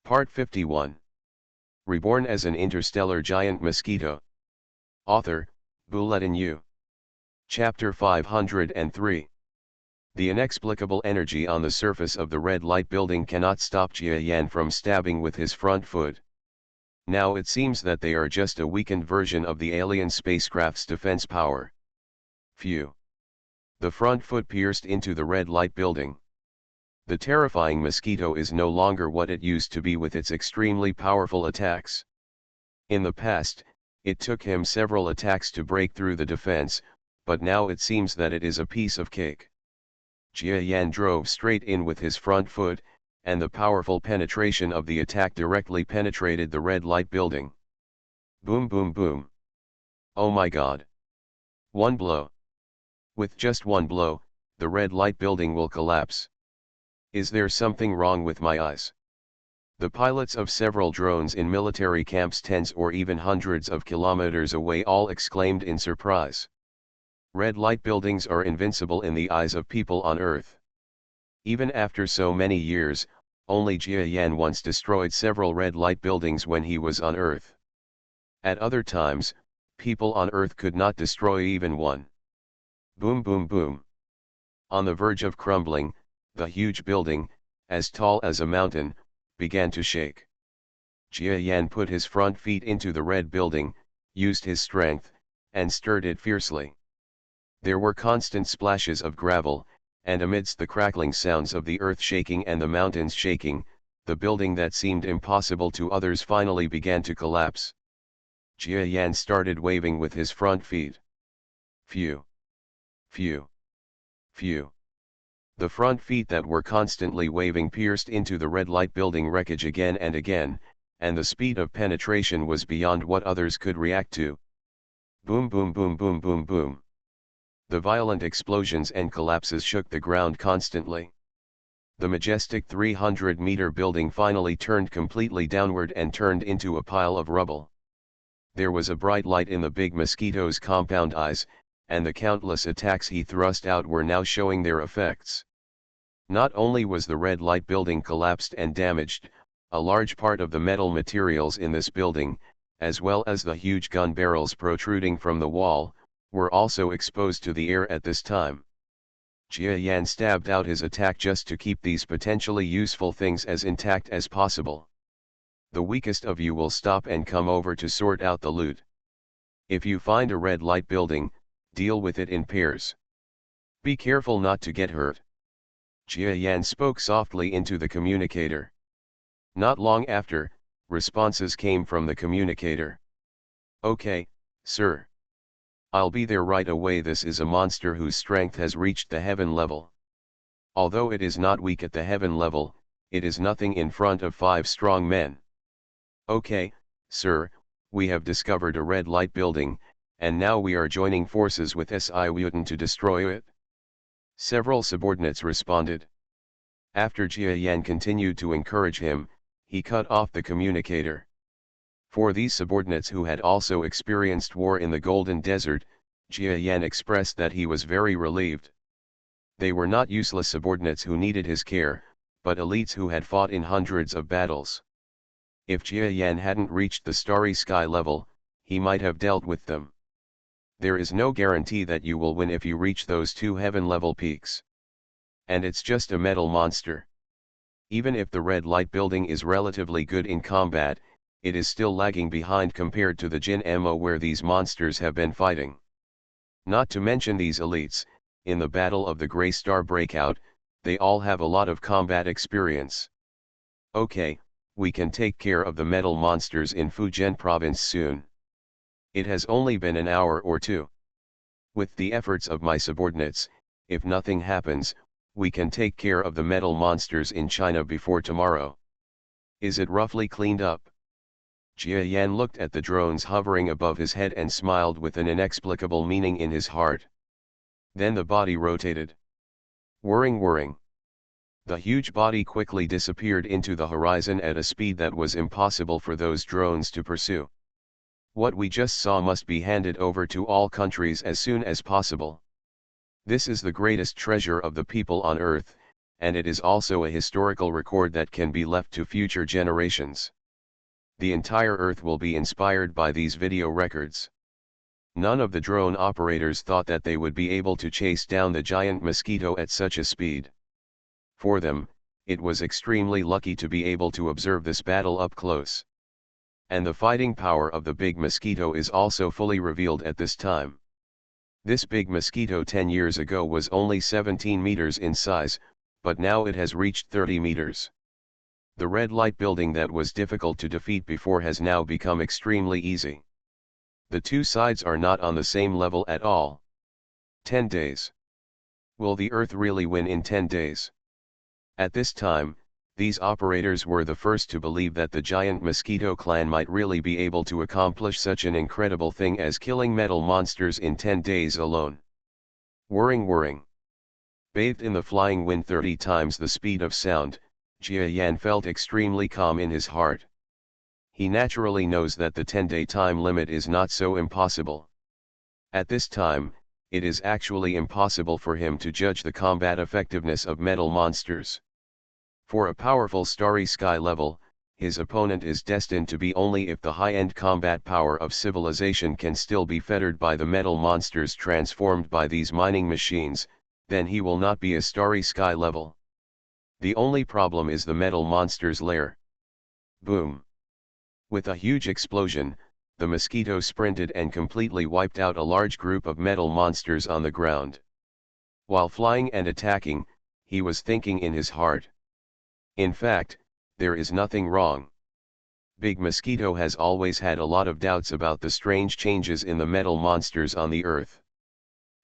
Part 51. Reborn as an interstellar giant mosquito. Author, Bulletin U. Chapter 503. The inexplicable energy on the surface of the red light building cannot stop Jia Yan from stabbing with his front foot. Now it seems that they are just a weakened version of the alien spacecraft's defense power. Phew. The front foot pierced into the red light building. The terrifying mosquito is no longer what it used to be with its extremely powerful attacks. In the past, it took him several attacks to break through the defense, but now it seems that it is a piece of cake. Jia Yan drove straight in with his front foot, and the powerful penetration of the attack directly penetrated the red light building. Boom boom boom. Oh my god. One blow. With just one blow, the red light building will collapse. Is there something wrong with my eyes? The pilots of several drones in military camps tens or even hundreds of kilometers away all exclaimed in surprise. Red light buildings are invincible in the eyes of people on Earth. Even after so many years, only Jia Yan once destroyed several red light buildings when he was on Earth. At other times, people on Earth could not destroy even one. Boom boom boom. On the verge of crumbling, the huge building, as tall as a mountain, began to shake. Jia Yan put his front feet into the red building, used his strength, and stirred it fiercely. There were constant splashes of gravel, and amidst the crackling sounds of the earth shaking and the mountains shaking, the building that seemed impossible to others finally began to collapse. Jia Yan started waving with his front feet. Phew! Phew! Phew! The front feet that were constantly waving pierced into the red light building wreckage again and again, and the speed of penetration was beyond what others could react to. Boom boom boom boom boom boom. The violent explosions and collapses shook the ground constantly. The majestic 300-meter building finally turned completely downward and turned into a pile of rubble. There was a bright light in the big mosquito's compound eyes, and the countless attacks he thrust out were now showing their effects. Not only was the red light building collapsed and damaged, a large part of the metal materials in this building, as well as the huge gun barrels protruding from the wall, were also exposed to the air at this time. Jia Yan stabbed out his attack just to keep these potentially useful things as intact as possible. The weakest of you will stop and come over to sort out the loot. If you find a red light building, deal with it in pairs. Be careful not to get hurt. Jia Yan spoke softly into the communicator. Not long after, responses came from the communicator. Okay, sir. I'll be there right away. This is a monster whose strength has reached the heaven level. Although it is not weak at the heaven level, it is nothing in front of 5 strong men. Okay, sir, we have discovered a red light building, and now we are joining forces with Sci-Fi to destroy it. Several subordinates responded. After Jia Yan continued to encourage him, he cut off the communicator. For these subordinates who had also experienced war in the Golden Desert, Jia Yan expressed that he was very relieved. They were not useless subordinates who needed his care, but elites who had fought in hundreds of battles. If Jia Yan hadn't reached the starry sky level, he might have dealt with them. There is no guarantee that you will win if you reach those 2 heaven-level peaks. And it's just a metal monster. Even if the red light building is relatively good in combat, it is still lagging behind compared to the Jin MO where these monsters have been fighting. Not to mention these elites, in the Battle of the Grey Star breakout, they all have a lot of combat experience. Okay, we can take care of the metal monsters in Fujian province soon. It has only been an hour or two. With the efforts of my subordinates, if nothing happens, we can take care of the metal monsters in China before tomorrow. Is it roughly cleaned up? Jia Yan looked at the drones hovering above his head and smiled with an inexplicable meaning in his heart. Then the body rotated. Whirring whirring. The huge body quickly disappeared into the horizon at a speed that was impossible for those drones to pursue. What we just saw must be handed over to all countries as soon as possible. This is the greatest treasure of the people on Earth, and it is also a historical record that can be left to future generations. The entire Earth will be inspired by these video records. None of the drone operators thought that they would be able to chase down the giant mosquito at such a speed. For them, it was extremely lucky to be able to observe this battle up close. And the fighting power of the big mosquito is also fully revealed at this time. This big mosquito 10 years ago was only 17 meters in size, but now it has reached 30 meters. The red light building that was difficult to defeat before has now become extremely easy. The two sides are not on the same level at all. 10 days. Will the Earth really win in 10 days? At this time, these operators were the first to believe that the giant mosquito clan might really be able to accomplish such an incredible thing as killing metal monsters in 10 days alone. Whirring. Bathed in the flying wind 30 times the speed of sound, Jia Yan felt extremely calm in his heart. He naturally knows that the 10-day time limit is not so impossible. At this time, it is actually impossible for him to judge the combat effectiveness of metal monsters. For a powerful starry sky level, his opponent is destined to be only if the high-end combat power of civilization can still be fettered by the metal monsters transformed by these mining machines, then he will not be a starry sky level. The only problem is the metal monster's lair. Boom! With a huge explosion, the mosquito sprinted and completely wiped out a large group of metal monsters on the ground. While flying and attacking, he was thinking in his heart. In fact, there is nothing wrong. Big Mosquito has always had a lot of doubts about the strange changes in the metal monsters on the Earth.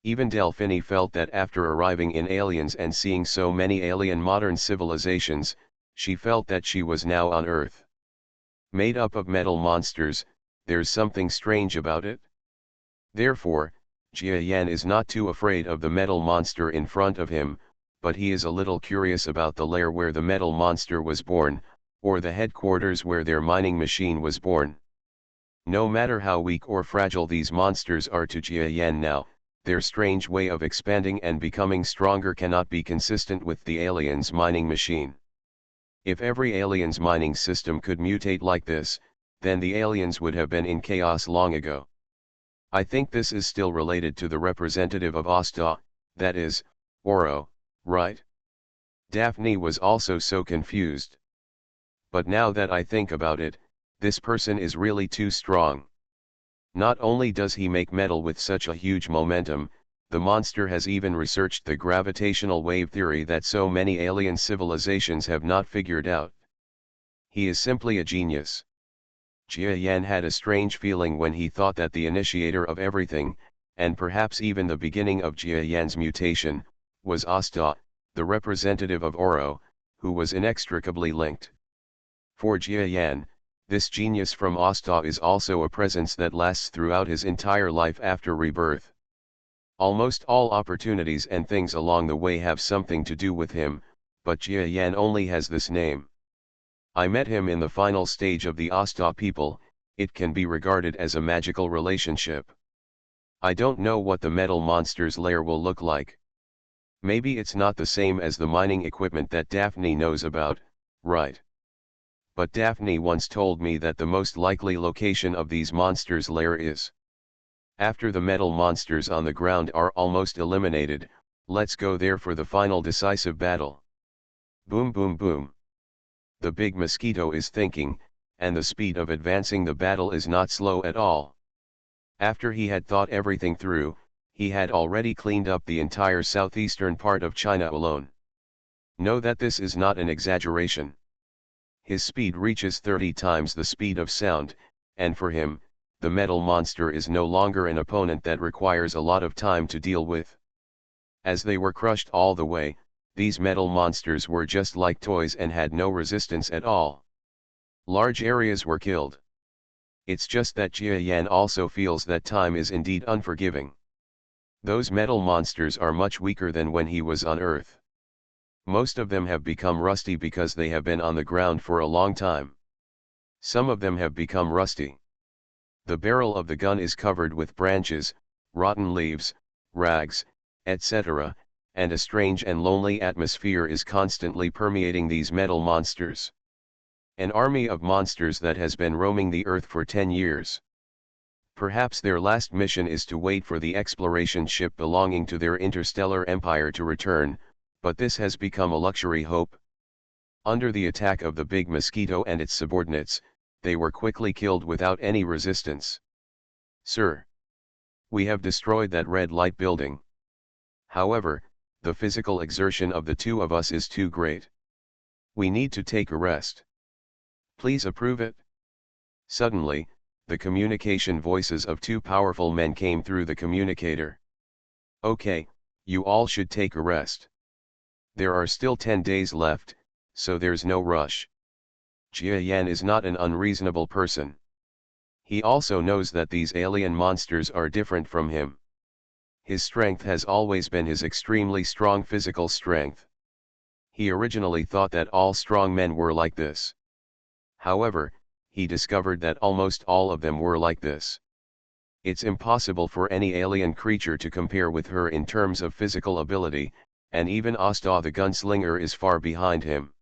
Even Delphine felt that after arriving in Aliens and seeing so many alien modern civilizations, she felt that she was now on Earth. Made up of metal monsters, there's something strange about it. Therefore, Jia Yan is not too afraid of the metal monster in front of him, but he is a little curious about the lair where the metal monster was born, or the headquarters where their mining machine was born. No matter how weak or fragile these monsters are to Jia Yan now, their strange way of expanding and becoming stronger cannot be consistent with the aliens' mining machine. If every alien's mining system could mutate like this, then the aliens would have been in chaos long ago. I think this is still related to the representative of Asta, that is, Oro, right? Daphne was also so confused. But now that I think about it, this person is really too strong. Not only does he make metal with such a huge momentum, the monster has even researched the gravitational wave theory that so many alien civilizations have not figured out. He is simply a genius. Jia Yan had a strange feeling when he thought that the initiator of everything, and perhaps even the beginning of Jia Yan's mutation, was Asta, the representative of Oro, who was inextricably linked. For Jia Yan, this genius from Asta is also a presence that lasts throughout his entire life after rebirth. Almost all opportunities and things along the way have something to do with him, but Jia Yan only has this name. I met him in the final stage of the Asta people. It can be regarded as a magical relationship. I don't know what the metal monster's lair will look like. Maybe it's not the same as the mining equipment that Daphne knows about, right? But Daphne once told me that the most likely location of these monsters' lair is after the metal monsters on the ground are almost eliminated. Let's go there for the final decisive battle. Boom boom boom. The big mosquito is thinking, and the speed of advancing the battle is not slow at all. After he had thought everything through, he had already cleaned up the entire southeastern part of China alone. Know that this is not an exaggeration. His speed reaches 30 times the speed of sound, and for him, the metal monster is no longer an opponent that requires a lot of time to deal with. As they were crushed all the way, these metal monsters were just like toys and had no resistance at all. Large areas were killed. It's just that Jia Yan also feels that time is indeed unforgiving. Those metal monsters are much weaker than when he was on Earth. Most of them have become rusty because they have been on the ground for a long time. Some of them have become rusty. The barrel of the gun is covered with branches, rotten leaves, rags, etc., and a strange and lonely atmosphere is constantly permeating these metal monsters. An army of monsters that has been roaming the Earth for 10 years. Perhaps their last mission is to wait for the exploration ship belonging to their interstellar empire to return, but this has become a luxury hope. Under the attack of the big Mosquito and its subordinates, they were quickly killed without any resistance. Sir, we have destroyed that red light building. However, the physical exertion of the two of us is too great. We need to take a rest. Please approve it. Suddenly, the communication voices of two powerful men came through the communicator. Okay, you all should take a rest. There are still 10 days left, so there's no rush. Jia Yan is not an unreasonable person. He also knows that these alien monsters are different from him. His strength has always been his extremely strong physical strength. He originally thought that all strong men were like this. However, he discovered that almost all of them were like this. It's impossible for any alien creature to compare with her in terms of physical ability, and even Asta the gunslinger is far behind him.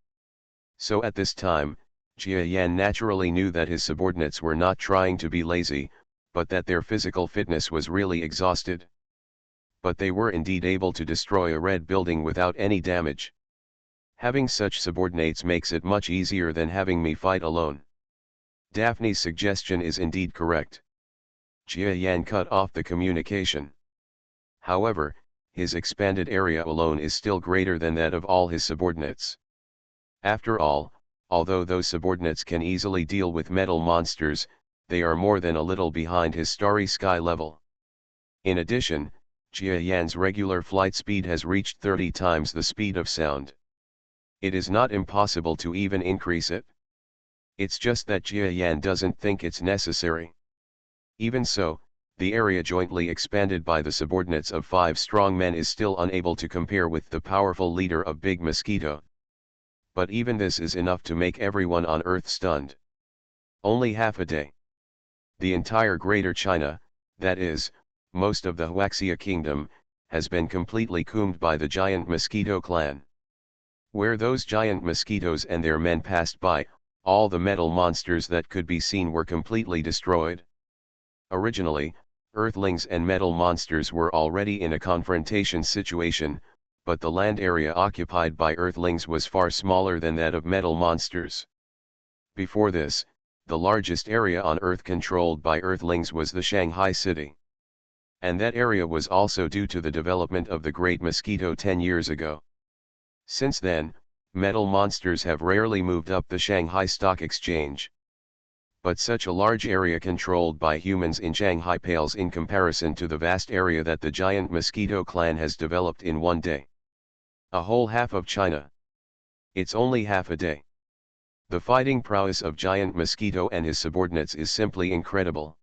So at this time, Jia Yan naturally knew that his subordinates were not trying to be lazy, but that their physical fitness was really exhausted. But they were indeed able to destroy a red building without any damage. Having such subordinates makes it much easier than having me fight alone. Daphne's suggestion is indeed correct. Jia Yan cut off the communication. However, his expanded area alone is still greater than that of all his subordinates. After all, although those subordinates can easily deal with metal monsters, they are more than a little behind his starry sky level. In addition, Jia Yan's regular flight speed has reached 30 times the speed of sound. It is not impossible to even increase it. It's just that Jia Yan doesn't think it's necessary. Even so, the area jointly expanded by the subordinates of 5 strong men is still unable to compare with the powerful leader of Big Mosquito. But even this is enough to make everyone on Earth stunned. Only half a day. The entire Greater China, that is, most of the Huaxia Kingdom, has been completely combed by the giant Mosquito clan. Where those giant mosquitoes and their men passed by, all the metal monsters that could be seen were completely destroyed. Originally, Earthlings and metal monsters were already in a confrontation situation, but the land area occupied by Earthlings was far smaller than that of metal monsters. Before this, the largest area on Earth controlled by Earthlings was the Shanghai city. And that area was also due to the development of the Great Mosquito 10 years ago. Since then, metal monsters have rarely moved up the Shanghai Stock Exchange. But such a large area controlled by humans in Shanghai pales in comparison to the vast area that the giant Mosquito clan has developed in one day. A whole half of China. It's only half a day. The fighting prowess of giant Mosquito and his subordinates is simply incredible.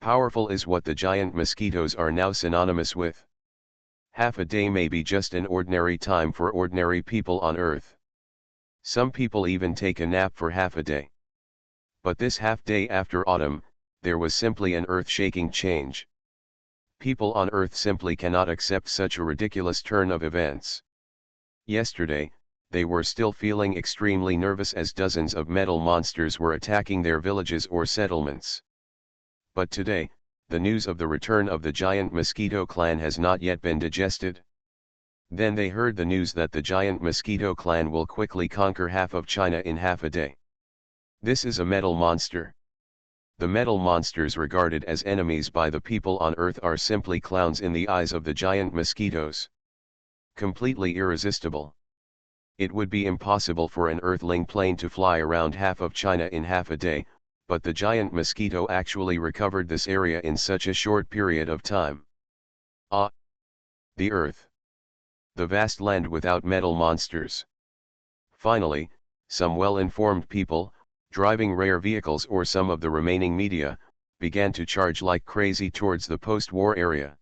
Powerful is what the giant mosquitoes are now synonymous with. Half a day may be just an ordinary time for ordinary people on Earth. Some people even take a nap for half a day. But this half day after autumn, there was simply an earth-shaking change. People on Earth simply cannot accept such a ridiculous turn of events. Yesterday, they were still feeling extremely nervous as dozens of metal monsters were attacking their villages or settlements. But today, the news of the return of the giant Mosquito clan has not yet been digested. Then they heard the news that the giant Mosquito clan will quickly conquer half of China in half a day. This is a metal monster. The metal monsters regarded as enemies by the people on Earth are simply clowns in the eyes of the giant mosquitoes. Completely irresistible. It would be impossible for an Earthling plane to fly around half of China in half a day, but the giant mosquito actually recovered this area in such a short period of time. Ah! The Earth. The vast land without metal monsters. Finally, some well-informed people, driving rare vehicles or some of the remaining media, began to charge like crazy towards the post-war area.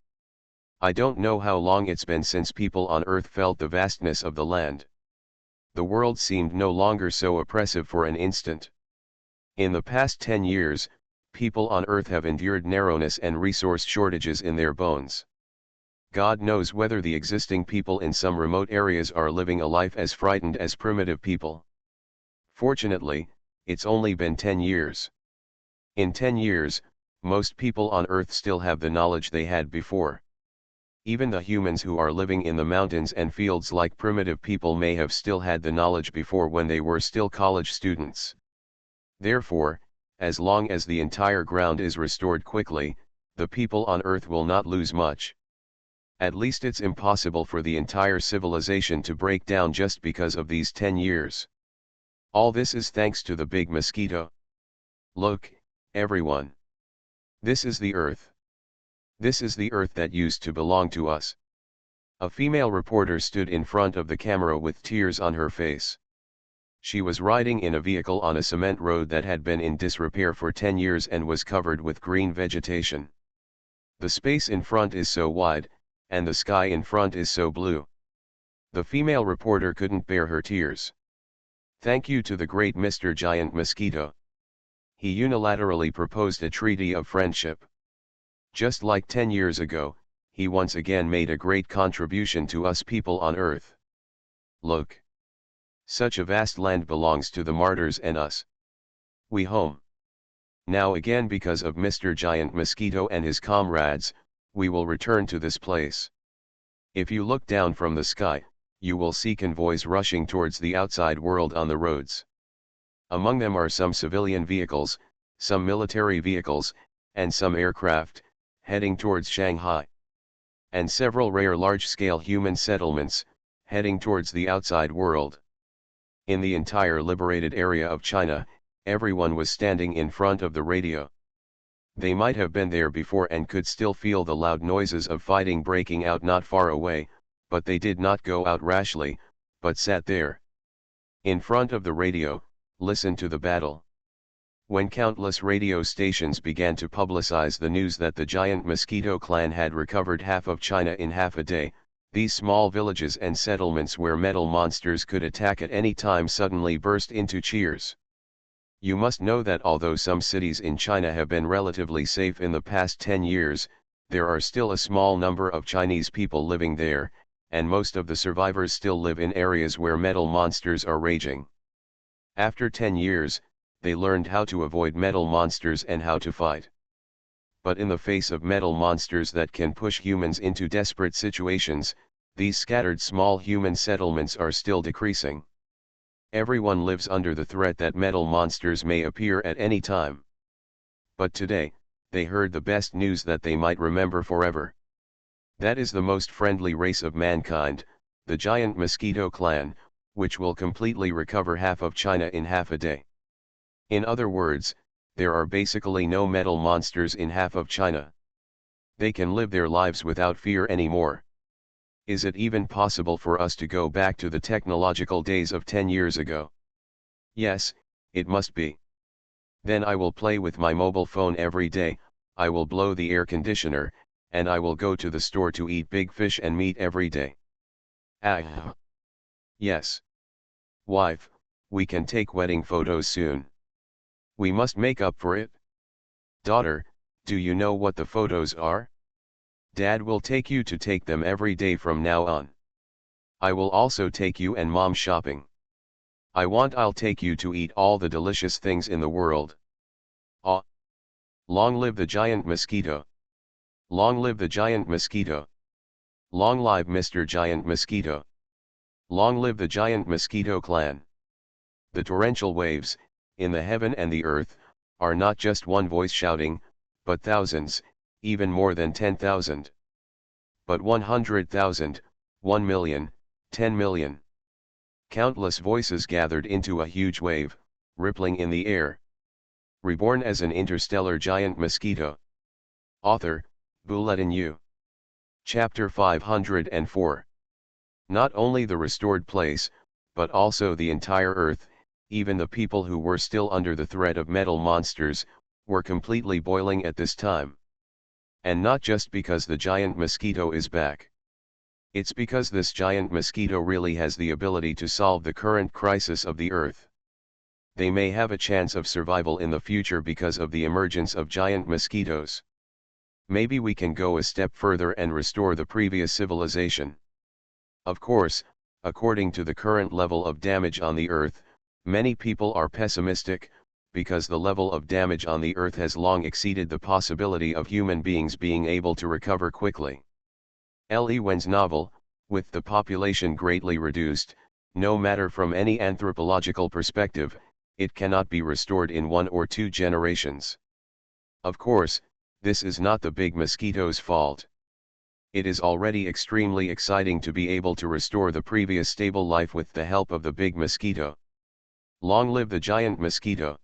I don't know how long it's been since people on Earth felt the vastness of the land. The world seemed no longer so oppressive for an instant. In the past 10 years, people on Earth have endured narrowness and resource shortages in their bones. God knows whether the existing people in some remote areas are living a life as frightened as primitive people. Fortunately, it's only been 10 years. In 10 years, most people on Earth still have the knowledge they had before. Even the humans who are living in the mountains and fields like primitive people may have still had the knowledge before when they were still college students. Therefore, as long as the entire ground is restored quickly, the people on Earth will not lose much. At least it's impossible for the entire civilization to break down just because of these 10 years. All this is thanks to the big mosquito. Look, everyone. This is the Earth. This is the Earth that used to belong to us. A female reporter stood in front of the camera with tears on her face. She was riding in a vehicle on a cement road that had been in disrepair for 10 years and was covered with green vegetation. The space in front is so wide, and the sky in front is so blue. The female reporter couldn't bear her tears. Thank you to the great Mr. Giant Mosquito. He unilaterally proposed a treaty of friendship. Just like 10 years ago, he once again made a great contribution to us people on Earth. Look. Such a vast land belongs to the martyrs and us. We home. Now again, because of Mr. Giant Mosquito and his comrades, we will return to this place. If you look down from the sky, you will see convoys rushing towards the outside world on the roads. Among them are some civilian vehicles, some military vehicles, and some aircraft, heading towards Shanghai. And several rare large-scale human settlements, heading towards the outside world. In the entire liberated area of China, everyone was standing in front of the radio. They might have been there before and could still feel the loud noises of fighting breaking out not far away, but they did not go out rashly, but sat there. In front of the radio, listened to the battle. When countless radio stations began to publicize the news that the giant Mosquito clan had recovered half of China in half a day, these small villages and settlements where metal monsters could attack at any time suddenly burst into cheers. You must know that although some cities in China have been relatively safe in the past 10 years, there are still a small number of Chinese people living there, and most of the survivors still live in areas where metal monsters are raging. After 10 years, they learned how to avoid metal monsters and how to fight. But in the face of metal monsters that can push humans into desperate situations, these scattered small human settlements are still decreasing. Everyone lives under the threat that metal monsters may appear at any time. But today, they heard the best news that they might remember forever. That is the most friendly race of mankind, the giant Mosquito clan, which will completely recover half of China in half a day. In other words, there are basically no metal monsters in half of China. They can live their lives without fear anymore. Is it even possible for us to go back to the technological days of 10 years ago? Yes, it must be. Then I will play with my mobile phone every day, I will blow the air conditioner, and I will go to the store to eat big fish and meat every day. Ah. Yes. Wife, we can take wedding photos soon. We must make up for it. Daughter, do you know what the photos are? Dad will take you to take them every day from now on. I will also take you and Mom shopping. I'll take you to eat all the delicious things in the world. Ah! Long live the giant mosquito. Long live the giant mosquito. Long live Mr. Giant Mosquito. Long live the giant mosquito clan. The torrential waves, in the heaven and the earth, are not just one voice shouting, but thousands, even more than 10,000. But 100,000, 1 million, 10 million. Countless voices gathered into a huge wave, rippling in the air. Reborn as an interstellar giant mosquito. Author, Bulletin U. Chapter 504. Not only the restored place, but also the entire earth, even the people who were still under the threat of metal monsters, were completely boiling at this time. And not just because the giant mosquito is back. It's because this giant mosquito really has the ability to solve the current crisis of the earth. They may have a chance of survival in the future because of the emergence of giant mosquitoes. Maybe we can go a step further and restore the previous civilization. Of course, according to the current level of damage on the Earth, many people are pessimistic, because the level of damage on the Earth has long exceeded the possibility of human beings being able to recover quickly. Li Wen's novel, with the population greatly reduced, no matter from any anthropological perspective, it cannot be restored in 1 or 2 generations. Of course, this is not the big mosquito's fault. It is already extremely exciting to be able to restore the previous stable life with the help of the big mosquito. Long live the giant mosquito!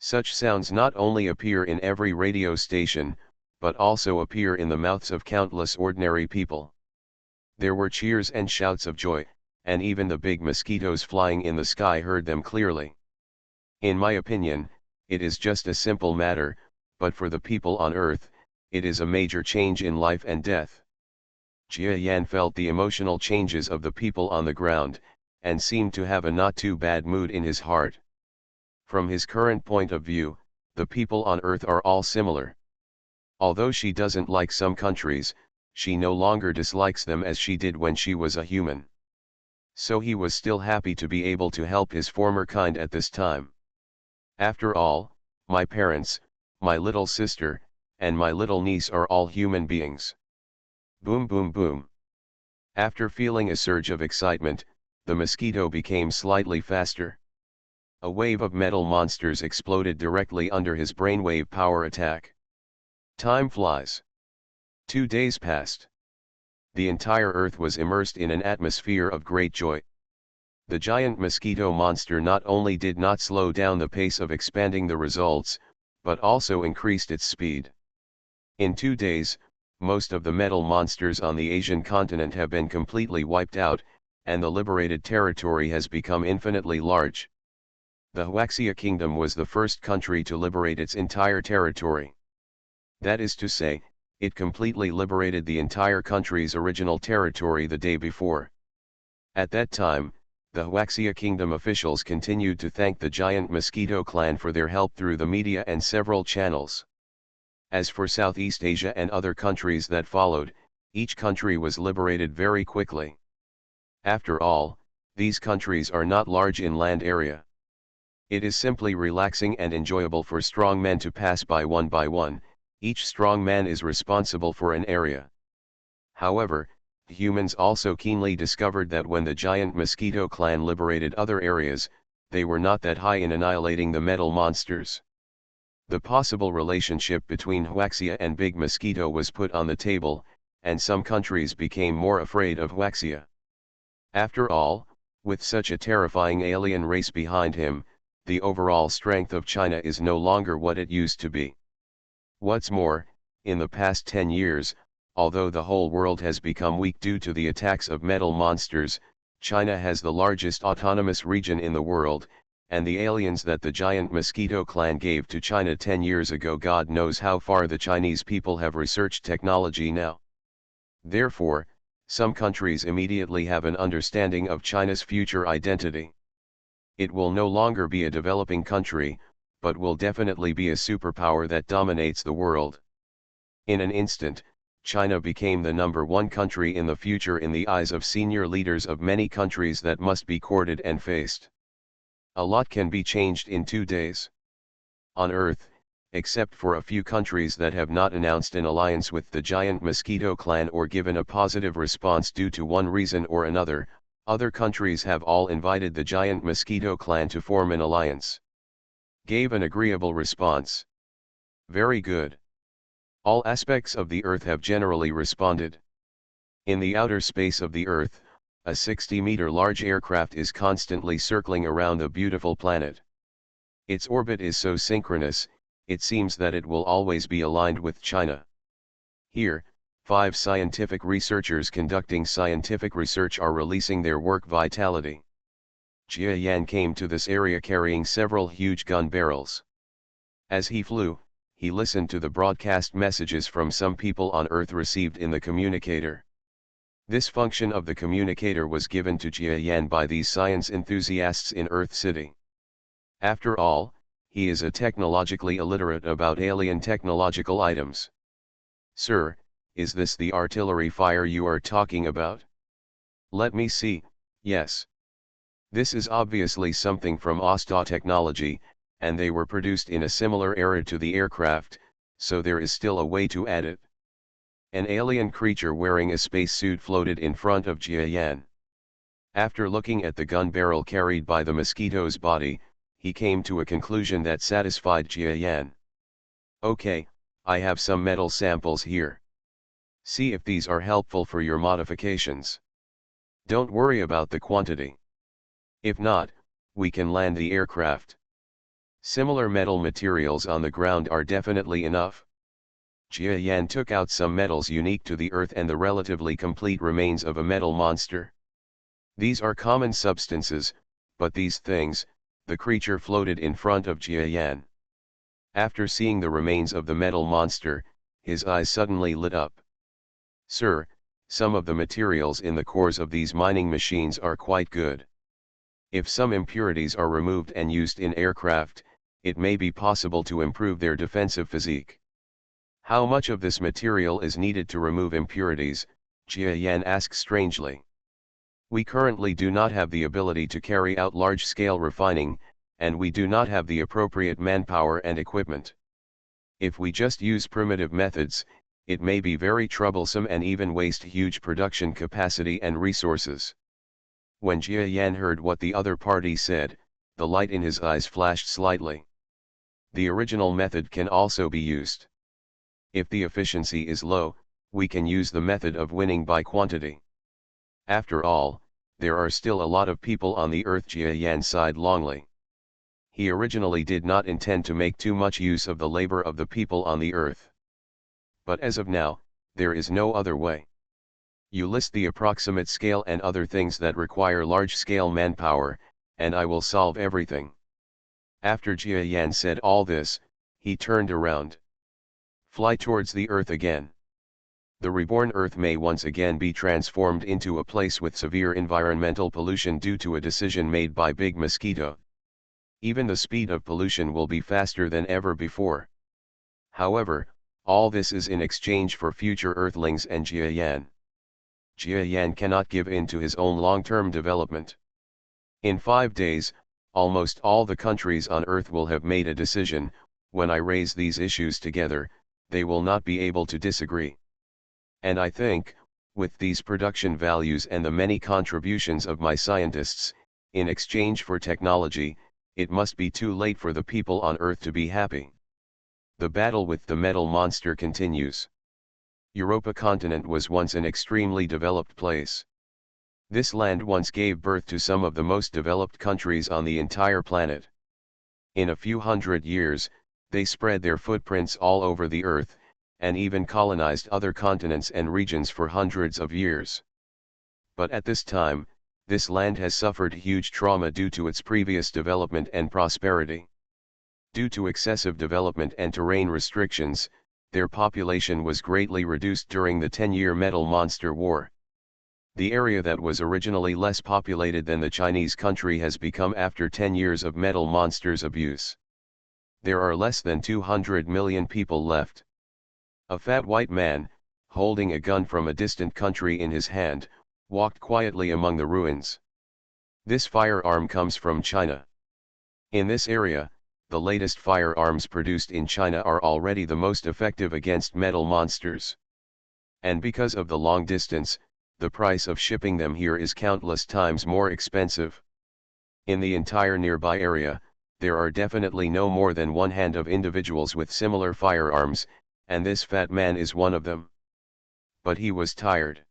Such sounds not only appear in every radio station, but also appear in the mouths of countless ordinary people. There were cheers and shouts of joy, and even the big mosquitoes flying in the sky heard them clearly. In my opinion, it is just a simple matter, but for the people on Earth, it is a major change in life and death. Jia Yan felt the emotional changes of the people on the ground, and seemed to have a not too bad mood in his heart. From his current point of view, the people on Earth are all similar. Although she doesn't like some countries, she no longer dislikes them as she did when she was a human. So he was still happy to be able to help his former kind at this time. After all, my parents, my little sister, and my little niece are all human beings. Boom boom boom. After feeling a surge of excitement, the mosquito became slightly faster. A wave of metal monsters exploded directly under his brainwave power attack. Time flies. 2 days passed. The entire Earth was immersed in an atmosphere of great joy. The giant mosquito monster not only did not slow down the pace of expanding the results, but also increased its speed. In 2 days, most of the metal monsters on the Asian continent have been completely wiped out, and the liberated territory has become infinitely large. The Huaxia Kingdom was the first country to liberate its entire territory. That is to say, it completely liberated the entire country's original territory the day before. At that time, the Huaxia Kingdom officials continued to thank the giant mosquito clan for their help through the media and several channels. As for Southeast Asia and other countries that followed, each country was liberated very quickly. After all, these countries are not large in land area. It is simply relaxing and enjoyable for strong men to pass by one, each strong man is responsible for an area. However, humans also keenly discovered that when the giant mosquito clan liberated other areas, they were not that high in annihilating the metal monsters. The possible relationship between Huaxia and Big Mosquito was put on the table, and some countries became more afraid of Huaxia. After all, with such a terrifying alien race behind him, the overall strength of China is no longer what it used to be. What's more, in the past 10 years, although the whole world has become weak due to the attacks of metal monsters, China has the largest autonomous region in the world, and the aliens that the giant mosquito clan gave to China 10 years ago, God knows how far the Chinese people have researched technology now. Therefore, some countries immediately have an understanding of China's future identity. It will no longer be a developing country, but will definitely be a superpower that dominates the world. In an instant, China became the #1 country in the future in the eyes of senior leaders of many countries that must be courted and faced. A lot can be changed in 2 days. On Earth, except for a few countries that have not announced an alliance with the giant mosquito clan or given a positive response due to one reason or another, other countries have all invited the giant mosquito clan to form an alliance. Gave an agreeable response. Very good. All aspects of the Earth have generally responded. In the outer space of the Earth, a 60-meter large aircraft is constantly circling around the beautiful planet. Its orbit is so synchronous, it seems that it will always be aligned with China. Here, 5 scientific researchers conducting scientific research are releasing their work vitality. Jia Yan came to this area carrying several huge gun barrels. As he flew, he listened to the broadcast messages from some people on Earth received in the communicator. This function of the communicator was given to Jia Yan by these science enthusiasts in Earth City. After all, he is a technologically illiterate about alien technological items. Sir, is this the artillery fire you are talking about? Let me see. Yes. This is obviously something from Osta technology, and they were produced in a similar era to the aircraft, so there is still a way to add it. An alien creature wearing a spacesuit floated in front of Jiayan. After looking at the gun barrel carried by the Mosquito's body, he came to a conclusion that satisfied Jiayan. Okay, I have some metal samples here. See if these are helpful for your modifications. Don't worry about the quantity. If not, we can land the aircraft. Similar metal materials on the ground are definitely enough. Jiayan took out some metals unique to the Earth and the relatively complete remains of a metal monster. These are common substances, but these things, the creature floated in front of Jiayan. After seeing the remains of the metal monster, his eyes suddenly lit up. Sir, some of the materials in the cores of these mining machines are quite good. If some impurities are removed and used in aircraft, it may be possible to improve their defensive physique. How much of this material is needed to remove impurities? Jiayan asked strangely. We currently do not have the ability to carry out large-scale refining, and we do not have the appropriate manpower and equipment. If we just use primitive methods, it may be very troublesome and even waste huge production capacity and resources. When Jiayan heard what the other party said, the light in his eyes flashed slightly. The original method can also be used. If the efficiency is low, we can use the method of winning by quantity. After all, there are still a lot of people on the Earth. Jiayan sighed longly. He originally did not intend to make too much use of the labor of the people on the Earth. But as of now, there is no other way. You list the approximate scale and other things that require large-scale manpower, and I will solve everything. After Jiayan said all this, he turned around. Fly towards the Earth again. The reborn Earth may once again be transformed into a place with severe environmental pollution due to a decision made by Big Mosquito. Even the speed of pollution will be faster than ever before. However, all this is in exchange for future Earthlings and Jiayan. Jiayan cannot give in to his own long-term development. In 5 days, almost all the countries on Earth will have made a decision. When I raise these issues together, they will not be able to disagree. And I think, with these production values and the many contributions of my scientists, in exchange for technology, it must be too late for the people on Earth to be happy. The battle with the metal monster continues. Europa continent was once an extremely developed place. This land once gave birth to some of the most developed countries on the entire planet. In a few hundred years, they spread their footprints all over the Earth, and even colonized other continents and regions for hundreds of years. But at this time, this land has suffered huge trauma due to its previous development and prosperity. Due to excessive development and terrain restrictions, their population was greatly reduced during the 10-year Metal Monster War. The area that was originally less populated than the Chinese country has become after 10 years of Metal Monster's abuse. There are less than 200 million people left. A fat white man, holding a gun from a distant country in his hand, walked quietly among the ruins. This firearm comes from China. In this area, the latest firearms produced in China are already the most effective against metal monsters. And because of the long distance, the price of shipping them here is countless times more expensive. In the entire nearby area, there are definitely no more than one hand of individuals with similar firearms, and this fat man is one of them. But he was tired.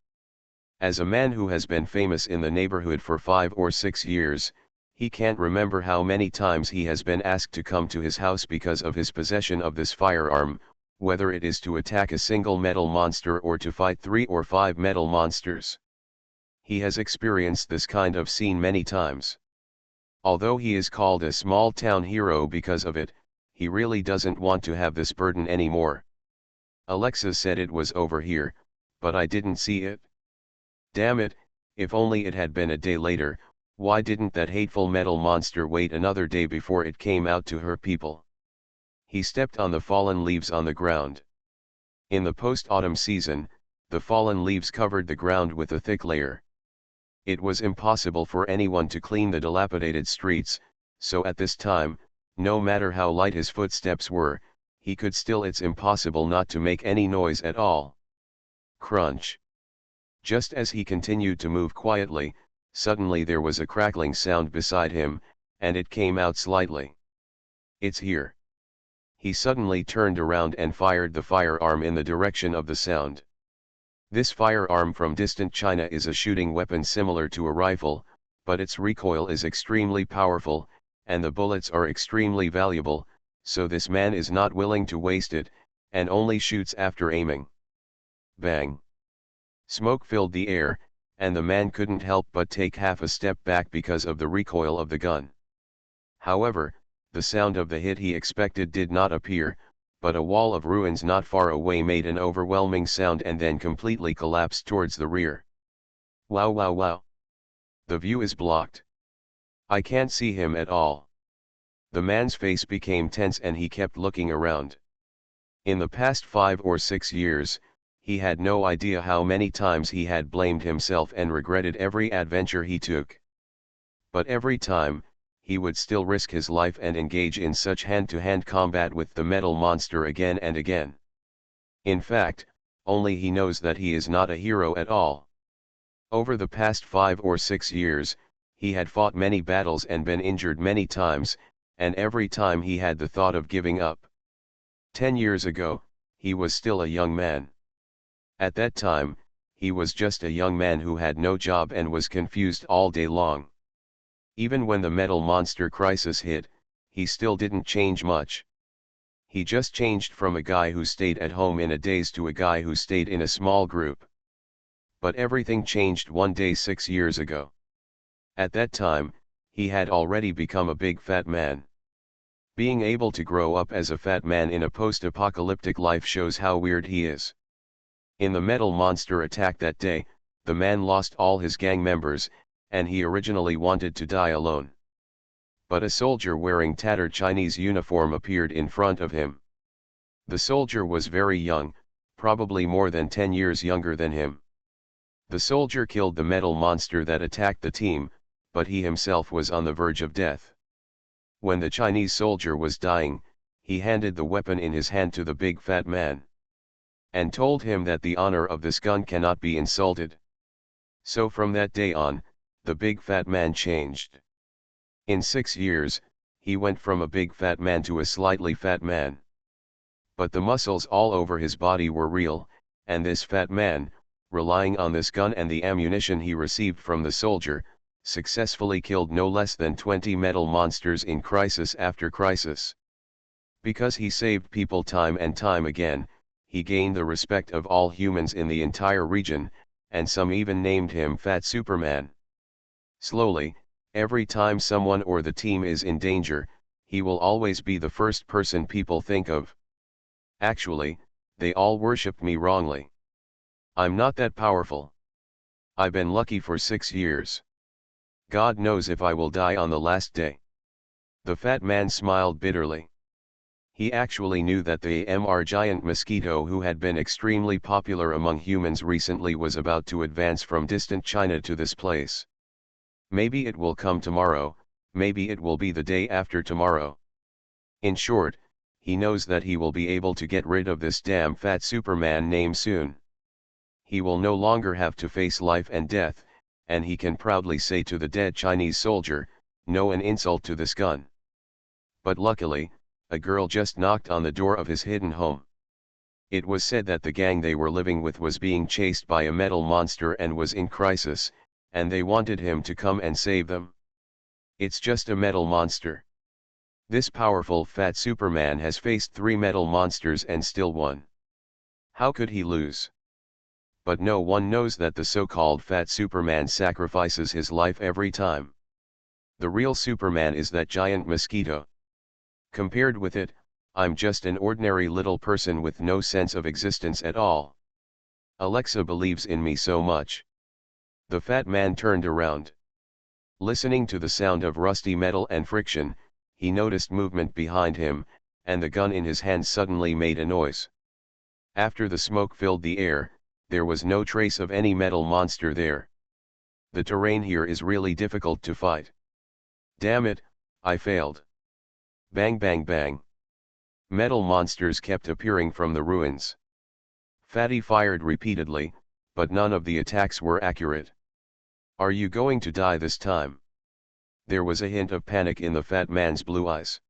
As a man who has been famous in the neighborhood for 5 or 6 years, he can't remember how many times he has been asked to come to his house because of his possession of this firearm, whether it is to attack a single metal monster or to fight 3 or 5 metal monsters. He has experienced this kind of scene many times. Although he is called a small-town hero because of it, he really doesn't want to have this burden anymore. Alexa said it was over here, but I didn't see it. Damn it, if only it had been a day later. Why didn't that hateful metal monster wait another day before it came out to her people? He stepped on the fallen leaves on the ground. In the post-autumn season, the fallen leaves covered the ground with a thick layer. It was impossible for anyone to clean the dilapidated streets, so at this time, no matter how light his footsteps were, he could still it's impossible not to make any noise at all. Crunch. Just as he continued to move quietly, suddenly there was a crackling sound beside him, and it came out slightly. It's here. He suddenly turned around and fired the firearm in the direction of the sound. This firearm from distant China is a shooting weapon similar to a rifle, but its recoil is extremely powerful, and the bullets are extremely valuable, so this man is not willing to waste it, and only shoots after aiming. Bang! Smoke filled the air, and the man couldn't help but take half a step back because of the recoil of the gun. However, the sound of the hit he expected did not appear, but a wall of ruins not far away made an overwhelming sound and then completely collapsed towards the rear. Wow, wow, wow. The view is blocked. I can't see him at all. The man's face became tense and he kept looking around. In the past 5 or 6 years, he had no idea how many times he had blamed himself and regretted every adventure he took. But every time, he would still risk his life and engage in such hand-to-hand combat with the metal monster again and again. In fact, only he knows that he is not a hero at all. Over the past 5 or 6 years, he had fought many battles and been injured many times, and every time he had the thought of giving up. 10 years ago, he was still a young man. At that time, he was just a young man who had no job and was confused all day long. Even when the metal monster crisis hit, he still didn't change much. He just changed from a guy who stayed at home in a daze to a guy who stayed in a small group. But everything changed one day 6 years ago. At that time, he had already become a big fat man. Being able to grow up as a fat man in a post-apocalyptic life shows how weird he is. In the metal monster attack that day, the man lost all his gang members, and he originally wanted to die alone. But a soldier wearing tattered Chinese uniform appeared in front of him. The soldier was very young, probably more than 10 years younger than him. The soldier killed the metal monster that attacked the team, but he himself was on the verge of death. When the Chinese soldier was dying, he handed the weapon in his hand to the big fat man, and told him that the honor of this gun cannot be insulted. So from that day on, the big fat man changed. In 6 years, he went from a big fat man to a slightly fat man. But the muscles all over his body were real, and this fat man, relying on this gun and the ammunition he received from the soldier, successfully killed no less than 20 metal monsters in crisis after crisis. Because he saved people time and time again, he gained the respect of all humans in the entire region, and some even named him Fat Superman. Slowly, every time someone or the team is in danger, he will always be the first person people think of. Actually, they all worshipped me wrongly. I'm not that powerful. I've been lucky for 6 years. God knows if I will die on the last day. The fat man smiled bitterly. He actually knew that the MR giant Mosquito, who had been extremely popular among humans recently, was about to advance from distant China to this place. Maybe it will come tomorrow, maybe it will be the day after tomorrow. In short, he knows that he will be able to get rid of this damn fat Superman name soon. He will no longer have to face life and death, and he can proudly say to the dead Chinese soldier, "No, an insult to this gun." But luckily, a girl just knocked on the door of his hidden home. It was said that the gang they were living with was being chased by a metal monster and was in crisis, and they wanted him to come and save them. It's just a metal monster. This powerful fat Superman has faced 3 metal monsters and still won. How could he lose? But no one knows that the so-called fat Superman sacrifices his life every time. The real Superman is that giant Mosquito. Compared with it, I'm just an ordinary little person with no sense of existence at all. Alexa believes in me so much. The fat man turned around. Listening to the sound of rusty metal and friction, he noticed movement behind him, and the gun in his hand suddenly made a noise. After the smoke filled the air, there was no trace of any metal monster there. The terrain here is really difficult to fight. Damn it, I failed. Bang bang bang. Metal monsters kept appearing from the ruins. Fatty fired repeatedly, but none of the attacks were accurate. Are you going to die this time? There was a hint of panic in the fat man's blue eyes.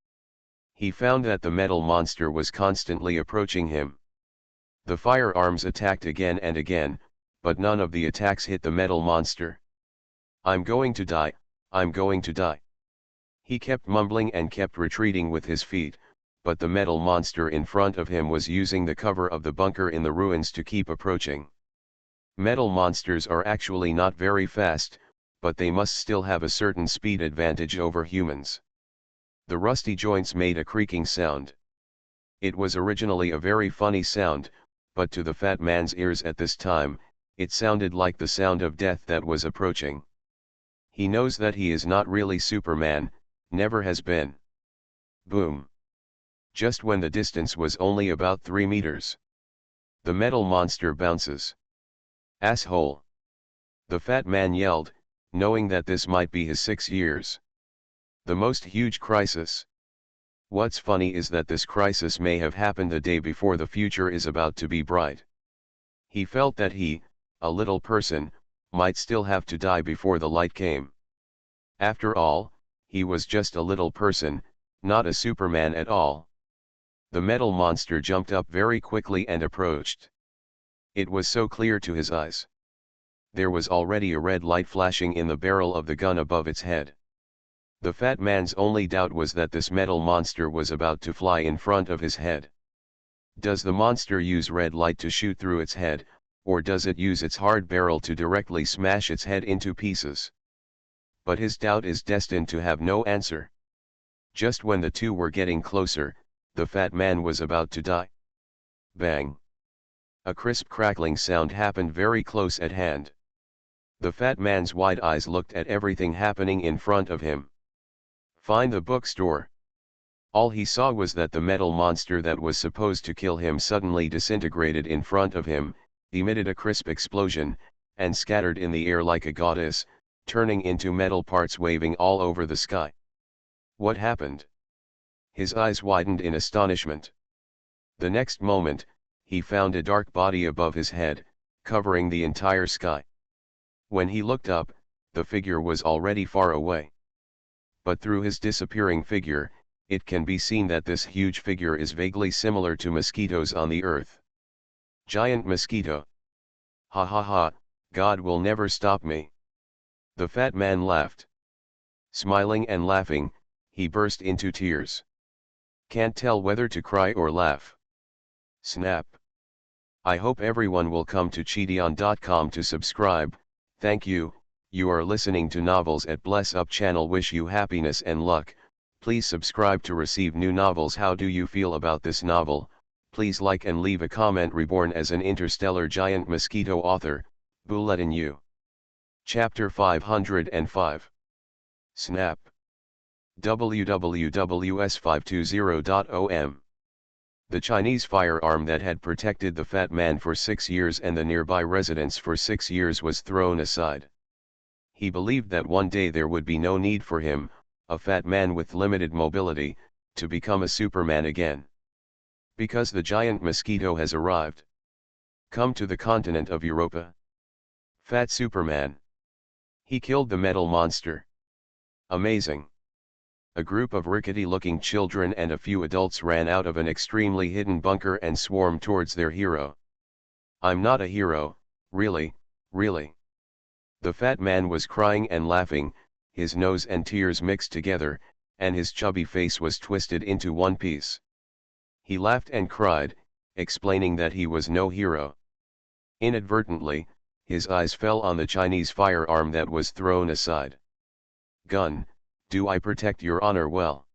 He found that the metal monster was constantly approaching him. The firearms attacked again and again, but none of the attacks hit the metal monster. I'm going to die, I'm going to die. He kept mumbling and kept retreating with his feet, but the metal monster in front of him was using the cover of the bunker in the ruins to keep approaching. Metal monsters are actually not very fast, but they must still have a certain speed advantage over humans. The rusty joints made a creaking sound. It was originally a very funny sound, but to the fat man's ears at this time, it sounded like the sound of death that was approaching. He knows that he is not really Superman, never has been. Boom. Just when the distance was only about 3 meters. The metal monster bounces. Asshole. The fat man yelled, knowing that this might be his 6 years. The most huge crisis. What's funny is that this crisis may have happened the day before the future is about to be bright. He felt that he, a little person, might still have to die before the light came. After all, he was just a little person, not a Superman at all. The metal monster jumped up very quickly and approached. It was so clear to his eyes. There was already a red light flashing in the barrel of the gun above its head. The fat man's only doubt was that this metal monster was about to fly in front of his head. Does the monster use red light to shoot through its head, or does it use its hard barrel to directly smash its head into pieces? But his doubt is destined to have no answer. Just when the two were getting closer, the fat man was about to die. Bang! A crisp crackling sound happened very close at hand. The fat man's wide eyes looked at everything happening in front of him. Find the bookstore. All he saw was that the metal monster that was supposed to kill him suddenly disintegrated in front of him, emitted a crisp explosion, and scattered in the air like a goddess, turning into metal parts waving all over the sky. What happened? His eyes widened in astonishment. The next moment, he found a dark body above his head, covering the entire sky. When he looked up, the figure was already far away. But through his disappearing figure, it can be seen that this huge figure is vaguely similar to mosquitoes on the earth. Giant mosquito. Ha ha ha, God will never stop me. The fat man laughed. Smiling and laughing, he burst into tears. Can't tell whether to cry or laugh. Snap. I hope everyone will come to Cheateon.com to subscribe. Thank you. You are listening to Novels at Bless Up channel. Wish you happiness and luck. Please subscribe to receive new novels. How do you feel about this novel? Please like and leave a comment. Reborn as an interstellar giant mosquito. Author, Bulletin U. Chapter 505. Snap. www.s520.om. The Chinese firearm that had protected the fat man for 6 years and the nearby residents for 6 years was thrown aside. He believed that one day there would be no need for him, a fat man with limited mobility, to become a Superman again. Because the giant mosquito has arrived. Come to the continent of Europa. Fat Superman. He killed the metal monster. Amazing. A group of rickety-looking children and a few adults ran out of an extremely hidden bunker and swarmed towards their hero. I'm not a hero, really, really. The fat man was crying and laughing, his nose and tears mixed together, and his chubby face was twisted into one piece. He laughed and cried, explaining that he was no hero. Inadvertently, his eyes fell on the Chinese firearm that was thrown aside. Gun, do I protect your honor well?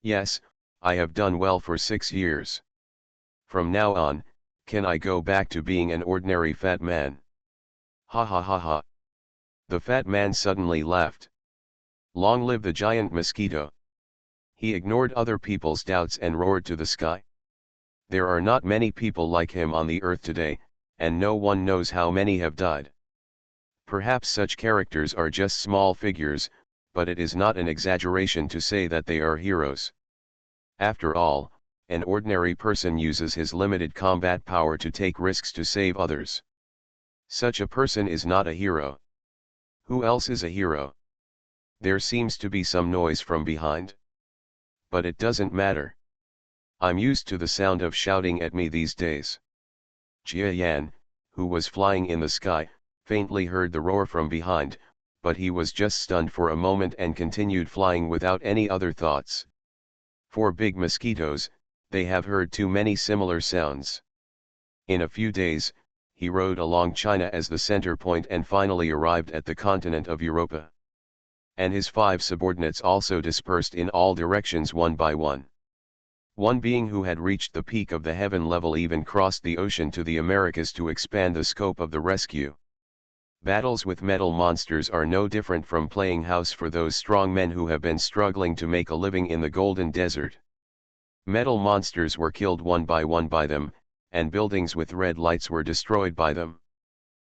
Yes, I have done well for 6 years. From now on, can I go back to being an ordinary fat man? Ha ha ha ha. The fat man suddenly laughed. Long live the giant mosquito. He ignored other people's doubts and roared to the sky. There are not many people like him on the earth today, and no one knows how many have died. Perhaps such characters are just small figures, but it is not an exaggeration to say that they are heroes. After all, an ordinary person uses his limited combat power to take risks to save others. Such a person is not a hero. Who else is a hero? There seems to be some noise from behind. But it doesn't matter. I'm used to the sound of shouting at me these days. Jia Yan, who was flying in the sky, faintly heard the roar from behind, but he was just stunned for a moment and continued flying without any other thoughts. For big mosquitoes, they have heard too many similar sounds. In a few days, he rode along China as the center point and finally arrived at the continent of Europa. And his 5 subordinates also dispersed in all directions one by one. One being who had reached the peak of the heaven level even crossed the ocean to the Americas to expand the scope of the rescue. Battles with metal monsters are no different from playing house for those strong men who have been struggling to make a living in the Golden Desert. Metal monsters were killed one by them, and buildings with red lights were destroyed by them.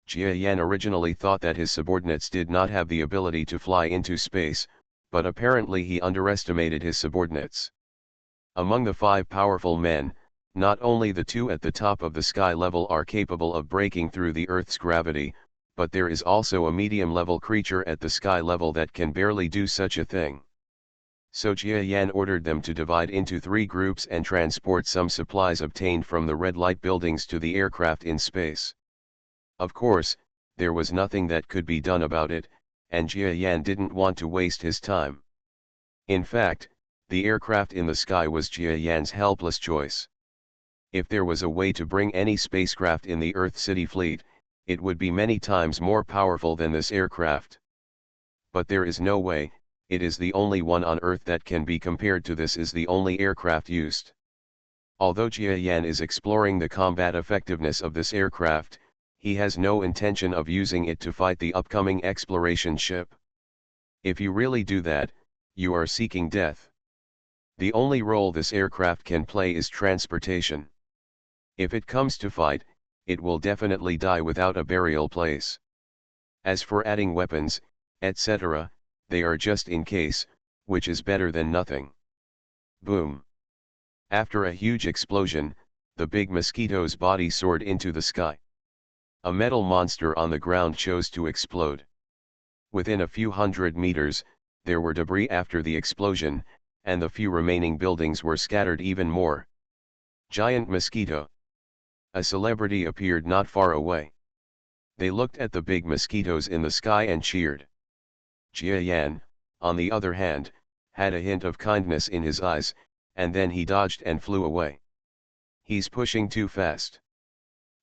Jia Yan originally thought that his subordinates did not have the ability to fly into space, but apparently he underestimated his subordinates. Among the 5 powerful men, not only the 2 at the top of the sky level are capable of breaking through the Earth's gravity, but there is also a medium-level creature at the sky level that can barely do such a thing. So Jia Yan ordered them to divide into 3 groups and transport some supplies obtained from the red light buildings to the aircraft in space. Of course, there was nothing that could be done about it, and Jia Yan didn't want to waste his time. In fact, the aircraft in the sky was Jia Yan's helpless choice. If there was a way to bring any spacecraft in the Earth City fleet, it would be many times more powerful than this aircraft. But there is no way. It is the only one on Earth that can be compared to this, is the only aircraft used. Although Jia Yan is exploring the combat effectiveness of this aircraft, he has no intention of using it to fight the upcoming exploration ship. If you really do that, you are seeking death. The only role this aircraft can play is transportation. If it comes to fight, it will definitely die without a burial place. As for adding weapons, etc., they are just in case, which is better than nothing. Boom. After a huge explosion, the big mosquito's body soared into the sky. A metal monster on the ground chose to explode. Within a few hundred meters, there were debris after the explosion, and the few remaining buildings were scattered even more. Giant mosquito. A celebrity appeared not far away. They looked at the big mosquitoes in the sky and cheered. Jia Yan, on the other hand, had a hint of kindness in his eyes, and then he dodged and flew away. He's pushing too fast.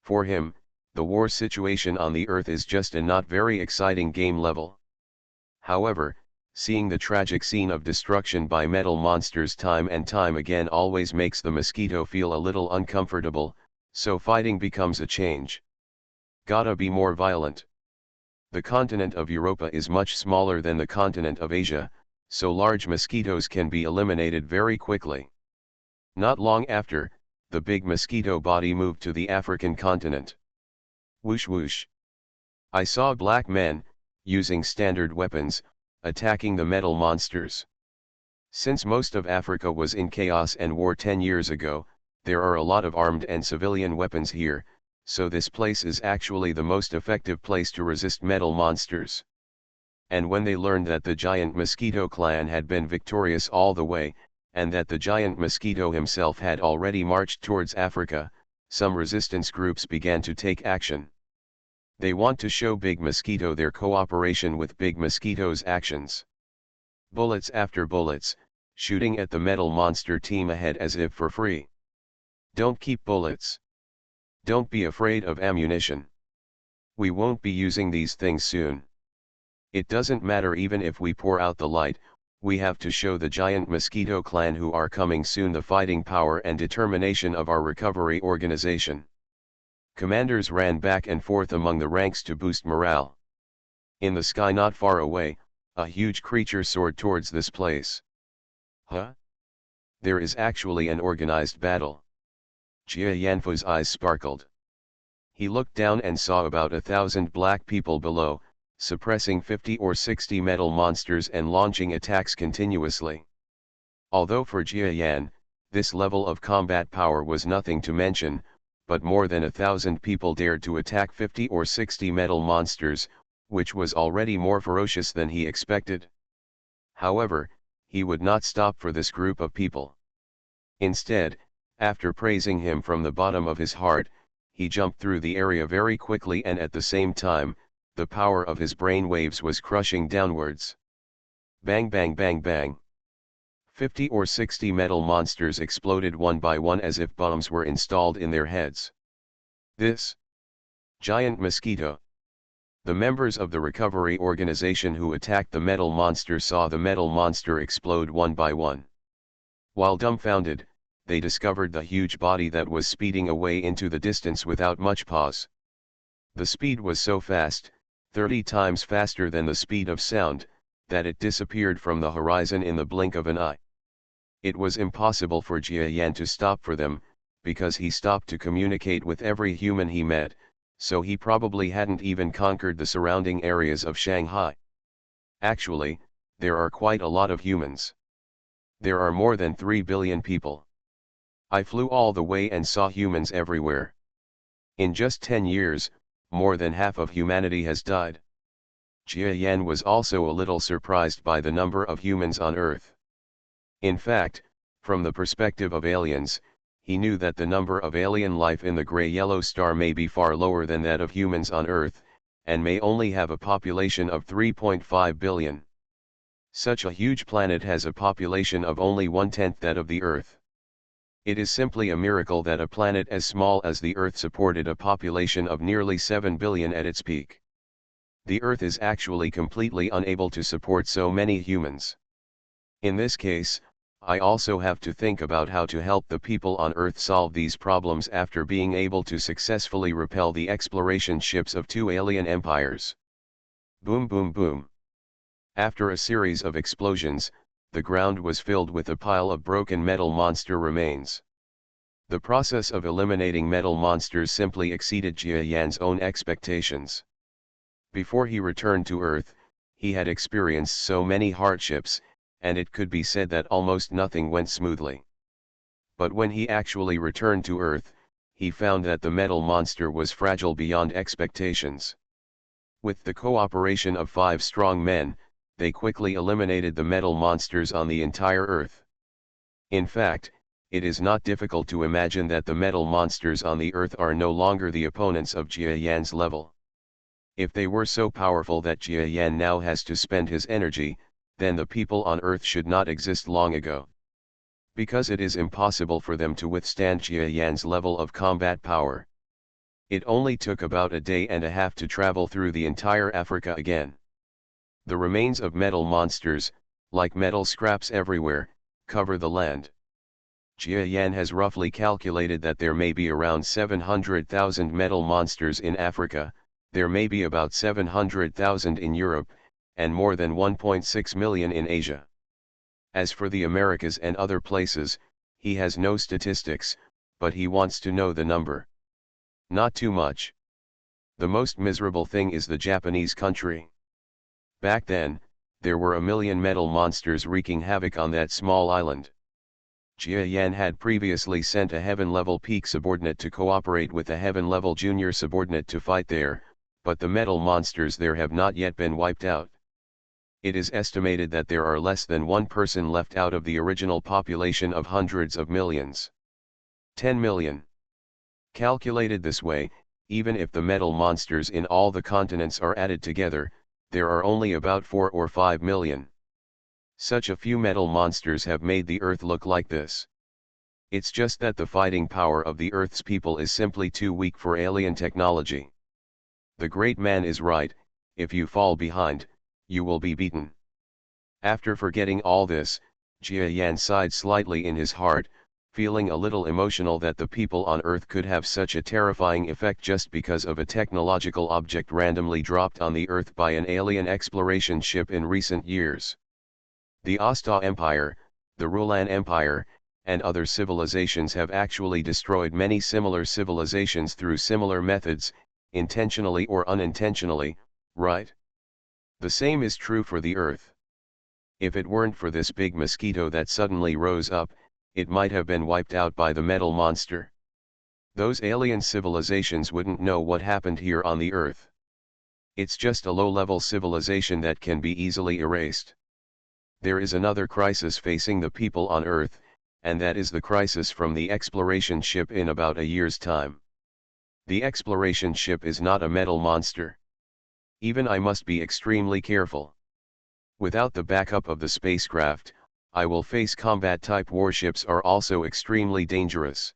For him, the war situation on the Earth is just a not very exciting game level. However, seeing the tragic scene of destruction by metal monsters time and time again always makes the mosquito feel a little uncomfortable, so fighting becomes a change. Gotta be more violent. The continent of Europa is much smaller than the continent of Asia, so large mosquitoes can be eliminated very quickly. Not long after, the big mosquito body moved to the African continent. Whoosh whoosh. I saw black men, using standard weapons, attacking the metal monsters. Since most of Africa was in chaos and war 10 years ago, there are a lot of armed and civilian weapons here, so this place is actually the most effective place to resist metal monsters. And when they learned that the giant mosquito clan had been victorious all the way, and that the giant mosquito himself had already marched towards Africa, some resistance groups began to take action. They want to show Big Mosquito their cooperation with Big Mosquito's actions. Bullets after bullets, shooting at the metal monster team ahead as if for free. Don't keep bullets. Don't be afraid of ammunition. We won't be using these things soon. It doesn't matter even if we pour out the light, we have to show the giant mosquito clan who are coming soon the fighting power and determination of our recovery organization. Commanders ran back and forth among the ranks to boost morale. In the sky not far away, a huge creature soared towards this place. Huh? There is actually an organized battle. Jia Yanfu's eyes sparkled. He looked down and saw about 1,000 black people below, suppressing 50 or 60 metal monsters and launching attacks continuously. Although for Jia Yan, this level of combat power was nothing to mention, but more than 1,000 people dared to attack 50 or 60 metal monsters, which was already more ferocious than he expected. However, he would not stop for this group of people. Instead, after praising him from the bottom of his heart, he jumped through the area very quickly, and at the same time, the power of his brain waves was crushing downwards. Bang bang bang bang. 50 or 60 metal monsters exploded one by one as if bombs were installed in their heads. This giant mosquito. The members of the recovery organization who attacked the metal monster saw the metal monster explode one by one. While dumbfounded, they discovered the huge body that was speeding away into the distance without much pause. The speed was so fast, 30 times faster than the speed of sound, that it disappeared from the horizon in the blink of an eye. It was impossible for Jia Yan to stop for them, because he stopped to communicate with every human he met, so he probably hadn't even conquered the surrounding areas of Shanghai. Actually, there are quite a lot of humans. There are more than 3 billion people. I flew all the way and saw humans everywhere. In just 10 years, more than half of humanity has died. Jia Yan was also a little surprised by the number of humans on Earth. In fact, from the perspective of aliens, he knew that the number of alien life in the gray-yellow star may be far lower than that of humans on Earth, and may only have a population of 3.5 billion. Such a huge planet has a population of only 1/10 that of the Earth. It is simply a miracle that a planet as small as the Earth supported a population of nearly 7 billion at its peak. The Earth is actually completely unable to support so many humans. In this case, I also have to think about how to help the people on Earth solve these problems after being able to successfully repel the exploration ships of 2 alien empires. Boom boom boom. After a series of explosions, the ground was filled with a pile of broken metal monster remains. The process of eliminating metal monsters simply exceeded Jia Yan's own expectations. Before he returned to Earth, he had experienced so many hardships, and it could be said that almost nothing went smoothly. But when he actually returned to Earth, he found that the metal monster was fragile beyond expectations. With the cooperation of 5 strong men, they quickly eliminated the metal monsters on the entire Earth. In fact, it is not difficult to imagine that the metal monsters on the Earth are no longer the opponents of Jia Yan's level. If they were so powerful that Jia Yan now has to spend his energy, then the people on Earth should not exist long ago. Because it is impossible for them to withstand Jia Yan's level of combat power. It only took about a day and a half to travel through the entire Africa again. The remains of metal monsters, like metal scraps everywhere, cover the land. Jia Yan has roughly calculated that there may be around 700,000 metal monsters in Africa, there may be about 700,000 in Europe, and more than 1.6 million in Asia. As for the Americas and other places, he has no statistics, but he wants to know the number. Not too much. The most miserable thing is the Japanese country. Back then, there were 1 million metal monsters wreaking havoc on that small island. Jia Yan had previously sent a heaven-level peak subordinate to cooperate with a heaven-level junior subordinate to fight there, but the metal monsters there have not yet been wiped out. It is estimated that there are less than 1 person left out of the original population of hundreds of millions. 10 million. Calculated this way, even if the metal monsters in all the continents are added together, there are only about 4 or 5 million. Such a few metal monsters have made the Earth look like this. It's just that the fighting power of the Earth's people is simply too weak for alien technology. The great man is right, if you fall behind, you will be beaten. After forgetting all this, Jia Yan sighed slightly in his heart, feeling a little emotional that the people on Earth could have such a terrifying effect just because of a technological object randomly dropped on the Earth by an alien exploration ship in recent years. The Asta Empire, the Rulan Empire, and other civilizations have actually destroyed many similar civilizations through similar methods, intentionally or unintentionally, right? The same is true for the Earth. If it weren't for this big mosquito that suddenly rose up, it might have been wiped out by the metal monster. Those alien civilizations wouldn't know what happened here on the Earth. It's just a low-level civilization that can be easily erased. There is another crisis facing the people on Earth, and that is the crisis from the exploration ship in about a year's time. The exploration ship is not a metal monster. Even I must be extremely careful. Without the backup of the spacecraft, I will face combat-type warships are also extremely dangerous.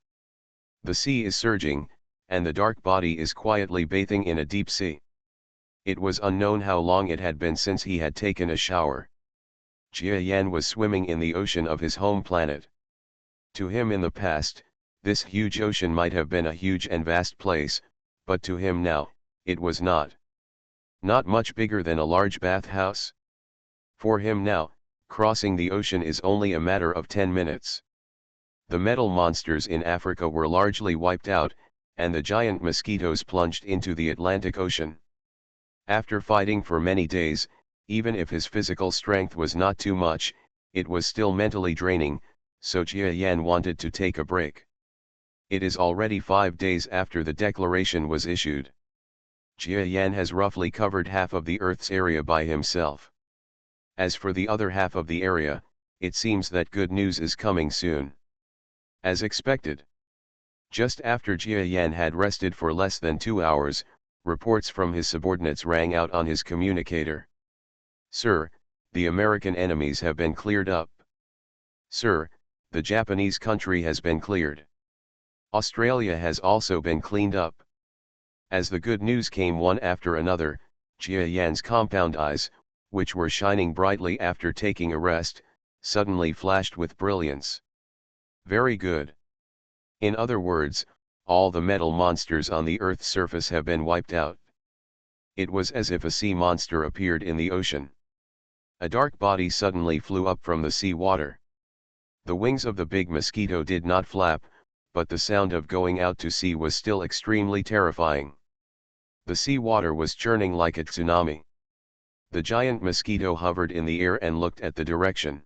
The sea is surging, and the dark body is quietly bathing in a deep sea. It was unknown how long it had been since he had taken a shower. Jia Yan was swimming in the ocean of his home planet. To him in the past, this huge ocean might have been a huge and vast place, but to him now, it was not. Not much bigger than a large bathhouse. For him now, crossing the ocean is only a matter of 10 minutes. The metal monsters in Africa were largely wiped out, and the giant mosquitoes plunged into the Atlantic Ocean. After fighting for many days, even if his physical strength was not too much, it was still mentally draining, so Jia Yan wanted to take a break. It is already 5 days after the declaration was issued. Jia Yan has roughly covered half of the Earth's area by himself. As for the other half of the area, it seems that good news is coming soon. As expected. Just after Jia Yan had rested for less than 2 hours, reports from his subordinates rang out on his communicator. Sir, the American enemies have been cleared up. Sir, the Japanese country has been cleared. Australia has also been cleaned up. As the good news came one after another, Jia Yan's compound eyes, which were shining brightly after taking a rest, suddenly flashed with brilliance. Very good. In other words, all the metal monsters on the Earth's surface have been wiped out. It was as if a sea monster appeared in the ocean. A dark body suddenly flew up from the sea water. The wings of the big mosquito did not flap, but the sound of going out to sea was still extremely terrifying. The sea water was churning like a tsunami. The giant mosquito hovered in the air and looked at the direction.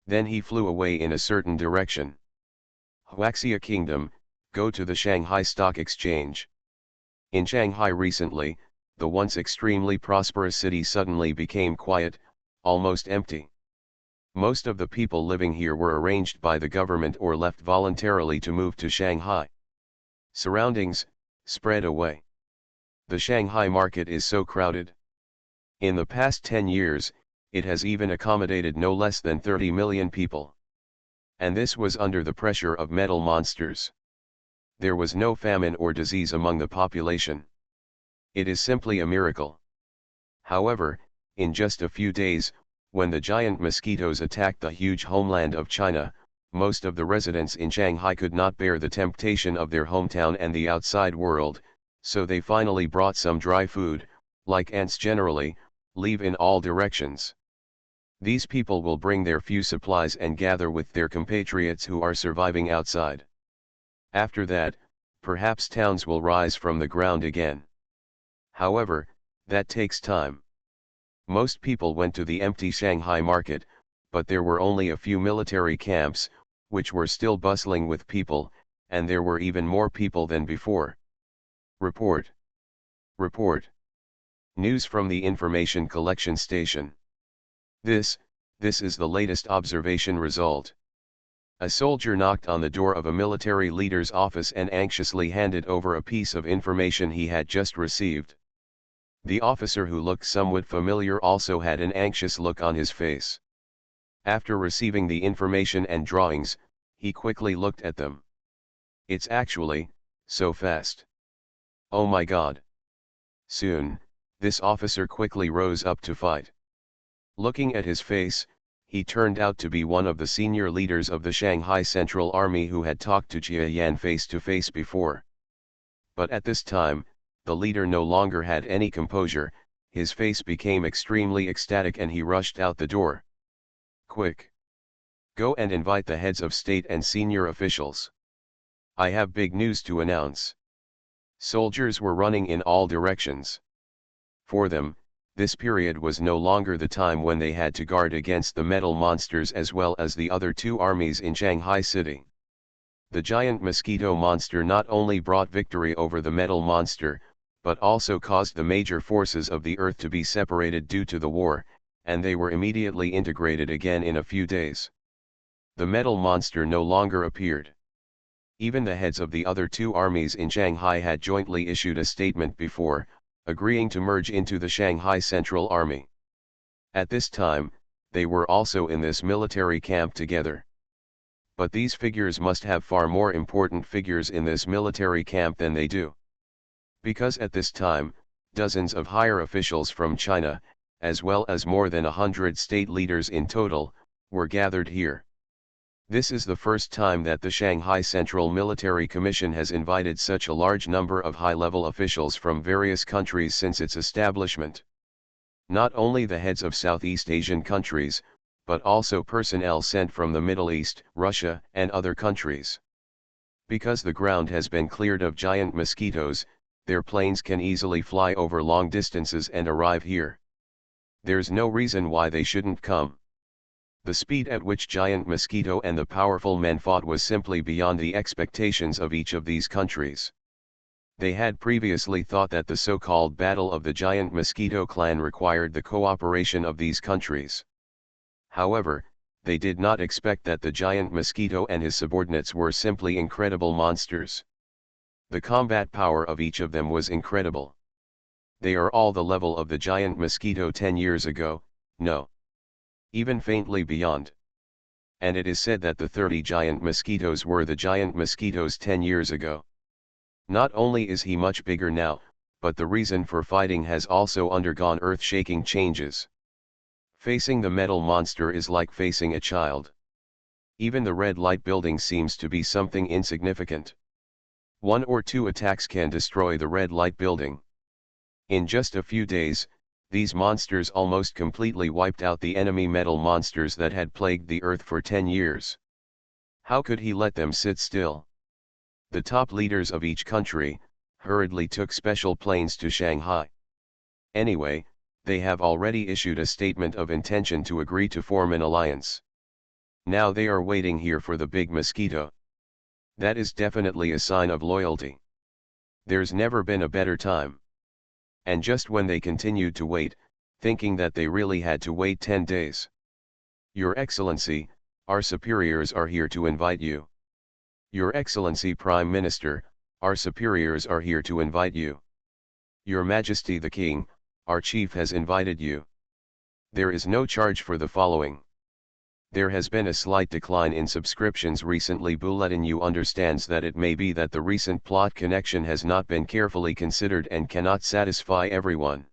Then he flew away in a certain direction. Huaxia Kingdom, go to the Shanghai Stock Exchange. In Shanghai recently, the once extremely prosperous city suddenly became quiet, almost empty. Most of the people living here were arranged by the government or left voluntarily to move to Shanghai. Surroundings, spread away. The Shanghai market is so crowded. In the past 10 years, it has even accommodated no less than 30 million people. And this was under the pressure of metal monsters. There was no famine or disease among the population. It is simply a miracle. However, in just a few days, when the giant mosquitoes attacked the huge homeland of China, most of the residents in Shanghai could not bear the temptation of their hometown and the outside world, so they finally brought some dry food, like ants generally, leave in all directions. These people will bring their few supplies and gather with their compatriots who are surviving outside. After that, perhaps towns will rise from the ground again. However, that takes time. Most people went to the empty Shanghai market, but there were only a few military camps, which were still bustling with people, and there were even more people than before. Report. Report. News from the information collection station. This is the latest observation result. A soldier knocked on the door of a military leader's office and anxiously handed over a piece of information he had just received. The officer, who looked somewhat familiar, also had an anxious look on his face. After receiving the information and drawings, he quickly looked at them. It's actually so fast. Oh my God. Soon, this officer quickly rose up to fight. Looking at his face, he turned out to be one of the senior leaders of the Shanghai Central Army who had talked to Jia Yan face to face before. But at this time, the leader no longer had any composure, his face became extremely ecstatic and he rushed out the door. Quick! Go and invite the heads of state and senior officials. I have big news to announce. Soldiers were running in all directions. For them, this period was no longer the time when they had to guard against the metal monsters as well as the other two armies in Shanghai City. The giant mosquito monster not only brought victory over the metal monster, but also caused the major forces of the Earth to be separated due to the war, and they were immediately integrated again in a few days. The metal monster no longer appeared. Even the heads of the other two armies in Shanghai had jointly issued a statement before, agreeing to merge into the Shanghai Central Army. At this time, they were also in this military camp together. But these figures must have far more important figures in this military camp than they do. Because at this time, dozens of higher officials from China, as well as more than 100 state leaders in total, were gathered here. This is the first time that the Shanghai Central Military Commission has invited such a large number of high-level officials from various countries since its establishment. Not only the heads of Southeast Asian countries, but also personnel sent from the Middle East, Russia, and other countries. Because the ground has been cleared of giant mosquitoes, their planes can easily fly over long distances and arrive here. There's no reason why they shouldn't come. The speed at which giant mosquito and the powerful men fought was simply beyond the expectations of each of these countries. They had previously thought that the so-called Battle of the Giant Mosquito Clan required the cooperation of these countries. However, they did not expect that the giant mosquito and his subordinates were simply incredible monsters. The combat power of each of them was incredible. They are all the level of the giant mosquito 10 years ago, no. Even faintly beyond. And it is said that the 30 giant mosquitoes were the giant mosquitoes 10 years ago. Not only is he much bigger now, but the reason for fighting has also undergone earth-shaking changes. Facing the metal monster is like facing a child. Even the red light building seems to be something insignificant. 1 or 2 attacks can destroy the red light building. In just a few days, these monsters almost completely wiped out the enemy metal monsters that had plagued the Earth for 10 years. How could he let them sit still? The top leaders of each country hurriedly took special planes to Shanghai. Anyway, they have already issued a statement of intention to agree to form an alliance. Now they are waiting here for the big mosquito. That is definitely a sign of loyalty. There's never been a better time. And just when they continued to wait, thinking that they really had to wait 10 days. Your Excellency, our superiors are here to invite you. Your Excellency Prime Minister, our superiors are here to invite you. Your Majesty the King, our chief has invited you. There is no charge for the following. There has been a slight decline in subscriptions recently. Bulletin you understands that it may be that the recent plot connection has not been carefully considered and cannot satisfy everyone.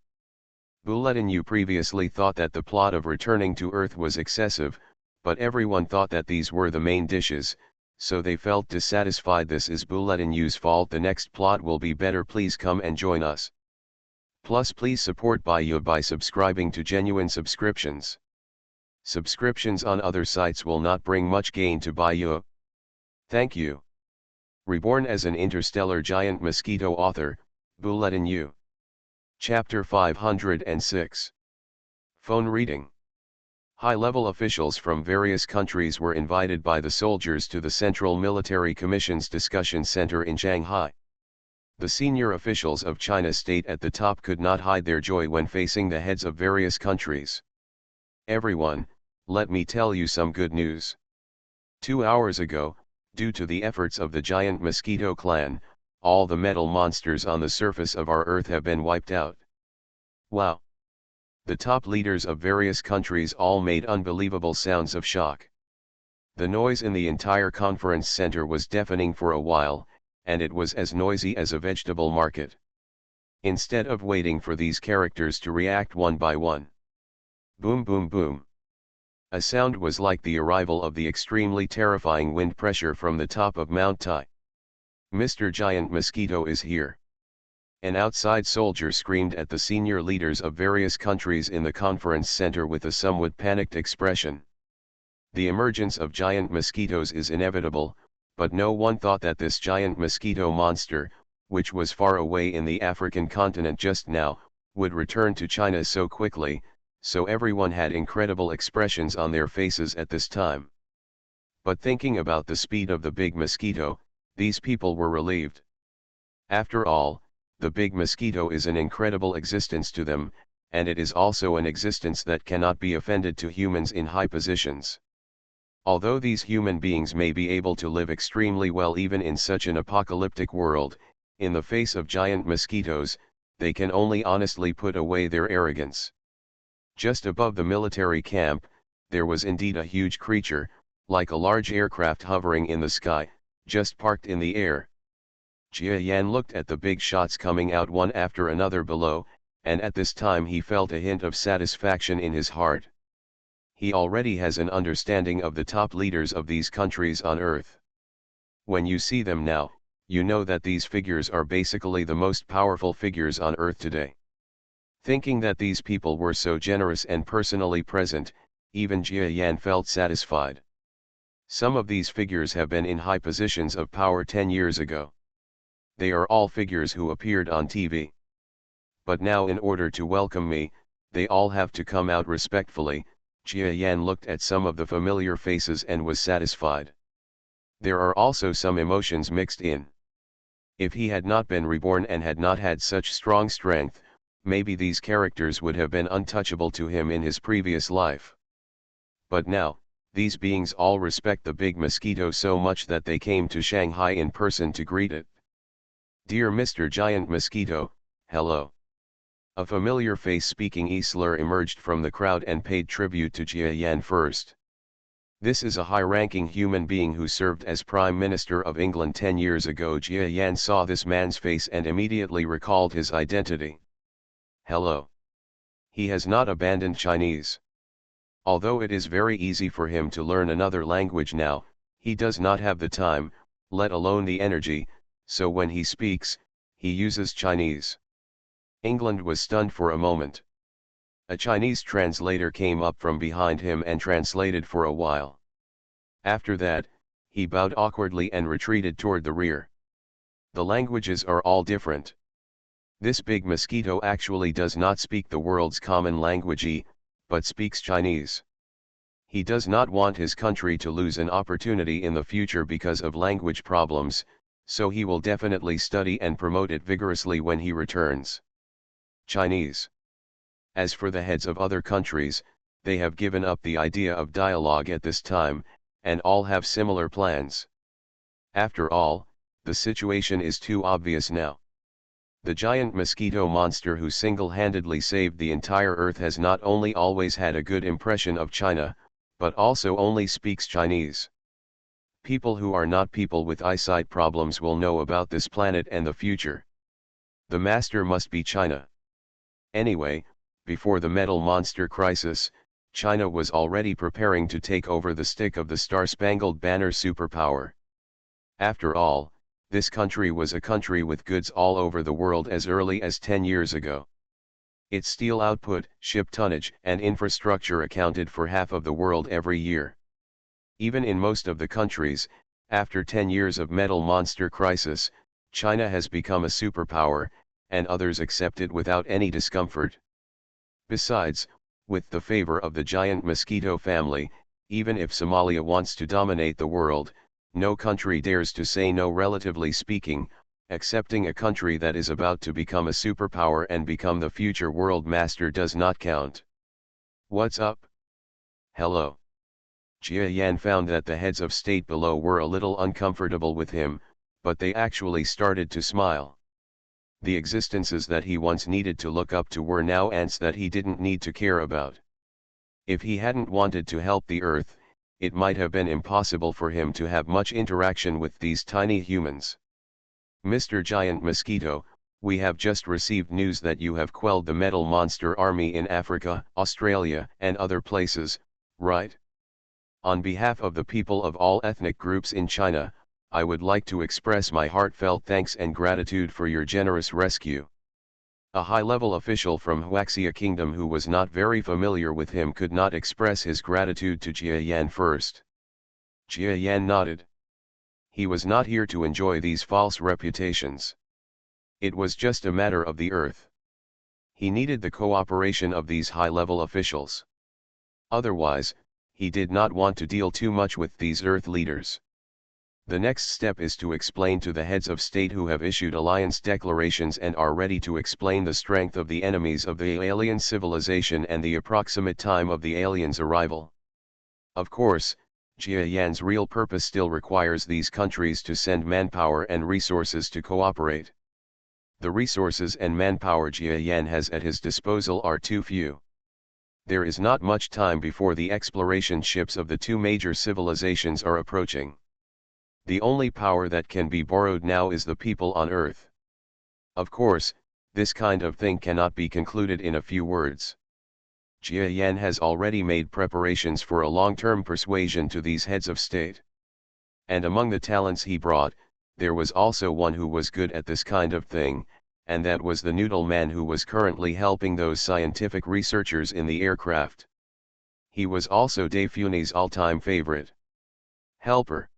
Bulletin you previously thought that the plot of returning to Earth was excessive, but everyone thought that these were the main dishes, so they felt dissatisfied. This is Bulletin you's fault. The next plot will be better. Please come and join us. Plus please support Baiyu by subscribing to genuine subscriptions. Subscriptions on other sites will not bring much gain to Baiyu. Thank you. Reborn as an interstellar giant mosquito. Author, Bulletin U. Chapter 506. Phone reading. High-level officials from various countries were invited by the soldiers to the Central Military Commission's discussion center in Shanghai. The senior officials of China State at the top could not hide their joy when facing the heads of various countries. Everyone, let me tell you some good news. 2 hours ago, due to the efforts of the giant mosquito clan, all the metal monsters on the surface of our Earth have been wiped out. Wow! The top leaders of various countries all made unbelievable sounds of shock. The noise in the entire conference center was deafening for a while, and it was as noisy as a vegetable market. Instead of waiting for these characters to react one by one. Boom boom boom. A sound was like the arrival of the extremely terrifying wind pressure from the top of Mount Tai. Mr. Giant Mosquito is here. An outside soldier screamed at the senior leaders of various countries in the conference center with a somewhat panicked expression. The emergence of giant mosquitoes is inevitable, but no one thought that this giant mosquito monster, which was far away in the African continent just now, would return to China so quickly, so everyone had incredible expressions on their faces at this time. But thinking about the speed of the big mosquito, these people were relieved. After all, the big mosquito is an incredible existence to them, and it is also an existence that cannot be offended to humans in high positions. Although these human beings may be able to live extremely well even in such an apocalyptic world, in the face of giant mosquitoes, they can only honestly put away their arrogance. Just above the military camp, there was indeed a huge creature, like a large aircraft hovering in the sky, just parked in the air. Jia Yan looked at the big shots coming out one after another below, and at this time he felt a hint of satisfaction in his heart. He already has an understanding of the top leaders of these countries on Earth. When you see them now, you know that these figures are basically the most powerful figures on Earth today. Thinking that these people were so generous and personally present, even Jia Yan felt satisfied. Some of these figures have been in high positions of power 10 years ago. They are all figures who appeared on TV. But now in order to welcome me, they all have to come out respectfully. Jia Yan looked at some of the familiar faces and was satisfied. There are also some emotions mixed in. If he had not been reborn and had not had such strong strength, maybe these characters would have been untouchable to him in his previous life. But now, these beings all respect the big mosquito so much that they came to Shanghai in person to greet it. Dear Mr. Giant Mosquito, hello. A familiar face-speaking Isler emerged from the crowd and paid tribute to Jia Yan first. This is a high-ranking human being who served as Prime Minister of England 10 years ago. Jia Yan saw this man's face and immediately recalled his identity. Hello. He has not abandoned Chinese. Although it is very easy for him to learn another language now, he does not have the time, let alone the energy, so when he speaks, he uses Chinese. England was stunned for a moment. A Chinese translator came up from behind him and translated for a while. After that, he bowed awkwardly and retreated toward the rear. The languages are all different. This big mosquito actually does not speak the world's common language, but speaks Chinese. He does not want his country to lose an opportunity in the future because of language problems, so he will definitely study and promote it vigorously when he returns. Chinese. As for the heads of other countries, they have given up the idea of dialogue at this time, and all have similar plans. After all, the situation is too obvious now. The giant mosquito monster who single-handedly saved the entire Earth has not only always had a good impression of China, but also only speaks Chinese. People who are not people with eyesight problems will know about this planet and the future. The master must be China. Anyway, before the metal monster crisis, China was already preparing to take over the stick of the Star-Spangled Banner superpower. After all, this country was a country with goods all over the world as early as 10 years ago. Its steel output, ship tonnage, and infrastructure accounted for half of the world every year. Even in most of the countries, after 10 years of metal monster crisis, China has become a superpower, and others accept it without any discomfort. Besides, with the favor of the giant mosquito family, even if Somalia wants to dominate the world, no country dares to say no. Relatively speaking, accepting a country that is about to become a superpower and become the future world master does not count. What's up? Hello. Jia Yan found that the heads of state below were a little uncomfortable with him, but they actually started to smile. The existences that he once needed to look up to were now ants that he didn't need to care about. If he hadn't wanted to help the Earth, it might have been impossible for him to have much interaction with these tiny humans. Mr. Giant Mosquito, we have just received news that you have quelled the metal monster army in Africa, Australia, and other places, right? On behalf of the people of all ethnic groups in China, I would like to express my heartfelt thanks and gratitude for your generous rescue. A high-level official from Huaxia Kingdom who was not very familiar with him could not express his gratitude to Jia Yan first. Jia Yan nodded. He was not here to enjoy these false reputations. It was just a matter of the earth. He needed the cooperation of these high-level officials. Otherwise, he did not want to deal too much with these earth leaders. The next step is to explain to the heads of state who have issued alliance declarations and are ready to explain the strength of the enemies of the alien civilization and the approximate time of the aliens' arrival. Of course, Jia Yan's real purpose still requires these countries to send manpower and resources to cooperate. The resources and manpower Jia Yan has at his disposal are too few. There is not much time before the exploration ships of the two major civilizations are approaching. The only power that can be borrowed now is the people on Earth. Of course, this kind of thing cannot be concluded in a few words. Jia Yan has already made preparations for a long-term persuasion to these heads of state. And among the talents he brought, there was also one who was good at this kind of thing, and that was the noodle man who was currently helping those scientific researchers in the aircraft. He was also Dai Funi's all-time favorite helper.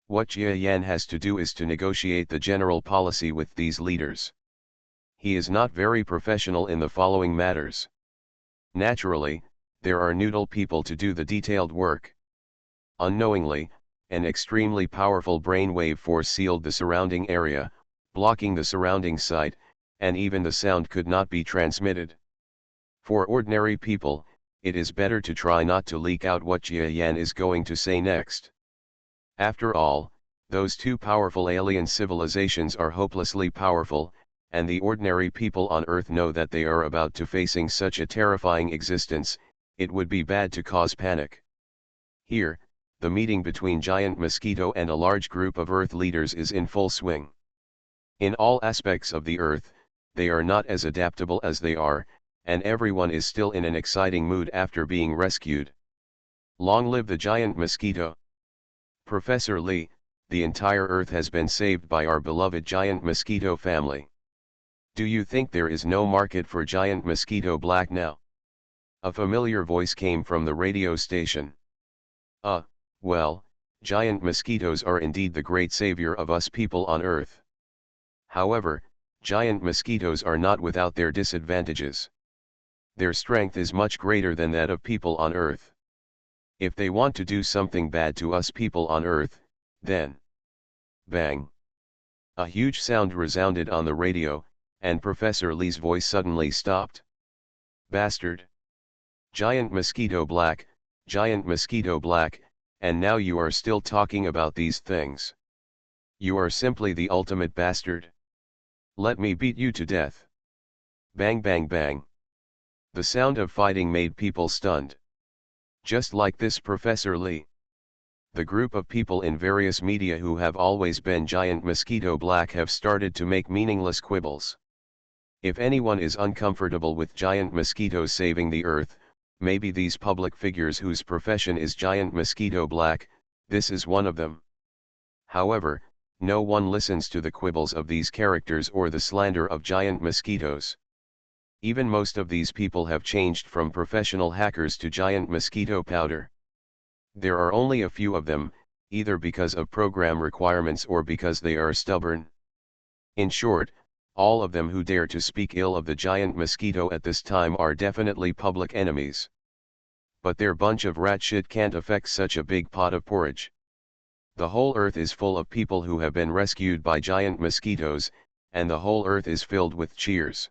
What Jia Yan has to do is to negotiate the general policy with these leaders. He is not very professional in the following matters. Naturally, there are noodle people to do the detailed work. Unknowingly, an extremely powerful brainwave force sealed the surrounding area, blocking the surrounding sight, and even the sound could not be transmitted. For ordinary people, it is better to try not to leak out what Jia Yan is going to say next. After all, those two powerful alien civilizations are hopelessly powerful, and the ordinary people on Earth know that they are about to facing such a terrifying existence. It would be bad to cause panic. Here, the meeting between Giant Mosquito and a large group of Earth leaders is in full swing. In all aspects of the Earth, they are not as adaptable as they are, and everyone is still in an exciting mood after being rescued. Long live the Giant Mosquito! Professor Lee, the entire Earth has been saved by our beloved Giant Mosquito family. Do you think there is no market for Giant Mosquito Black now? A familiar voice came from the radio station. Well, giant mosquitoes are indeed the great savior of us people on Earth. However, giant mosquitoes are not without their disadvantages. Their strength is much greater than that of people on Earth. If they want to do something bad to us people on Earth, then... Bang! A huge sound resounded on the radio, and Professor Lee's voice suddenly stopped. Bastard! Giant Mosquito Black, Giant Mosquito Black, and now you are still talking about these things. You are simply the ultimate bastard. Let me beat you to death. Bang bang bang. The sound of fighting made people stunned. Just like this Professor Lee. The group of people in various media who have always been Giant Mosquito Black have started to make meaningless quibbles. If anyone is uncomfortable with giant mosquitoes saving the Earth, maybe these public figures whose profession is Giant Mosquito Black, this is one of them. However, no one listens to the quibbles of these characters or the slander of giant mosquitoes. Even most of these people have changed from professional hackers to giant mosquito powder. There are only a few of them, either because of program requirements or because they are stubborn. In short, all of them who dare to speak ill of the giant mosquito at this time are definitely public enemies. But their bunch of rat shit can't affect such a big pot of porridge. The whole Earth is full of people who have been rescued by giant mosquitoes, and the whole Earth is filled with cheers.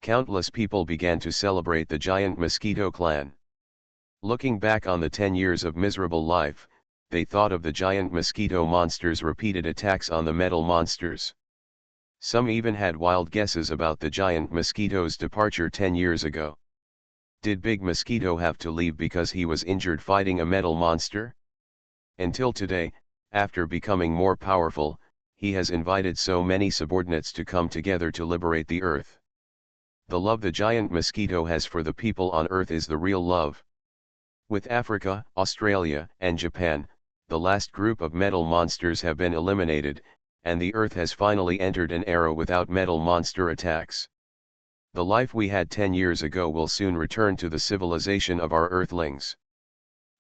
Countless people began to celebrate the giant mosquito clan. Looking back on the 10 years of miserable life, they thought of the giant mosquito monster's repeated attacks on the metal monsters. Some even had wild guesses about the giant mosquito's departure 10 years ago. Did Big Mosquito have to leave because he was injured fighting a metal monster? Until today, after becoming more powerful, he has invited so many subordinates to come together to liberate the Earth. The love the giant mosquito has for the people on Earth is the real love. With Africa, Australia, and Japan, the last group of metal monsters have been eliminated, and the Earth has finally entered an era without metal monster attacks. The life we had 10 years ago will soon return to the civilization of our Earthlings.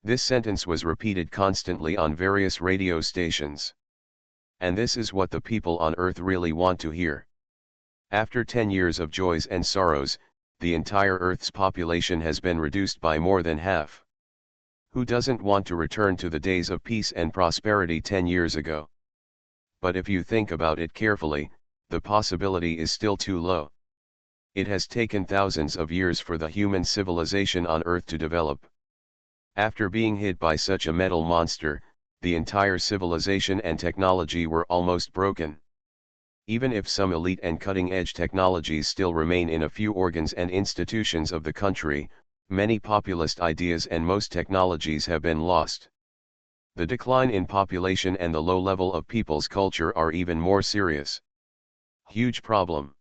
This sentence was repeated constantly on various radio stations. And this is what the people on Earth really want to hear. After 10 years of joys and sorrows, the entire Earth's population has been reduced by more than half. Who doesn't want to return to the days of peace and prosperity 10 years ago? But if you think about it carefully, the possibility is still too low. It has taken thousands of years for the human civilization on Earth to develop. After being hit by such a metal monster, the entire civilization and technology were almost broken. Even if some elite and cutting-edge technologies still remain in a few organs and institutions of the country, many populist ideas and most technologies have been lost. The decline in population and the low level of people's culture are even more serious. Huge problem.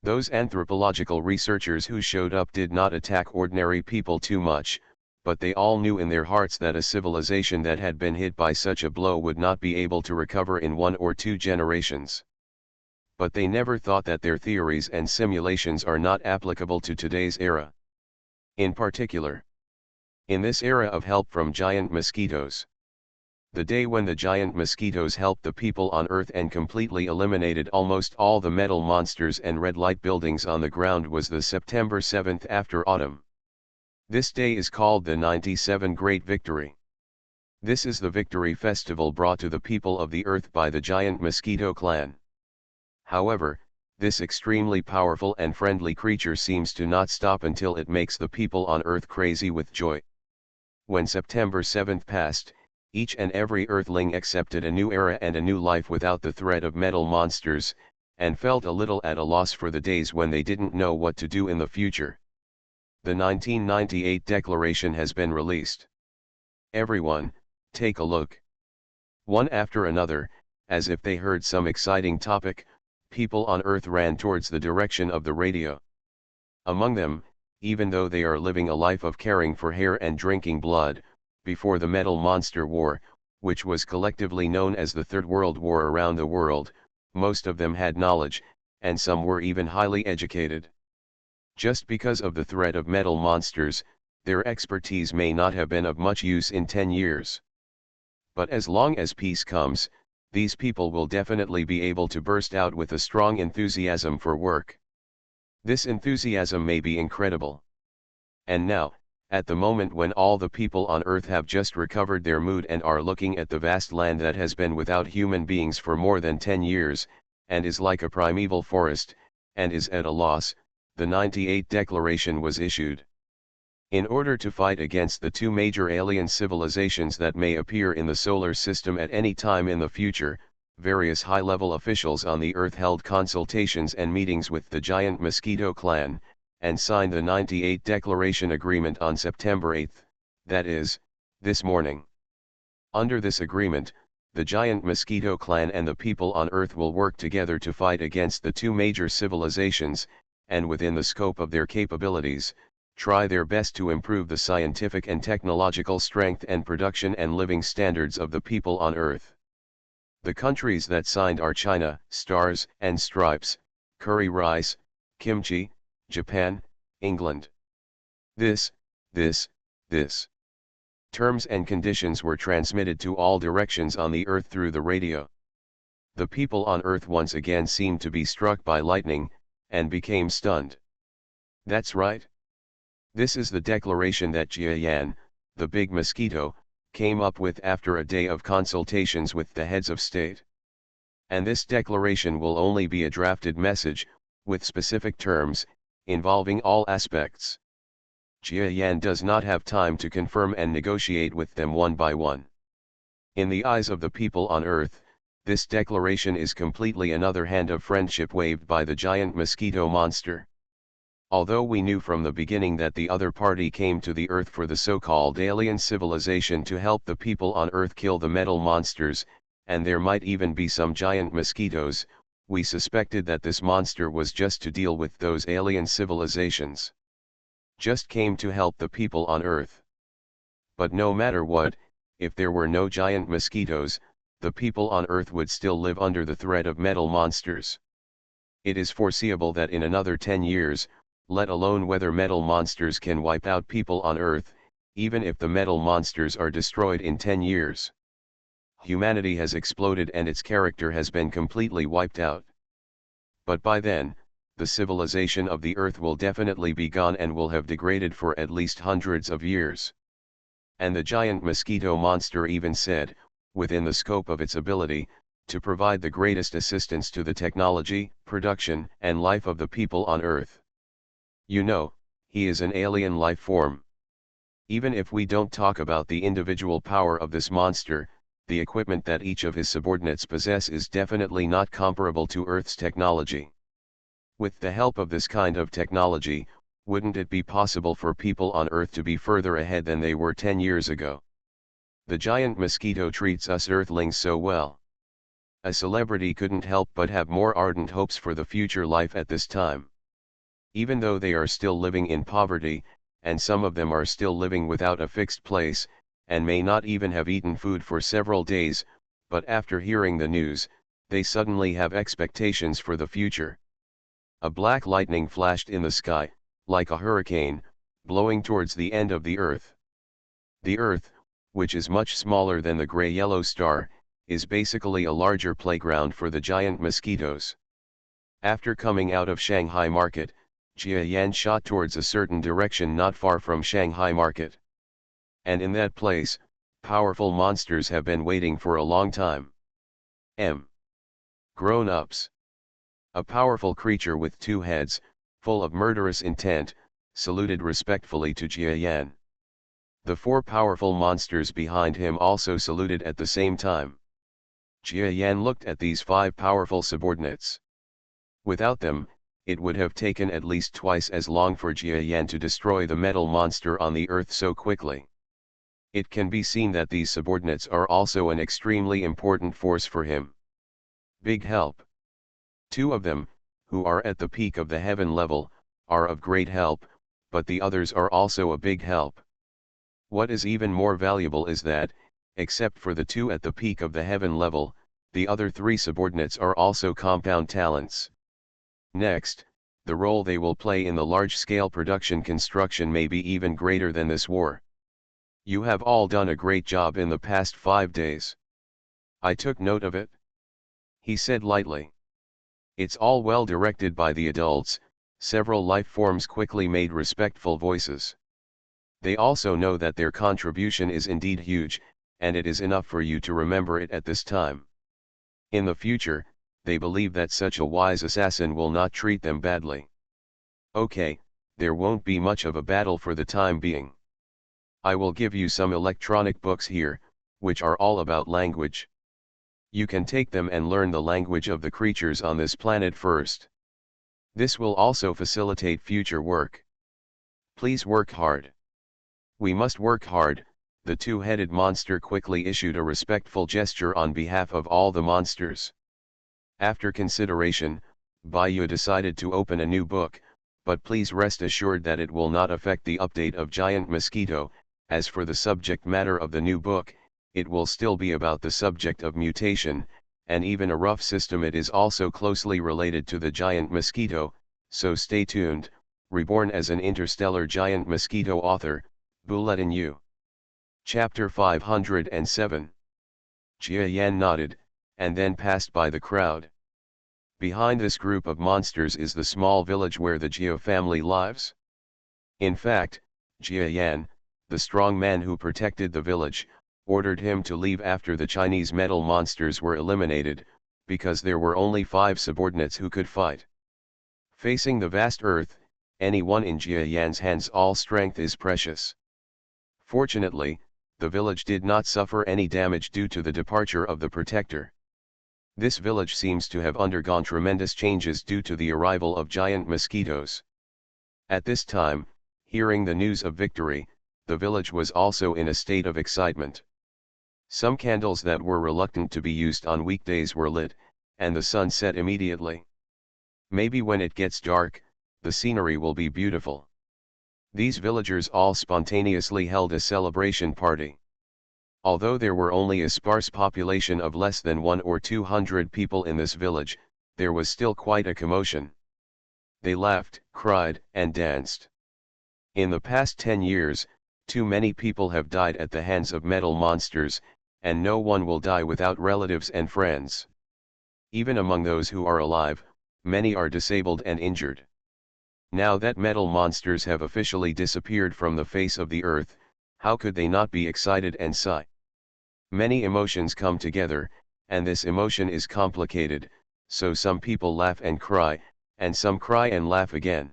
Those anthropological researchers who showed up did not attack ordinary people too much, but they all knew in their hearts that a civilization that had been hit by such a blow would not be able to recover in 1 or 2 generations. But they never thought that their theories and simulations are not applicable to today's era. In particular, in this era of help from giant mosquitoes. The day when the giant mosquitoes helped the people on Earth and completely eliminated almost all the metal monsters and red light buildings on the ground was the September 7th after autumn. This day is called the 97 Great Victory. This is the victory festival brought to the people of the Earth by the giant mosquito clan. However, this extremely powerful and friendly creature seems to not stop until it makes the people on Earth crazy with joy. When September 7th passed, each and every Earthling accepted a new era and a new life without the threat of metal monsters, and felt a little at a loss for the days when they didn't know what to do in the future. The 1998 Declaration has been released. Everyone, take a look. One after another, as if they heard some exciting topic, people on Earth ran towards the direction of the radio. Among them, even though they are living a life of caring for hair and drinking blood, before the Metal Monster War, which was collectively known as the Third World War around the world, most of them had knowledge, and some were even highly educated. Just because of the threat of metal monsters, their expertise may not have been of much use in 10 years. But as long as peace comes, these people will definitely be able to burst out with a strong enthusiasm for work. This enthusiasm may be incredible. And now, at the moment when all the people on Earth have just recovered their mood and are looking at the vast land that has been without human beings for more than 10 years, and is like a primeval forest, and is at a loss, the 98 Declaration was issued. In order to fight against the 2 major alien civilizations that may appear in the solar system at any time in the future, various high-level officials on the Earth held consultations and meetings with the giant mosquito clan, and signed the 98 Declaration Agreement on September 8, that is, this morning. Under this agreement, the giant mosquito clan and the people on Earth will work together to fight against the 2 major civilizations, and within the scope of their capabilities, try their best to improve the scientific and technological strength and production and living standards of the people on Earth. The countries that signed are China, Stars and Stripes, Curry Rice, Kimchi, Japan, England. This terms and conditions were transmitted to all directions on the Earth through the radio. The people on Earth once again seemed to be struck by lightning, and became stunned. That's right. This is the declaration that Jia Yan, the big mosquito, came up with after a day of consultations with the heads of state. And this declaration will only be a drafted message, with specific terms, involving all aspects. Jia Yan does not have time to confirm and negotiate with them one by one. In the eyes of the people on Earth, this declaration is completely another hand of friendship waved by the giant mosquito monster. Although we knew from the beginning that the other party came to the Earth for the so-called alien civilization to help the people on Earth kill the metal monsters, and there might even be some giant mosquitoes, we suspected that this monster was just to deal with those alien civilizations. Just came to help the people on Earth. But no matter what, if there were no giant mosquitoes, the people on Earth would still live under the threat of metal monsters. It is foreseeable that in another 10 years, let alone whether metal monsters can wipe out people on Earth, even if the metal monsters are destroyed in 10 years. Humanity has exploded and its character has been completely wiped out. But by then, the civilization of the Earth will definitely be gone and will have degraded for at least hundreds of years. And the giant mosquito monster even said, within the scope of its ability, to provide the greatest assistance to the technology, production, and life of the people on Earth. You know, he is an alien life form. Even if we don't talk about the individual power of this monster, the equipment that each of his subordinates possess is definitely not comparable to Earth's technology. With the help of this kind of technology, wouldn't it be possible for people on Earth to be further ahead than they were 10 years ago? The giant mosquito treats us Earthlings so well. A celebrity couldn't help but have more ardent hopes for the future life at this time. Even though they are still living in poverty, and some of them are still living without a fixed place, and may not even have eaten food for several days, but after hearing the news, they suddenly have expectations for the future. A black lightning flashed in the sky, like a hurricane, blowing towards the end of the Earth. The Earth, which is much smaller than the gray-yellow star, is basically a larger playground for the giant mosquitoes. After coming out of Shanghai Market, Jia Yan shot towards a certain direction not far from Shanghai Market. And in that place, powerful monsters have been waiting for a long time. Grown-ups. A powerful creature with 2 heads, full of murderous intent, saluted respectfully to Jia Yan. The 4 powerful monsters behind him also saluted at the same time. Jia Yan looked at these 5 powerful subordinates. Without them, it would have taken at least twice as long for Jia Yan to destroy the metal monster on the Earth so quickly. It can be seen that these subordinates are also an extremely important force for him. Big help. 2 of them, who are at the peak of the heaven level, are of great help, but the others are also a big help. What is even more valuable is that, except for the 2 at the peak of the heaven level, the other 3 subordinates are also compound talents. Next, the role they will play in the large-scale production construction may be even greater than this war. You have all done a great job in the past 5 days. I took note of it, he said lightly. It's all well directed by the adults. Several life forms quickly made respectful voices. They also know that their contribution is indeed huge, and it is enough for you to remember it at this time. In the future, they believe that such a wise assassin will not treat them badly. Okay, there won't be much of a battle for the time being. I will give you some electronic books here, which are all about language. You can take them and learn the language of the creatures on this planet first. This will also facilitate future work. Please work hard. We must work hard. The 2-headed monster quickly issued a respectful gesture on behalf of all the monsters. After consideration, Baiyu decided to open a new book, but please rest assured that it will not affect the update of Giant Mosquito. As for the subject matter of the new book, it will still be about the subject of mutation, and even a rough system it is also closely related to the giant mosquito, so stay tuned. Reborn as an interstellar giant mosquito author, Bulletin U. Chapter 507. Jia Yan nodded, and then passed by the crowd. Behind this group of monsters is the small village where the Jia family lives. In fact, Jia Yan, the strong man who protected the village, ordered him to leave after the Chinese metal monsters were eliminated, because there were only 5 subordinates who could fight. Facing the vast earth, anyone in Jia Yan's hands, all strength is precious. Fortunately, the village did not suffer any damage due to the departure of the protector. This village seems to have undergone tremendous changes due to the arrival of giant mosquitoes. At this time, hearing the news of victory, the village was also in a state of excitement. Some candles that were reluctant to be used on weekdays were lit, and the sun set immediately. Maybe when it gets dark, the scenery will be beautiful. These villagers all spontaneously held a celebration party. Although there were only a sparse population of less than 100 or 200 people in this village, there was still quite a commotion. They laughed, cried, and danced. In the past 10 years, too many people have died at the hands of metal monsters, and no one will die without relatives and friends. Even among those who are alive, many are disabled and injured. Now that metal monsters have officially disappeared from the face of the earth, how could they not be excited and sigh? Many emotions come together, and this emotion is complicated, so some people laugh and cry, and some cry and laugh again.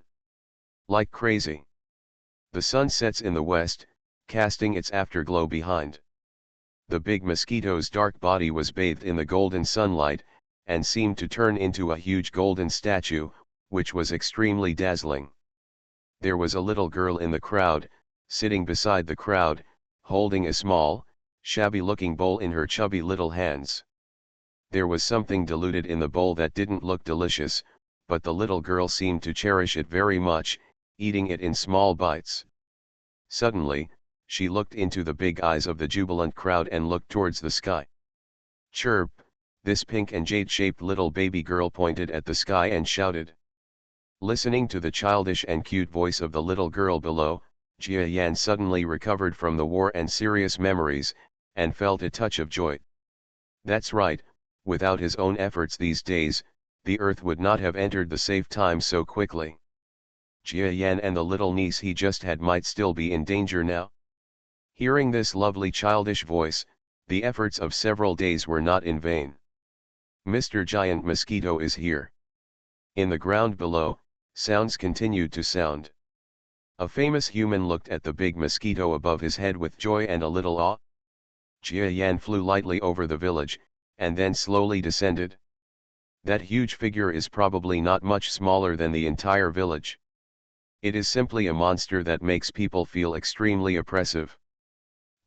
Like crazy. The sun sets in the west, casting its afterglow behind. The big mosquito's dark body was bathed in the golden sunlight, and seemed to turn into a huge golden statue, which was extremely dazzling. There was a little girl in the crowd, sitting beside the crowd, holding a small, shabby-looking bowl in her chubby little hands. There was something diluted in the bowl that didn't look delicious, but the little girl seemed to cherish it very much, eating it in small bites. Suddenly, she looked into the big eyes of the jubilant crowd and looked towards the sky. Chirp! This pink and jade-shaped little baby girl pointed at the sky and shouted. Listening to the childish and cute voice of the little girl below, Jia Yan suddenly recovered from the war and serious memories, and felt a touch of joy. That's right, without his own efforts these days, the earth would not have entered the safe time so quickly. Jia Yan and the little niece he just had might still be in danger now. Hearing this lovely childish voice, the efforts of several days were not in vain. Mr. Giant Mosquito is here. In the ground below, sounds continued to sound. A famous human looked at the big mosquito above his head with joy and a little awe. Jia Yan flew lightly over the village, and then slowly descended. That huge figure is probably not much smaller than the entire village. It is simply a monster that makes people feel extremely oppressive.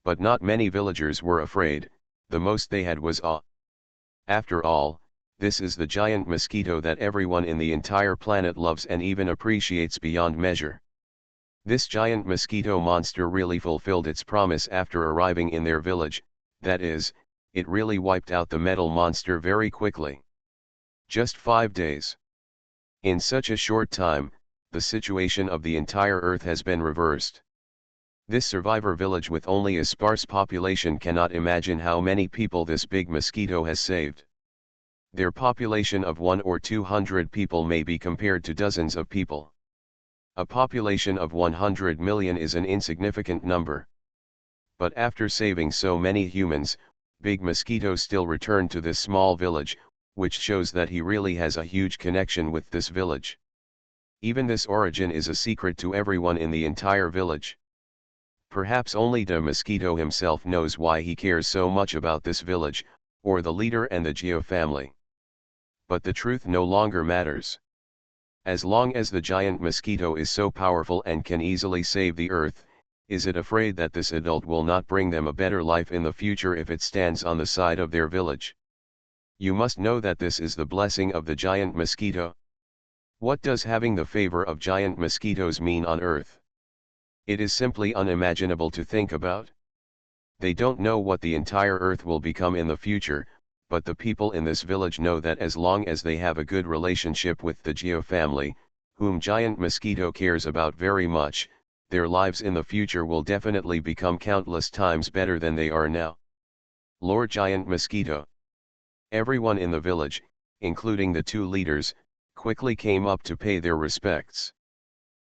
But not many villagers were afraid, the most they had was awe. After all, this is the giant mosquito that everyone in the entire planet loves and even appreciates beyond measure. This giant mosquito monster really fulfilled its promise after arriving in their village, that is, it really wiped out the metal monster very quickly. Just 5 days. In such a short time, the situation of the entire Earth has been reversed. This survivor village with only a sparse population cannot imagine how many people this big mosquito has saved. Their population of 100 or 200 people may be compared to dozens of people. A population of 100 million is an insignificant number. But after saving so many humans, Big Mosquito still returned to this small village, which shows that he really has a huge connection with this village. Even this origin is a secret to everyone in the entire village. Perhaps only the mosquito himself knows why he cares so much about this village, or the leader and the Geo family. But the truth no longer matters. As long as the giant mosquito is so powerful and can easily save the earth, is it afraid that this adult will not bring them a better life in the future if it stands on the side of their village? You must know that this is the blessing of the giant mosquito. What does having the favor of giant mosquitoes mean on earth? It is simply unimaginable to think about. They don't know what the entire earth will become in the future, but the people in this village know that as long as they have a good relationship with the Geo family, whom Giant Mosquito cares about very much, their lives in the future will definitely become countless times better than they are now. Lord Giant Mosquito. Everyone in the village, including the 2 leaders, quickly came up to pay their respects.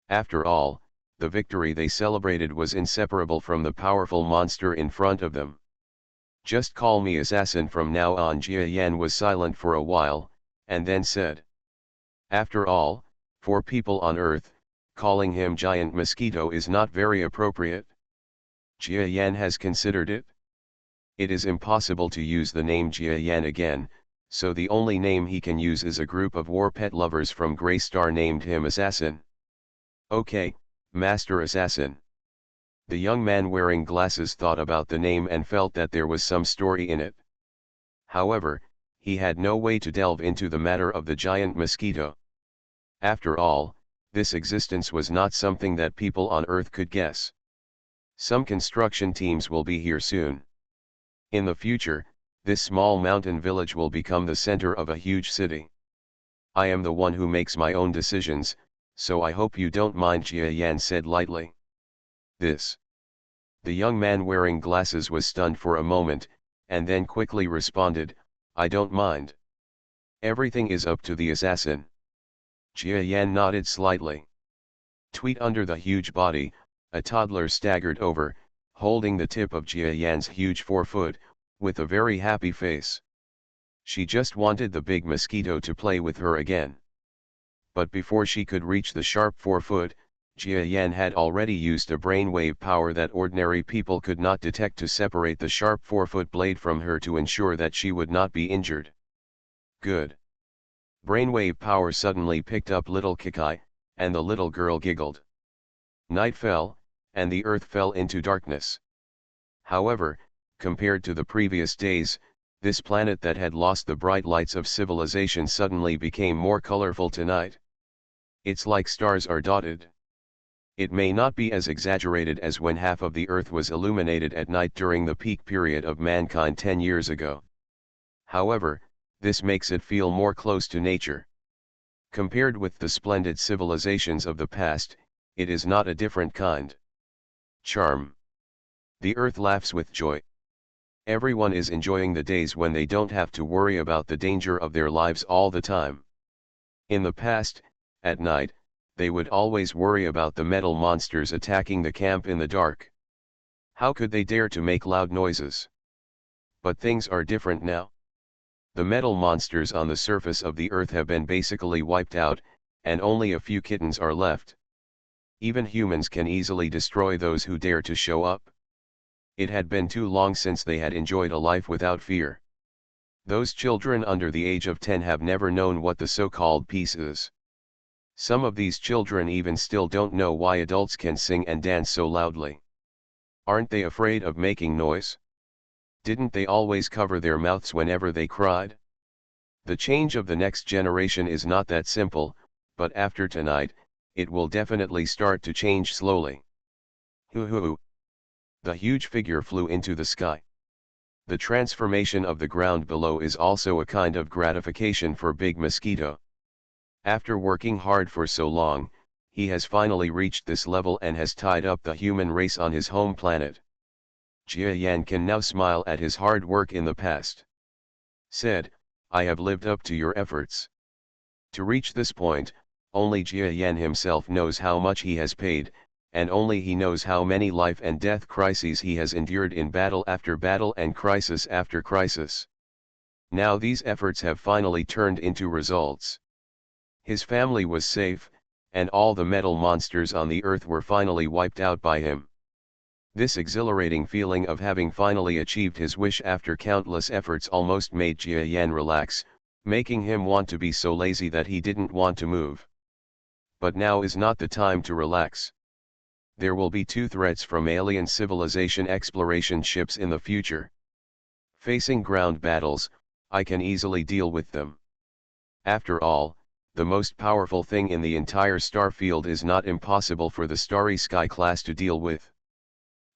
After all, the victory they celebrated was inseparable from the powerful monster in front of them. Just call me assassin from now on. Jia Yan was silent for a while, and then said. After all, for people on Earth, calling him Giant Mosquito is not very appropriate. Jia Yan has considered it. It is impossible to use the name Jia Yan again, so the only name he can use is a group of war pet lovers from Grey Star named him Assassin. Okay, Master Assassin. The young man wearing glasses thought about the name and felt that there was some story in it. However, he had no way to delve into the matter of the giant mosquito. After all, this existence was not something that people on Earth could guess. Some construction teams will be here soon. In the future, this small mountain village will become the center of a huge city. I am the one who makes my own decisions, so I hope you don't mind, Jia Yan said lightly. This. The young man wearing glasses was stunned for a moment, and then quickly responded, I don't mind. Everything is up to the assassin. Jia Yan nodded slightly. Tweet under the huge body, a toddler staggered over, holding the tip of Jia Yan's huge forefoot, with a very happy face. She just wanted the big mosquito to play with her again. But before she could reach the sharp forefoot, Jia Yan had already used a brainwave power that ordinary people could not detect to separate the sharp forefoot blade from her to ensure that she would not be injured. Good. Brainwave power suddenly picked up little Kikai, and the little girl giggled. Night fell, and the earth fell into darkness. However, compared to the previous days, this planet that had lost the bright lights of civilization suddenly became more colorful tonight. It's like stars are dotted. It may not be as exaggerated as when half of the earth was illuminated at night during the peak period of mankind 10 years ago. However, this makes it feel more close to nature. Compared with the splendid civilizations of the past, it is not a different kind. Charm. The earth laughs with joy. Everyone is enjoying the days when they don't have to worry about the danger of their lives all the time. In the past, at night, they would always worry about the metal monsters attacking the camp in the dark. How could they dare to make loud noises? But things are different now. The metal monsters on the surface of the earth have been basically wiped out, and only a few kittens are left. Even humans can easily destroy those who dare to show up. It had been too long since they had enjoyed a life without fear. Those children under the age of 10 have never known what the so-called peace is. Some of these children even still don't know why adults can sing and dance so loudly. Aren't they afraid of making noise? Didn't they always cover their mouths whenever they cried? The change of the next generation is not that simple, but after tonight, it will definitely start to change slowly. Hoo hoo. The huge figure flew into the sky. The transformation of the ground below is also a kind of gratification for Big Mosquito. After working hard for so long, he has finally reached this level and has tied up the human race on his home planet. Jia Yan can now smile at his hard work in the past. Said, I have lived up to your efforts. To reach this point, only Jia Yan himself knows how much he has paid, and only he knows how many life and death crises he has endured in battle after battle and crisis after crisis. Now these efforts have finally turned into results. His family was safe, and all the metal monsters on the earth were finally wiped out by him. This exhilarating feeling of having finally achieved his wish after countless efforts almost made Jia Yan relax, making him want to be so lazy that he didn't want to move. But now is not the time to relax. There will be 2 threats from alien civilization exploration ships in the future. Facing ground battles, I can easily deal with them. After all, the most powerful thing in the entire star field is not impossible for the Starry Sky class to deal with.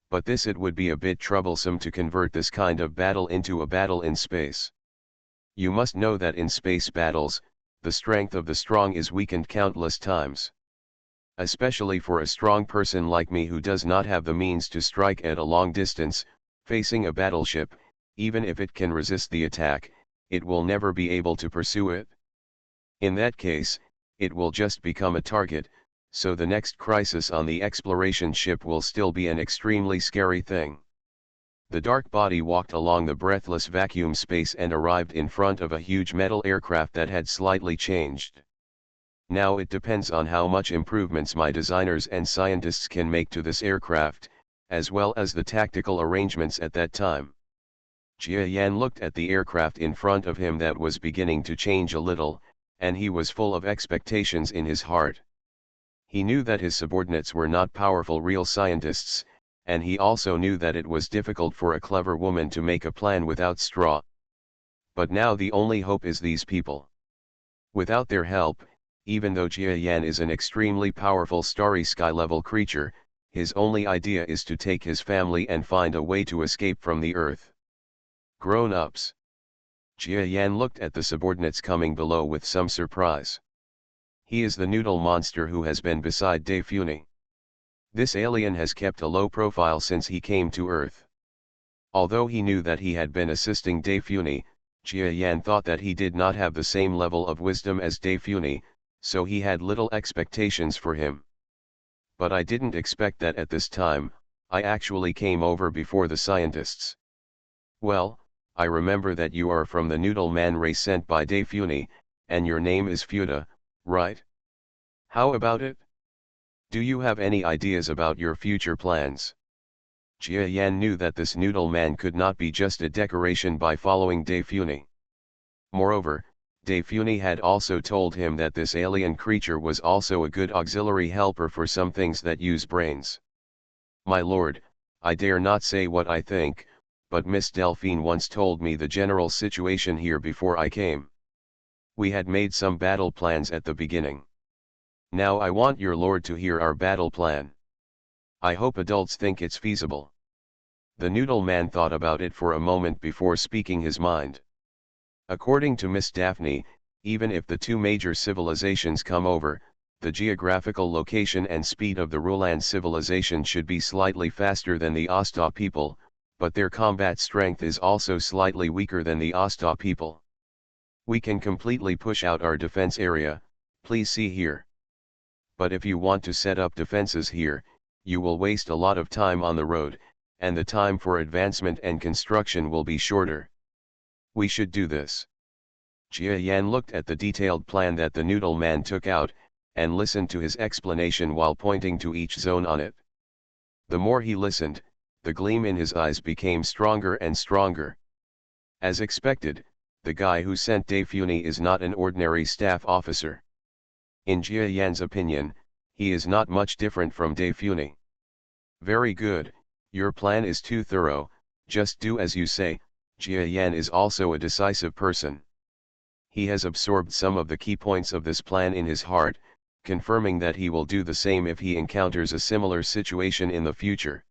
But this it would be a bit troublesome to convert this kind of battle into a battle in space. You must know that in space battles, the strength of the strong is weakened countless times. Especially for a strong person like me who does not have the means to strike at a long distance, facing a battleship, even if it can resist the attack, it will never be able to pursue it. In that case, it will just become a target, so the next crisis on the exploration ship will still be an extremely scary thing. The dark body walked along the breathless vacuum space and arrived in front of a huge metal aircraft that had slightly changed. Now it depends on how much improvements my designers and scientists can make to this aircraft, as well as the tactical arrangements at that time. Jia Yan looked at the aircraft in front of him that was beginning to change a little, and he was full of expectations in his heart. He knew that his subordinates were not powerful real scientists, and he also knew that it was difficult for a clever woman to make a plan without straw. But now the only hope is these people. Without their help, even though Jia Yan is an extremely powerful Starry Sky level creature, his only idea is to take his family and find a way to escape from the Earth. Grown-ups. Jia Yan looked at the subordinates coming below with some surprise. He is the noodle monster who has been beside Dai Funi. This alien has kept a low profile since he came to Earth. Although he knew that he had been assisting Dai Funi, Jia Yan thought that he did not have the same level of wisdom as Dai Funi, so he had little expectations for him. But I didn't expect that at this time. I actually came over before the scientists. Well, I remember that you are from the Noodle Man race sent by Dai Funi, and your name is Fuda, right? How about it? Do you have any ideas about your future plans? Jia Yan knew that this Noodle Man could not be just a decoration by following Dai Funi. Moreover, Dai Funi had also told him that this alien creature was also a good auxiliary helper for some things that use brains. My lord, I dare not say what I think, but Miss Delphine once told me the general situation here before I came. We had made some battle plans at the beginning. Now I want your lord to hear our battle plan. I hope adults think it's feasible. The Noodle Man thought about it for a moment before speaking his mind. According to Miss Daphne, even if the two major civilizations come over, the geographical location and speed of the Ruland civilization should be slightly faster than the Asta people, but their combat strength is also slightly weaker than the Asta people. We can completely push out our defense area, please see here. But if you want to set up defenses here, you will waste a lot of time on the road, and the time for advancement and construction will be shorter. We should do this. Jia Yan looked at the detailed plan that the Noodle Man took out, and listened to his explanation while pointing to each zone on it. The more he listened, the gleam in his eyes became stronger and stronger. As expected, the guy who sent Dai Funi is not an ordinary staff officer. In Jia Yan's opinion, he is not much different from Dai Funi. Very good, your plan is too thorough, just do as you say. Jia Yan is also a decisive person. He has absorbed some of the key points of this plan in his heart, confirming that he will do the same if he encounters a similar situation in the future.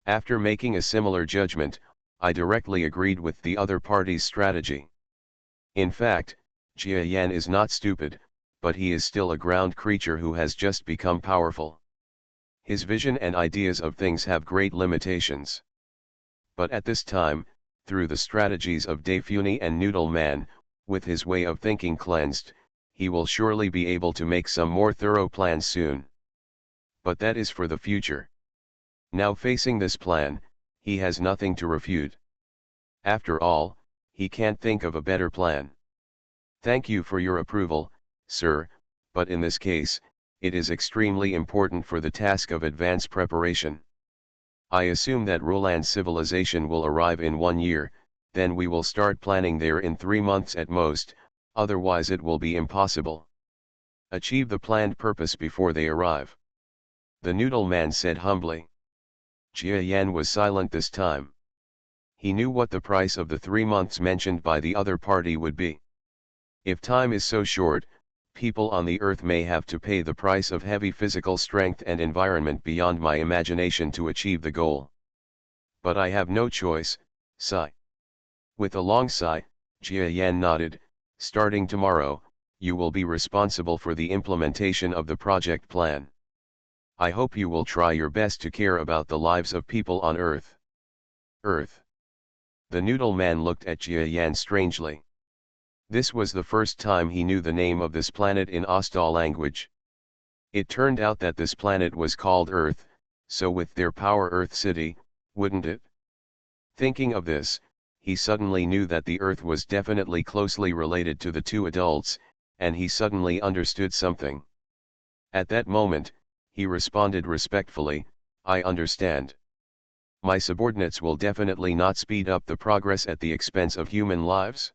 After making a similar judgment, I directly agreed with the other party's strategy. In fact, Jia Yan is not stupid, but he is still a ground creature who has just become powerful. His vision and ideas of things have great limitations. But at this time, through the strategies of Dai Funi and Noodle Man, with his way of thinking cleansed, he will surely be able to make some more thorough plans soon. But that is for the future. Now facing this plan, he has nothing to refute. After all, he can't think of a better plan. Thank you for your approval, sir, but in this case, it is extremely important for the task of advance preparation. I assume that Ruland civilization will arrive in 1 year, then we will start planning there in 3 months at most, otherwise it will be impossible. Achieve the planned purpose before they arrive. The Noodle Man said humbly. Jia Yan was silent this time. He knew what the price of the 3 months mentioned by the other party would be. If time is so short, people on the earth may have to pay the price of heavy physical strength and environment beyond my imagination to achieve the goal. But I have no choice, sigh. With a long sigh, Jia Yan nodded. Starting tomorrow, you will be responsible for the implementation of the project plan. I hope you will try your best to care about the lives of people on Earth. Earth. The Noodle Man looked at Jia Yan strangely. This was the first time he knew the name of this planet in Asta language. It turned out that this planet was called Earth, so with their power Earth City, wouldn't it? Thinking of this, he suddenly knew that the Earth was definitely closely related to the two adults, and he suddenly understood something. At that moment, he responded respectfully, I understand. My subordinates will definitely not speed up the progress at the expense of human lives.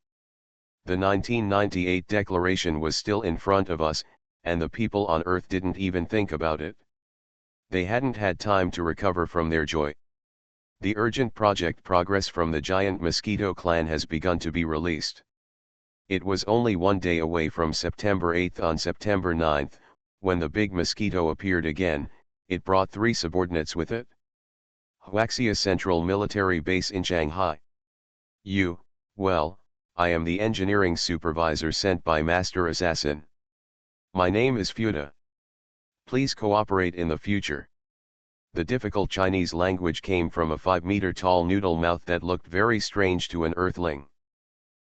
The 1998 declaration was still in front of us, and the people on Earth didn't even think about it. They hadn't had time to recover from their joy. The urgent project progress from the giant Mosquito clan has begun to be released. It was only 1 day away from September 8. On September 9, when the big Mosquito appeared again, it brought 3 subordinates with it. Huaxia Central Military Base in Shanghai. Well, I am the engineering supervisor sent by Master Assassin. My name is Fuda. Please cooperate in the future. The difficult Chinese language came from a 5-meter tall noodle mouth that looked very strange to an earthling.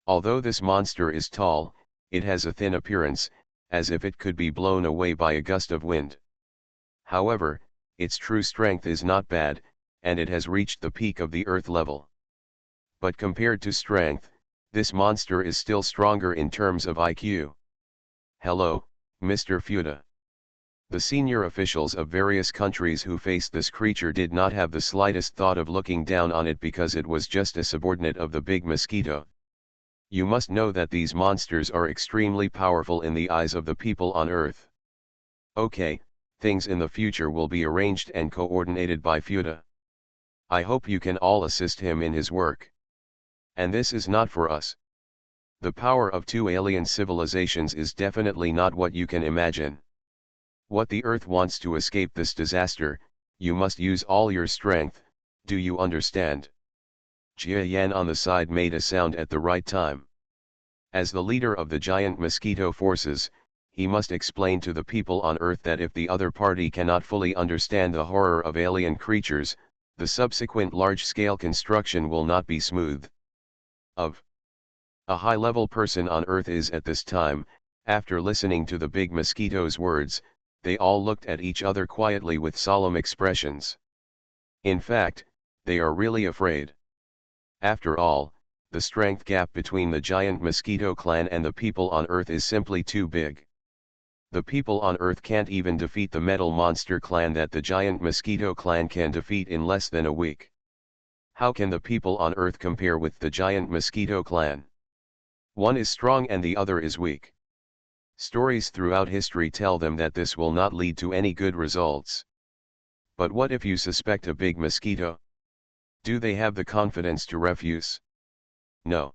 Although this monster is tall, it has a thin appearance, as if it could be blown away by a gust of wind. However, its true strength is not bad, and it has reached the peak of the Earth level. But compared to strength, this monster is still stronger in terms of IQ. Hello, Mr. Fuda. The senior officials of various countries who faced this creature did not have the slightest thought of looking down on it because it was just a subordinate of the big Mosquito. You must know that these monsters are extremely powerful in the eyes of the people on Earth. Okay, things in the future will be arranged and coordinated by Fuda. I hope you can all assist him in his work. And this is not for us. The power of 2 alien civilizations is definitely not what you can imagine. What the Earth wants to escape this disaster, you must use all your strength, do you understand? Jia Yan on the side made a sound at the right time. As the leader of the giant Mosquito forces, he must explain to the people on Earth that if the other party cannot fully understand the horror of alien creatures, the subsequent large-scale construction will not be smooth. A high-level person on Earth is at this time, after listening to the big Mosquito's words, they all looked at each other quietly with solemn expressions. In fact, they are really afraid. After all, the strength gap between the giant Mosquito clan and the people on Earth is simply too big. The people on Earth can't even defeat the metal monster clan that the giant Mosquito clan can defeat in less than a week. How can the people on Earth compare with the giant Mosquito clan? One is strong and the other is weak. Stories throughout history tell them that this will not lead to any good results. But what if you suspect a big mosquito? Do they have the confidence to refuse? No.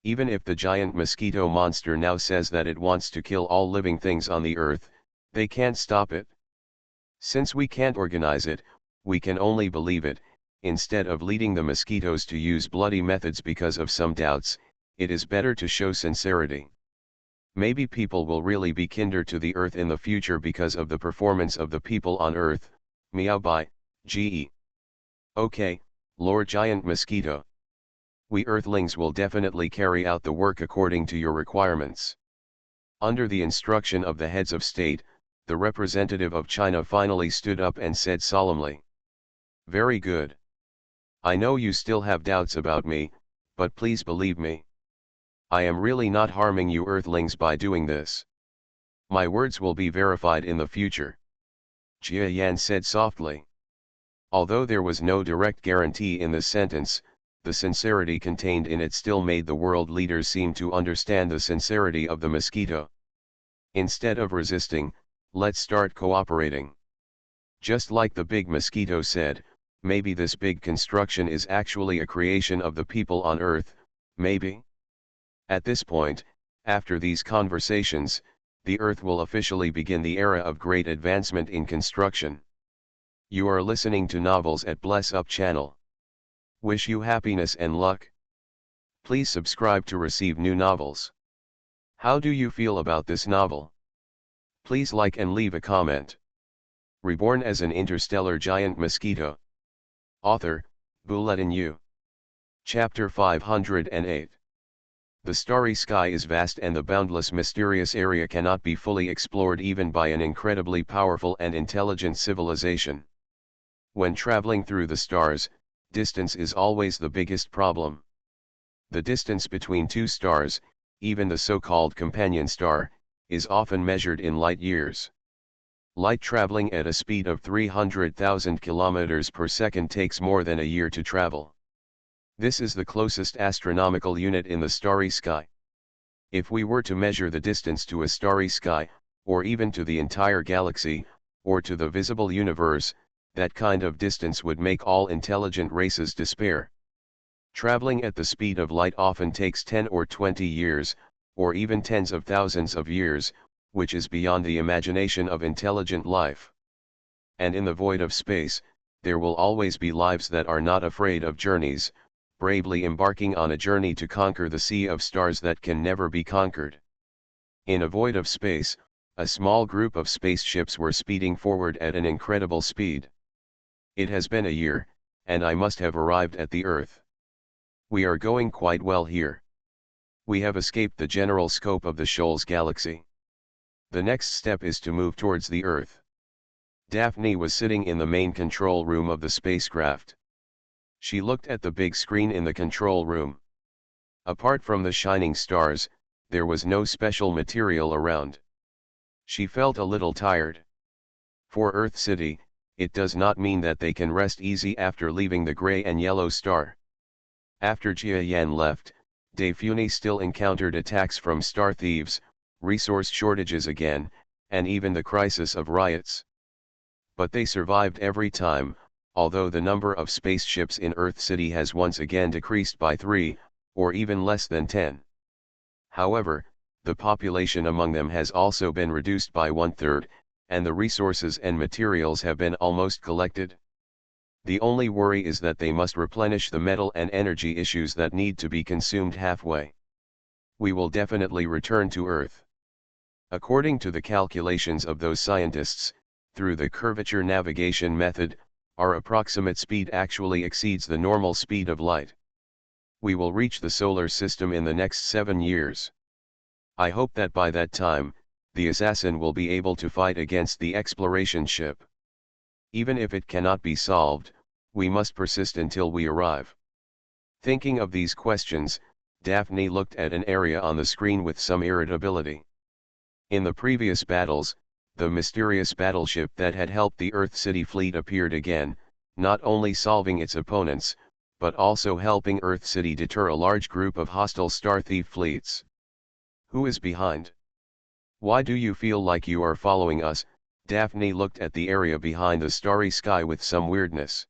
Even if the giant mosquito monster now says that it wants to kill all living things on the Earth, they can't stop it. Since we can't organize it, we can only believe it. Instead of leading the mosquitoes to use bloody methods because of some doubts, it is better to show sincerity. Maybe people will really be kinder to the Earth in the future because of the performance of the people on Earth. Meow by, GE. Okay, Lord Giant Mosquito. We Earthlings will definitely carry out the work according to your requirements. Under the instruction of the heads of state, the representative of China finally stood up and said solemnly. Very good. I know you still have doubts about me, but please believe me. I am really not harming you Earthlings by doing this. My words will be verified in the future. Jia Yan said softly. Although there was no direct guarantee in this sentence, the sincerity contained in it still made the world leaders seem to understand the sincerity of the mosquito. Instead of resisting, let's start cooperating. Just like the big mosquito said, maybe this big construction is actually a creation of the people on Earth, maybe? At this point, after these conversations, the Earth will officially begin the era of great advancement in construction. You are listening to Novels at Bless Up channel. Wish you happiness and luck. Please subscribe to receive new novels. How do you feel about this novel? Please like and leave a comment. Reborn as an interstellar giant mosquito. Author, Bulletin U. Chapter 508. The starry sky is vast and the boundless mysterious area cannot be fully explored even by an incredibly powerful and intelligent civilization. When traveling through the stars, distance is always the biggest problem. The distance between two stars, even the so-called companion star, is often measured in light years. Light traveling at a speed of 300,000 kilometers per second takes more than a year to travel. This is the closest astronomical unit in the starry sky. If we were to measure the distance to a starry sky, or even to the entire galaxy, or to the visible universe, that kind of distance would make all intelligent races despair. Traveling at the speed of light often takes 10 or 20 years, or even tens of thousands of years, which is beyond the imagination of intelligent life. And in the void of space, there will always be lives that are not afraid of journeys, bravely embarking on a journey to conquer the sea of stars that can never be conquered. In a void of space, a small group of spaceships were speeding forward at an incredible speed. It has been a year, and I must have arrived at the Earth. We are going quite well here. We have escaped the general scope of the Shoals galaxy. The next step is to move towards the Earth. Daphne was sitting in the main control room of the spacecraft. She looked at the big screen in the control room. Apart from the shining stars, there was no special material around. She felt a little tired. For Earth City, it does not mean that they can rest easy after leaving the gray and yellow star. After Jia Yan left, Daphne still encountered attacks from star thieves, resource shortages again, and even the crisis of riots. But they survived every time, although the number of spaceships in Earth City has once again decreased by 3, or even less than 10. However, the population among them has also been reduced by 1/3, and the resources and materials have been almost collected. The only worry is that they must replenish the metal and energy issues that need to be consumed halfway. We will definitely return to Earth. According to the calculations of those scientists, through the curvature navigation method, our approximate speed actually exceeds the normal speed of light. We will reach the solar system in the next 7 years. I hope that by that time, the assassin will be able to fight against the exploration ship. Even if it cannot be solved, we must persist until we arrive. Thinking of these questions, Daphne looked at an area on the screen with some irritability. In the previous battles, the mysterious battleship that had helped the Earth City fleet appeared again, not only solving its opponents, but also helping Earth City deter a large group of hostile star thief fleets. Who is behind? Why do you feel like you are following us? Daphne looked at the area behind the starry sky with some weirdness.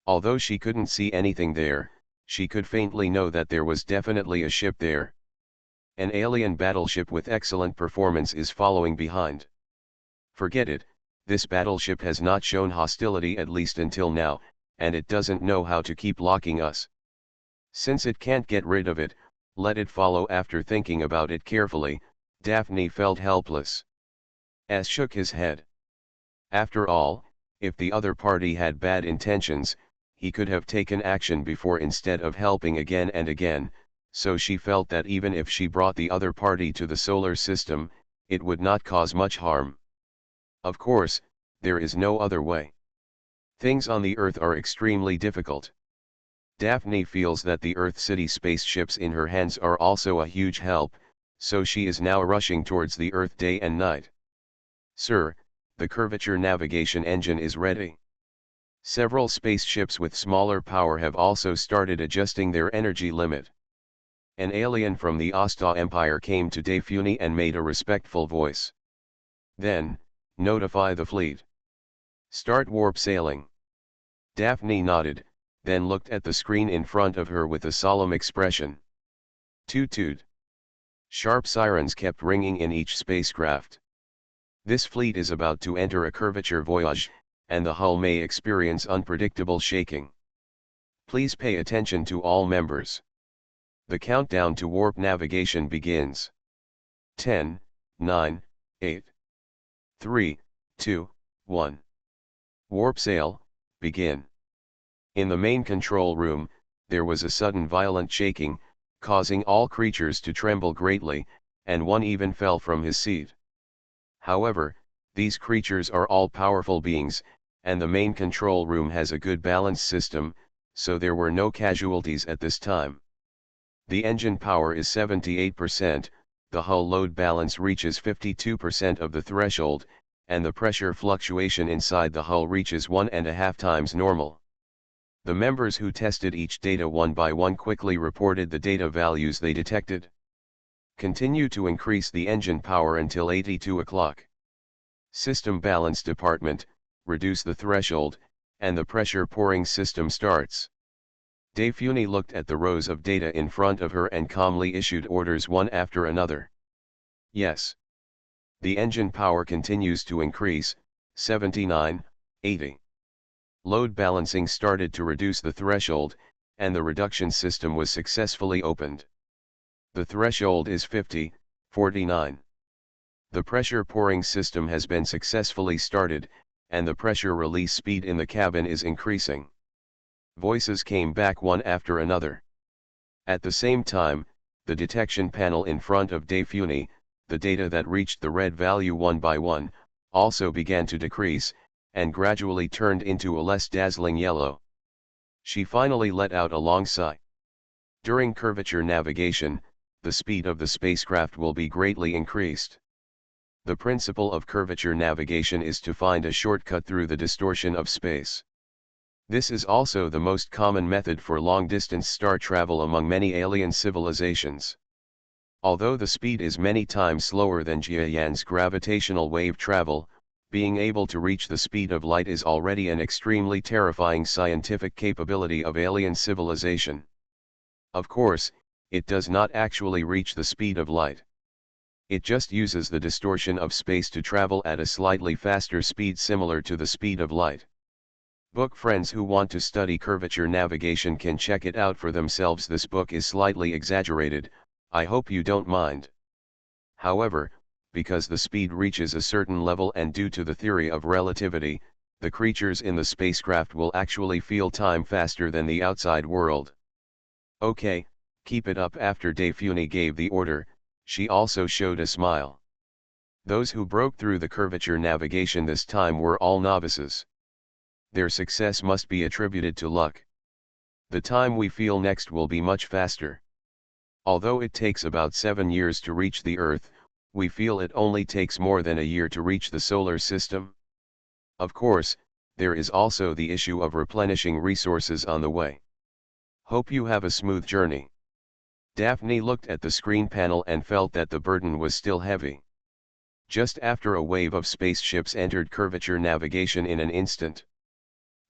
Although she couldn't see anything there, she could faintly know that there was definitely a ship there. An alien battleship with excellent performance is following behind. Forget it, this battleship has not shown hostility at least until now, and it doesn't know how to keep blocking us. Since it can't get rid of it, let it follow. After thinking about it carefully, Daphne felt helpless. As shook his head. After all, if the other party had bad intentions, he could have taken action before instead of helping again and again, so she felt that even if she brought the other party to the solar system, it would not cause much harm. Of course, there is no other way. Things on the Earth are extremely difficult. Daphne feels that the Earth City spaceships in her hands are also a huge help, so she is now rushing towards the Earth day and night. Sir, the curvature navigation engine is ready. Several spaceships with smaller power have also started adjusting their energy limit. An alien from the Asta Empire came to Daphne and made a respectful voice. Then, notify the fleet. Start warp sailing. Daphne nodded, then looked at the screen in front of her with a solemn expression. Toot toot. Sharp sirens kept ringing in each spacecraft. This fleet is about to enter a curvature voyage, and the hull may experience unpredictable shaking. Please pay attention to all members. The countdown to warp navigation begins. 10, 9, 8, 3, 2, 1. Warp sail, begin. In the main control room, there was a sudden violent shaking, causing all creatures to tremble greatly, and one even fell from his seat. However, these creatures are all powerful beings, and the main control room has a good balance system, so there were no casualties at this time. The engine power is 78%, the hull load balance reaches 52% of the threshold, and the pressure fluctuation inside the hull reaches 1.5 times normal. The members who tested each data one by one quickly reported the data values they detected. Continue to increase the engine power until 82 o'clock. System balance department, reduce the threshold, and the pressure pouring system starts. Daphne looked at the rows of data in front of her and calmly issued orders one after another. Yes. The engine power continues to increase, 79, 80. Load balancing started to reduce the threshold, and the reduction system was successfully opened. The threshold is 50:49. The pressure pouring system has been successfully started, and the pressure release speed in the cabin is increasing. Voices came back one after another. At the same time, the detection panel in front of Daphne, the data that reached the red value one by one, also began to decrease, and gradually turned into a less dazzling yellow. She finally let out a long sigh. During curvature navigation, the speed of the spacecraft will be greatly increased. The principle of curvature navigation is to find a shortcut through the distortion of space. This is also the most common method for long-distance star travel among many alien civilizations. Although the speed is many times slower than Jiayan's gravitational wave travel, being able to reach the speed of light is already an extremely terrifying scientific capability of alien civilization. Of course, it does not actually reach the speed of light. It just uses the distortion of space to travel at a slightly faster speed similar to the speed of light. Book friends who want to study curvature navigation can check it out for themselves. This book is slightly exaggerated, I hope you don't mind. However, because the speed reaches a certain level and due to the theory of relativity, the creatures in the spacecraft will actually feel time faster than the outside world. Okay, keep it up. After Daphne gave the order, she also showed a smile. Those who broke through the curvature navigation this time were all novices. Their success must be attributed to luck. The time we feel next will be much faster. Although it takes about 7 years to reach the Earth, we feel it only takes more than a year to reach the solar system. Of course, there is also the issue of replenishing resources on the way. Hope you have a smooth journey. Daphne looked at the screen panel and felt that the burden was still heavy. Just after a wave of spaceships entered curvature navigation in an instant.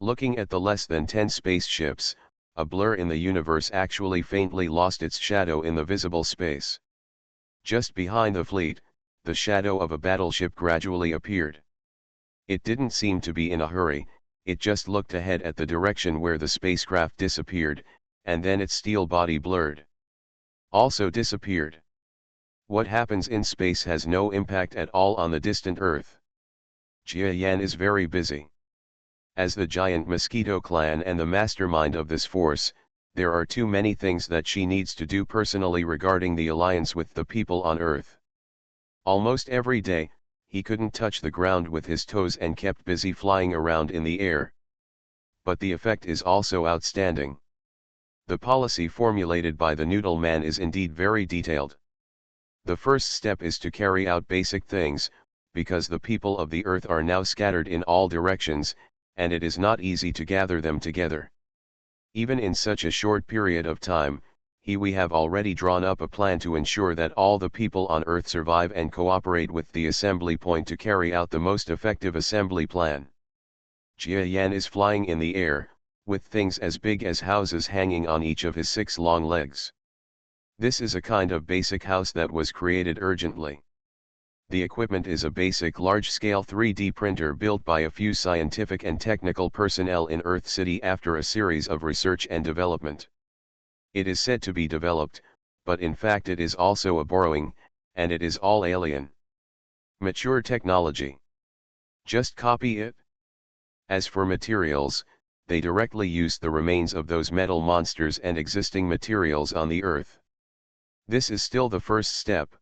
Looking at the less than 10 spaceships, a blur in the universe actually faintly lost its shadow in the visible space. Just behind the fleet, the shadow of a battleship gradually appeared. It didn't seem to be in a hurry, it just looked ahead at the direction where the spacecraft disappeared, and then its steel body blurred. Also disappeared. What happens in space has no impact at all on the distant Earth. Jiayan is very busy. As the giant Mosquito clan and the mastermind of this force, there are too many things that she needs to do personally regarding the alliance with the people on Earth. Almost every day, he couldn't touch the ground with his toes and kept busy flying around in the air. But the effect is also outstanding. The policy formulated by the Noodle Man is indeed very detailed. The first step is to carry out basic things, because the people of the Earth are now scattered in all directions, and it is not easy to gather them together. Even in such a short period of time, we have already drawn up a plan to ensure that all the people on Earth survive and cooperate with the assembly point to carry out the most effective assembly plan. Jiayan is flying in the air, with things as big as houses hanging on each of his 6 long legs. This is a kind of basic house that was created urgently. The equipment is a basic large-scale 3D printer built by a few scientific and technical personnel in Earth City after a series of research and development. It is said to be developed, but in fact it is also a borrowing, and it is all alien. Mature technology. Just copy it. As for materials, they directly used the remains of those metal monsters and existing materials on the Earth. This is still the first step.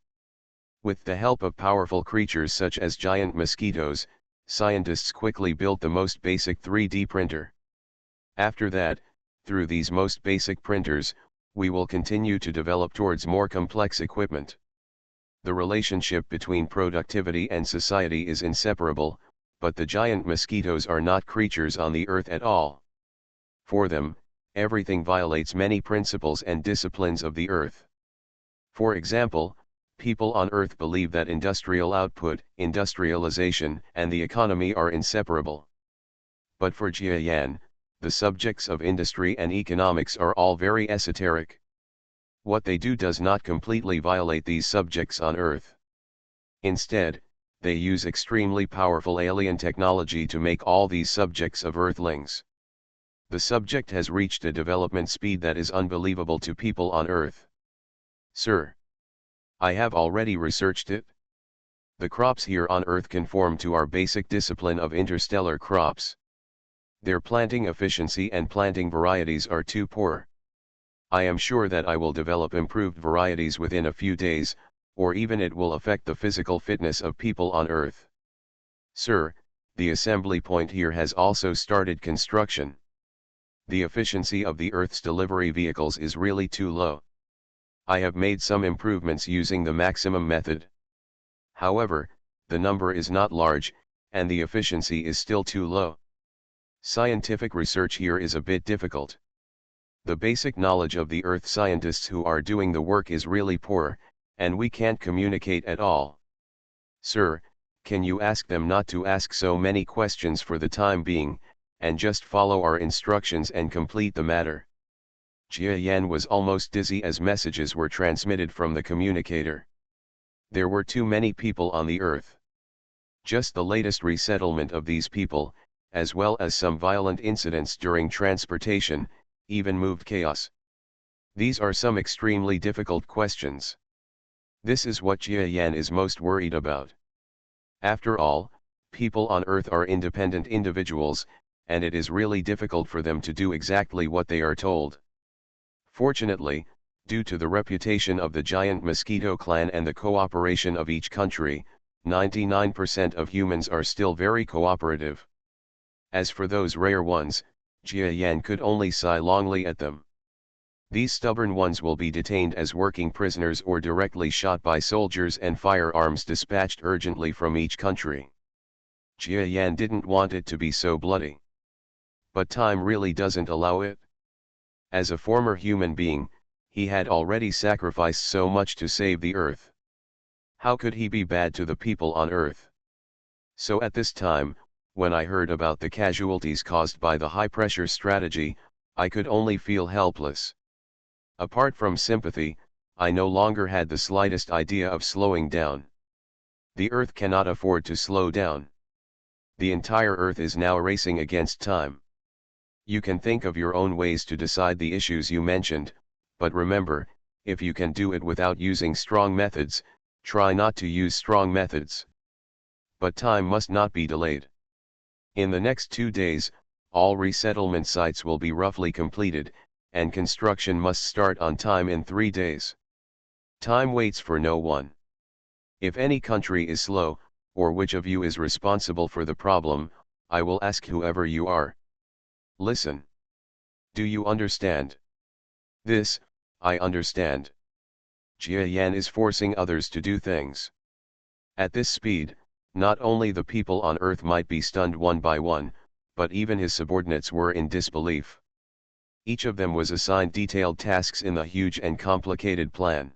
With the help of powerful creatures such as giant mosquitoes, scientists quickly built the most basic 3D printer. After that, through these most basic printers, we will continue to develop towards more complex equipment. The relationship between productivity and society is inseparable, but the giant mosquitoes are not creatures on the Earth at all. For them, everything violates many principles and disciplines of the Earth. For example, people on Earth believe that industrial output, industrialization, and the economy are inseparable. But for Jiayan, the subjects of industry and economics are all very esoteric. What they do does not completely violate these subjects on Earth. Instead, they use extremely powerful alien technology to make all these subjects of Earthlings. The subject has reached a development speed that is unbelievable to people on Earth. Sir, I have already researched it. The crops here on Earth conform to our basic discipline of interstellar crops. Their planting efficiency and planting varieties are too poor. I am sure that I will develop improved varieties within a few days, or even it will affect the physical fitness of people on Earth. Sir, the assembly point here has also started construction. The efficiency of the Earth's delivery vehicles is really too low. I have made some improvements using the maximum method. However, the number is not large, and the efficiency is still too low. Scientific research here is a bit difficult. The basic knowledge of the Earth scientists who are doing the work is really poor, and we can't communicate at all. Sir, can you ask them not to ask so many questions for the time being, and just follow our instructions and complete the matter? Jia Yan was almost dizzy as messages were transmitted from the communicator. There were too many people on the Earth. Just the latest resettlement of these people, as well as some violent incidents during transportation, even moved chaos. These are some extremely difficult questions. This is what Jia Yan is most worried about. After all, people on Earth are independent individuals, and it is really difficult for them to do exactly what they are told. Fortunately, due to the reputation of the giant Mosquito clan and the cooperation of each country, 99% of humans are still very cooperative. As for those rare ones, Jia Yan could only sigh longly at them. These stubborn ones will be detained as working prisoners or directly shot by soldiers and firearms dispatched urgently from each country. Jia Yan didn't want it to be so bloody. But time really doesn't allow it. As a former human being, he had already sacrificed so much to save the Earth. How could he be bad to the people on Earth? So at this time, when I heard about the casualties caused by the high-pressure strategy, I could only feel helpless. Apart from sympathy, I no longer had the slightest idea of slowing down. The Earth cannot afford to slow down. The entire Earth is now racing against time. You can think of your own ways to decide the issues you mentioned, but remember, if you can do it without using strong methods, try not to use strong methods. But time must not be delayed. In the next 2 days, all resettlement sites will be roughly completed, and construction must start on time in 3 days. Time waits for no one. If any country is slow, or which of you is responsible for the problem, I will ask whoever you are. Listen. Do you understand? This, I understand. Jia Yan is forcing others to do things. At this speed, not only the people on Earth might be stunned one by one, but even his subordinates were in disbelief. Each of them was assigned detailed tasks in the huge and complicated plan.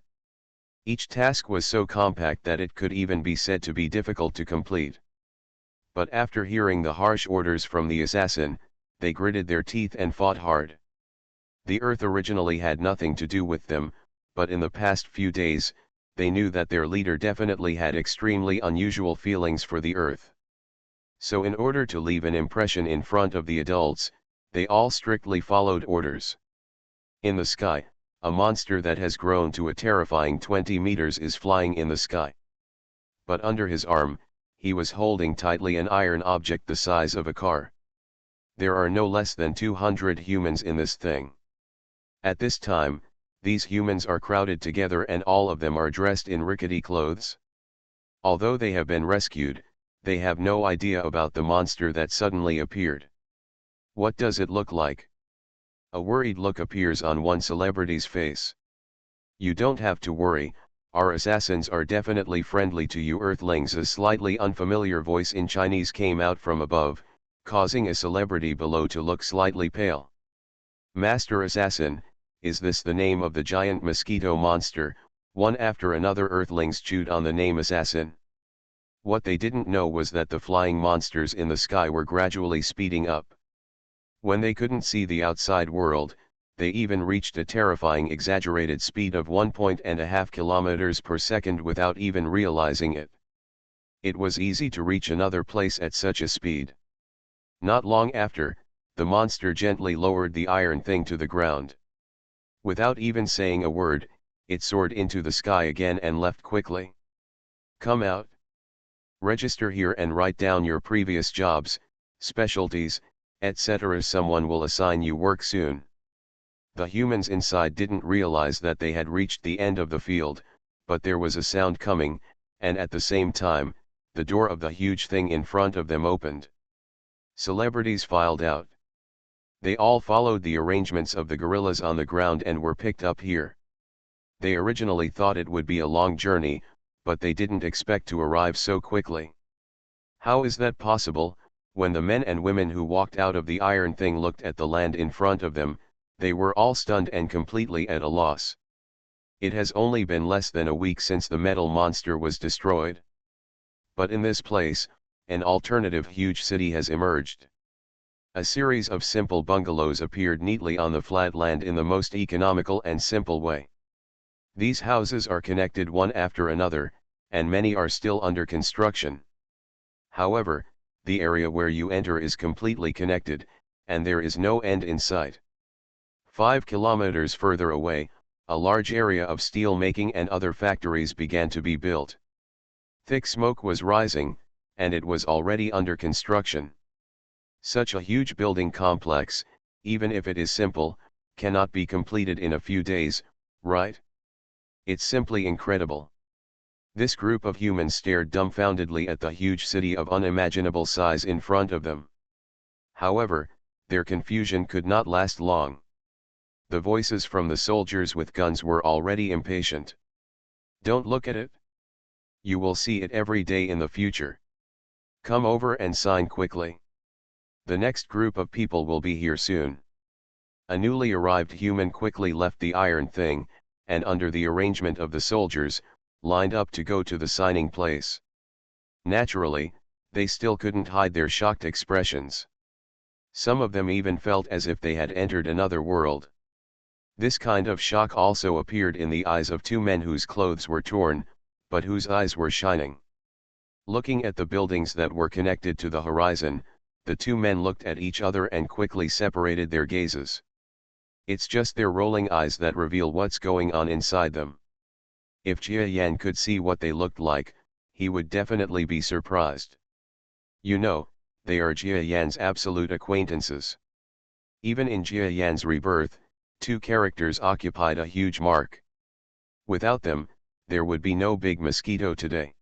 Each task was so compact that it could even be said to be difficult to complete. But after hearing the harsh orders from the assassin, they gritted their teeth and fought hard. The Earth originally had nothing to do with them, but in the past few days, they knew that their leader definitely had extremely unusual feelings for the Earth. So in order to leave an impression in front of the adults, they all strictly followed orders. In the sky, a monster that has grown to a terrifying 20 meters is flying in the sky. But under his arm, he was holding tightly an iron object the size of a car. There are no less than 200 humans in this thing. At this time, these humans are crowded together and all of them are dressed in rickety clothes. Although they have been rescued, they have no idea about the monster that suddenly appeared. What does it look like? A worried look appears on one celebrity's face. You don't have to worry, our assassins are definitely friendly to you Earthlings. A slightly unfamiliar voice in Chinese came out from above, causing a celebrity below to look slightly pale. Master Assassin, is this the name of the giant mosquito monster? One after another Earthlings chewed on the name Assassin. What they didn't know was that the flying monsters in the sky were gradually speeding up. When they couldn't see the outside world, they even reached a terrifying exaggerated speed of 1.5 kilometers per second without even realizing it. It was easy to reach another place at such a speed. Not long after, the monster gently lowered the iron thing to the ground. Without even saying a word, it soared into the sky again and left quickly. Come out. Register here and write down your previous jobs, specialties, etc. Someone will assign you work soon. The humans inside didn't realize that they had reached the end of the field, but there was a sound coming, and at the same time, the door of the huge thing in front of them opened. Celebrities filed out. They all followed the arrangements of the gorillas on the ground and were picked up here. They originally thought it would be a long journey, but they didn't expect to arrive so quickly. How is that possible? When the men and women who walked out of the iron thing looked at the land in front of them, they were all stunned and completely at a loss. It has only been less than a week since the metal monster was destroyed. But in this place, an alternative huge city has emerged. A series of simple bungalows appeared neatly on the flat land in the most economical and simple way. These houses are connected one after another, and many are still under construction. However, the area where you enter is completely connected, and there is no end in sight. 5 kilometers further away, a large area of steel making and other factories began to be built. Thick smoke was rising, and it was already under construction. Such a huge building complex, even if it is simple, cannot be completed in a few days, right? It's simply incredible. This group of humans stared dumbfoundedly at the huge city of unimaginable size in front of them. However, their confusion could not last long. The voices from the soldiers with guns were already impatient. Don't look at it. You will see it every day in the future. Come over and sign quickly. The next group of people will be here soon. A newly arrived human quickly left the iron thing, and under the arrangement of the soldiers, lined up to go to the signing place. Naturally, they still couldn't hide their shocked expressions. Some of them even felt as if they had entered another world. This kind of shock also appeared in the eyes of two men whose clothes were torn, but whose eyes were shining. Looking at the buildings that were connected to the horizon, the two men looked at each other and quickly separated their gazes. It's just their rolling eyes that reveal what's going on inside them. If Jia Yan could see what they looked like, he would definitely be surprised. You know, they are Jia Yan's absolute acquaintances. Even in Jia Yan's rebirth, two characters occupied a huge mark. Without them, there would be no big Mosquito today.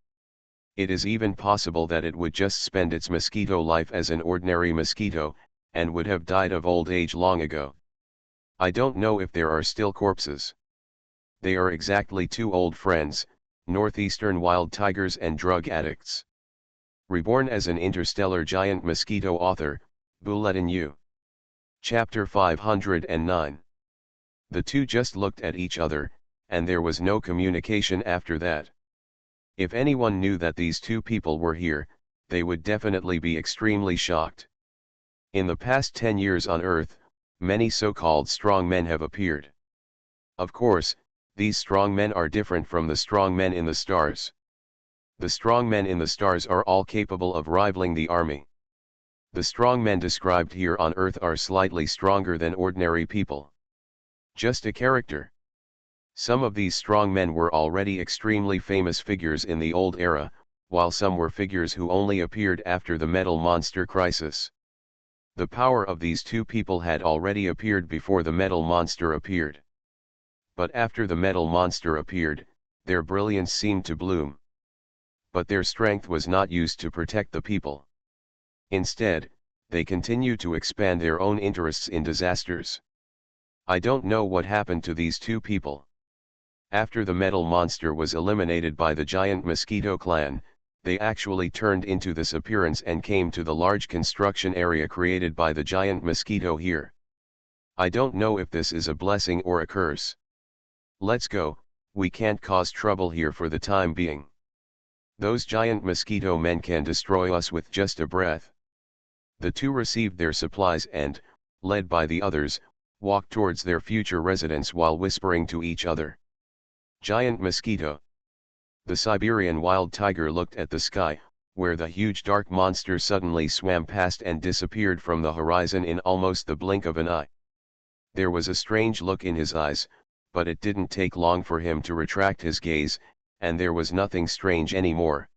It is even possible that it would just spend its mosquito life as an ordinary mosquito, and would have died of old age long ago. I don't know if there are still corpses. They are exactly two old friends, northeastern wild tigers and drug addicts. Reborn as an interstellar giant mosquito. Author, Bulletin U. Chapter 509. The two just looked at each other, and there was no communication after that. If anyone knew that these two people were here, they would definitely be extremely shocked. In the past 10 years on Earth, many so-called strong men have appeared. Of course, these strong men are different from the strong men in the stars. The strong men in the stars are all capable of rivaling the army. The strong men described here on Earth are slightly stronger than ordinary people. Just a character. Some of these strong men were already extremely famous figures in the old era, while some were figures who only appeared after the metal monster crisis. The power of these two people had already appeared before the metal monster appeared. But after the metal monster appeared, their brilliance seemed to bloom. But their strength was not used to protect the people. Instead, they continued to expand their own interests in disasters. I don't know what happened to these two people. After the metal monster was eliminated by the giant mosquito clan, they actually turned into this appearance and came to the large construction area created by the giant mosquito here. I don't know if this is a blessing or a curse. Let's go, we can't cause trouble here for the time being. Those giant mosquito men can destroy us with just a breath. The two received their supplies and, led by the others, walked towards their future residence while whispering to each other. Giant mosquito. The Siberian wild tiger looked at the sky, where the huge dark monster suddenly swam past and disappeared from the horizon in almost the blink of an eye. There was a strange look in his eyes, but it didn't take long for him to retract his gaze, and there was nothing strange anymore.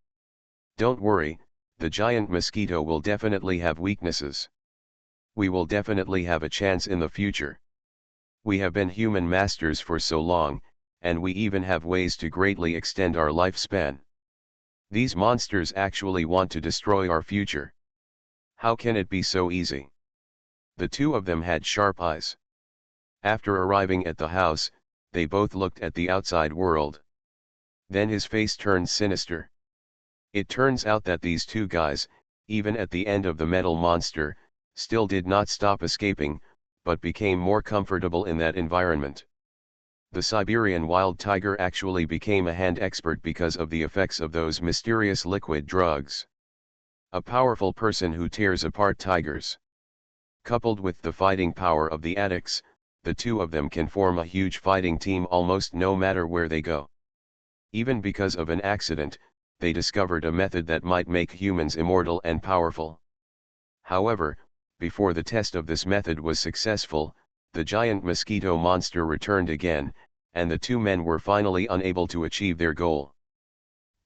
Don't worry, the giant mosquito will definitely have weaknesses. We will definitely have a chance in the future. We have been human masters for so long, and we even have ways to greatly extend our lifespan. These monsters actually want to destroy our future. How can it be so easy? The two of them had sharp eyes. After arriving at the house, they both looked at the outside world. Then his face turned sinister. It turns out that these two guys, even at the end of the metal monster, still did not stop escaping, but became more comfortable in that environment. The Siberian wild tiger actually became a hand expert because of the effects of those mysterious liquid drugs. A powerful person who tears apart tigers. Coupled with the fighting power of the addicts, the two of them can form a huge fighting team almost no matter where they go. Even because of an accident, they discovered a method that might make humans immortal and powerful. However, before the test of this method was successful, the giant mosquito monster returned again, and the two men were finally unable to achieve their goal.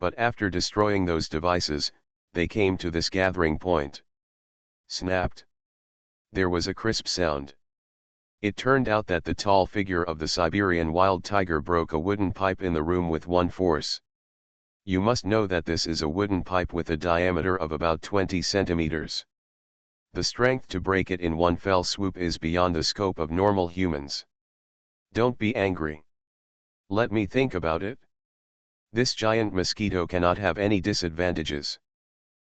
But after destroying those devices, they came to this gathering point. Snapped. There was a crisp sound. It turned out that the tall figure of the Siberian wild tiger broke a wooden pipe in the room with one force. You must know that this is a wooden pipe with a diameter of about 20 centimeters. The strength to break it in one fell swoop is beyond the scope of normal humans. Don't be angry. Let me think about it. This giant mosquito cannot have any disadvantages.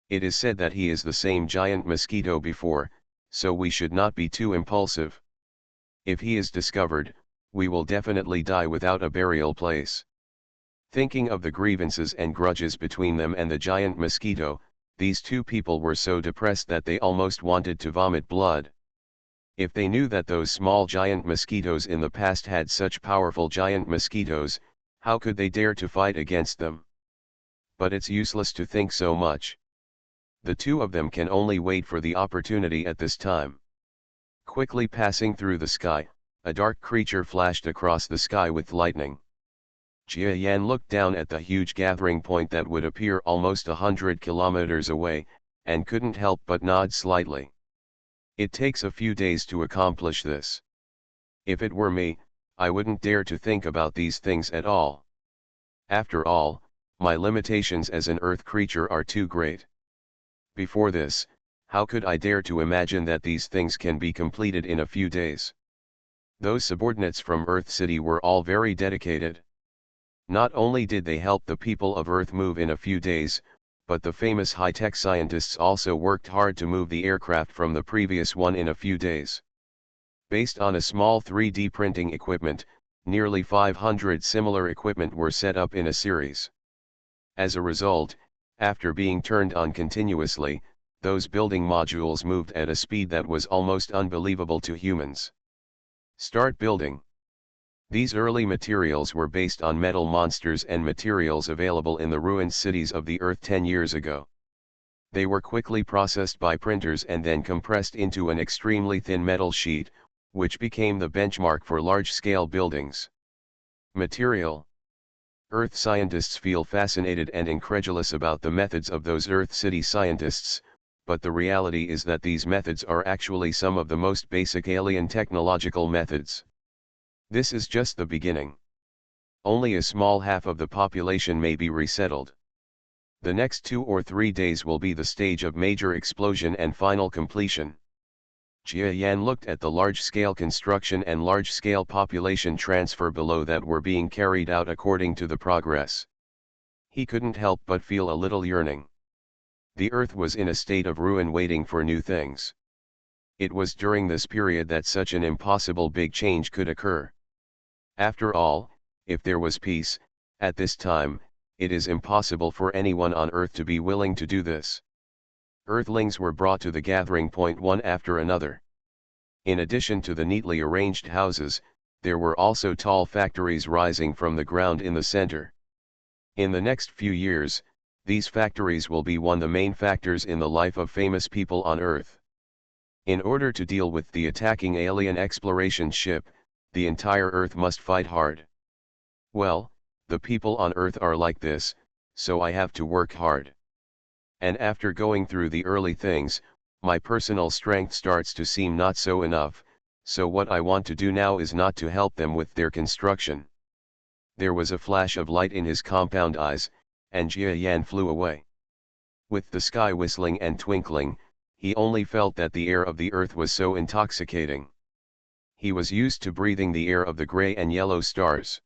It is said that he is the same giant mosquito before, so we should not be too impulsive. If he is discovered, we will definitely die without a burial place. Thinking of the grievances and grudges between them and the giant mosquito, these two people were so depressed that they almost wanted to vomit blood. If they knew that those small giant mosquitoes in the past had such powerful giant mosquitoes, how could they dare to fight against them? But it's useless to think so much. The two of them can only wait for the opportunity at this time. Quickly passing through the sky, a dark creature flashed across the sky with lightning. Jia Yan looked down at the huge gathering point that would appear almost 100 kilometers away, and couldn't help but nod slightly. It takes a few days to accomplish this. If it were me, I wouldn't dare to think about these things at all. After all, my limitations as an earth creature are too great. Before this, how could I dare to imagine that these things can be completed in a few days? Those subordinates from Earth City were all very dedicated. Not only did they help the people of Earth move in a few days, but the famous high-tech scientists also worked hard to move the aircraft from the previous one in a few days. Based on a small 3D printing equipment, nearly 500 similar equipment were set up in a series. As a result, after being turned on continuously, those building modules moved at a speed that was almost unbelievable to humans. Start building. These early materials were based on metal monsters and materials available in the ruined cities of the Earth 10 years ago. They were quickly processed by printers and then compressed into an extremely thin metal sheet, which became the benchmark for large-scale buildings. Material. Earth scientists feel fascinated and incredulous about the methods of those Earth City scientists, but the reality is that these methods are actually some of the most basic alien technological methods. This is just the beginning. Only a small half of the population may be resettled. The next 2 or 3 days will be the stage of major explosion and final completion. Jia Yan looked at the large-scale construction and large-scale population transfer below that were being carried out according to the progress. He couldn't help but feel a little yearning. The Earth was in a state of ruin waiting for new things. It was during this period that such an impossible big change could occur. After all, if there was peace, at this time, it is impossible for anyone on Earth to be willing to do this. Earthlings were brought to the gathering point one after another. In addition to the neatly arranged houses, there were also tall factories rising from the ground in the center. In the next few years, These factories will be one of the main factors in the life of famous people on Earth. In order to deal with the attacking alien exploration ship, the entire Earth must fight hard. Well, the people on Earth are like this, so I have to work hard. And after going through the early things, my personal strength starts to seem not so enough, so what I want to do now is not to help them with their construction. There was a flash of light in his compound eyes, and Jia Yan flew away. With the sky whistling and twinkling, he only felt that the air of the earth was so intoxicating. He was used to breathing the air of the gray and yellow stars.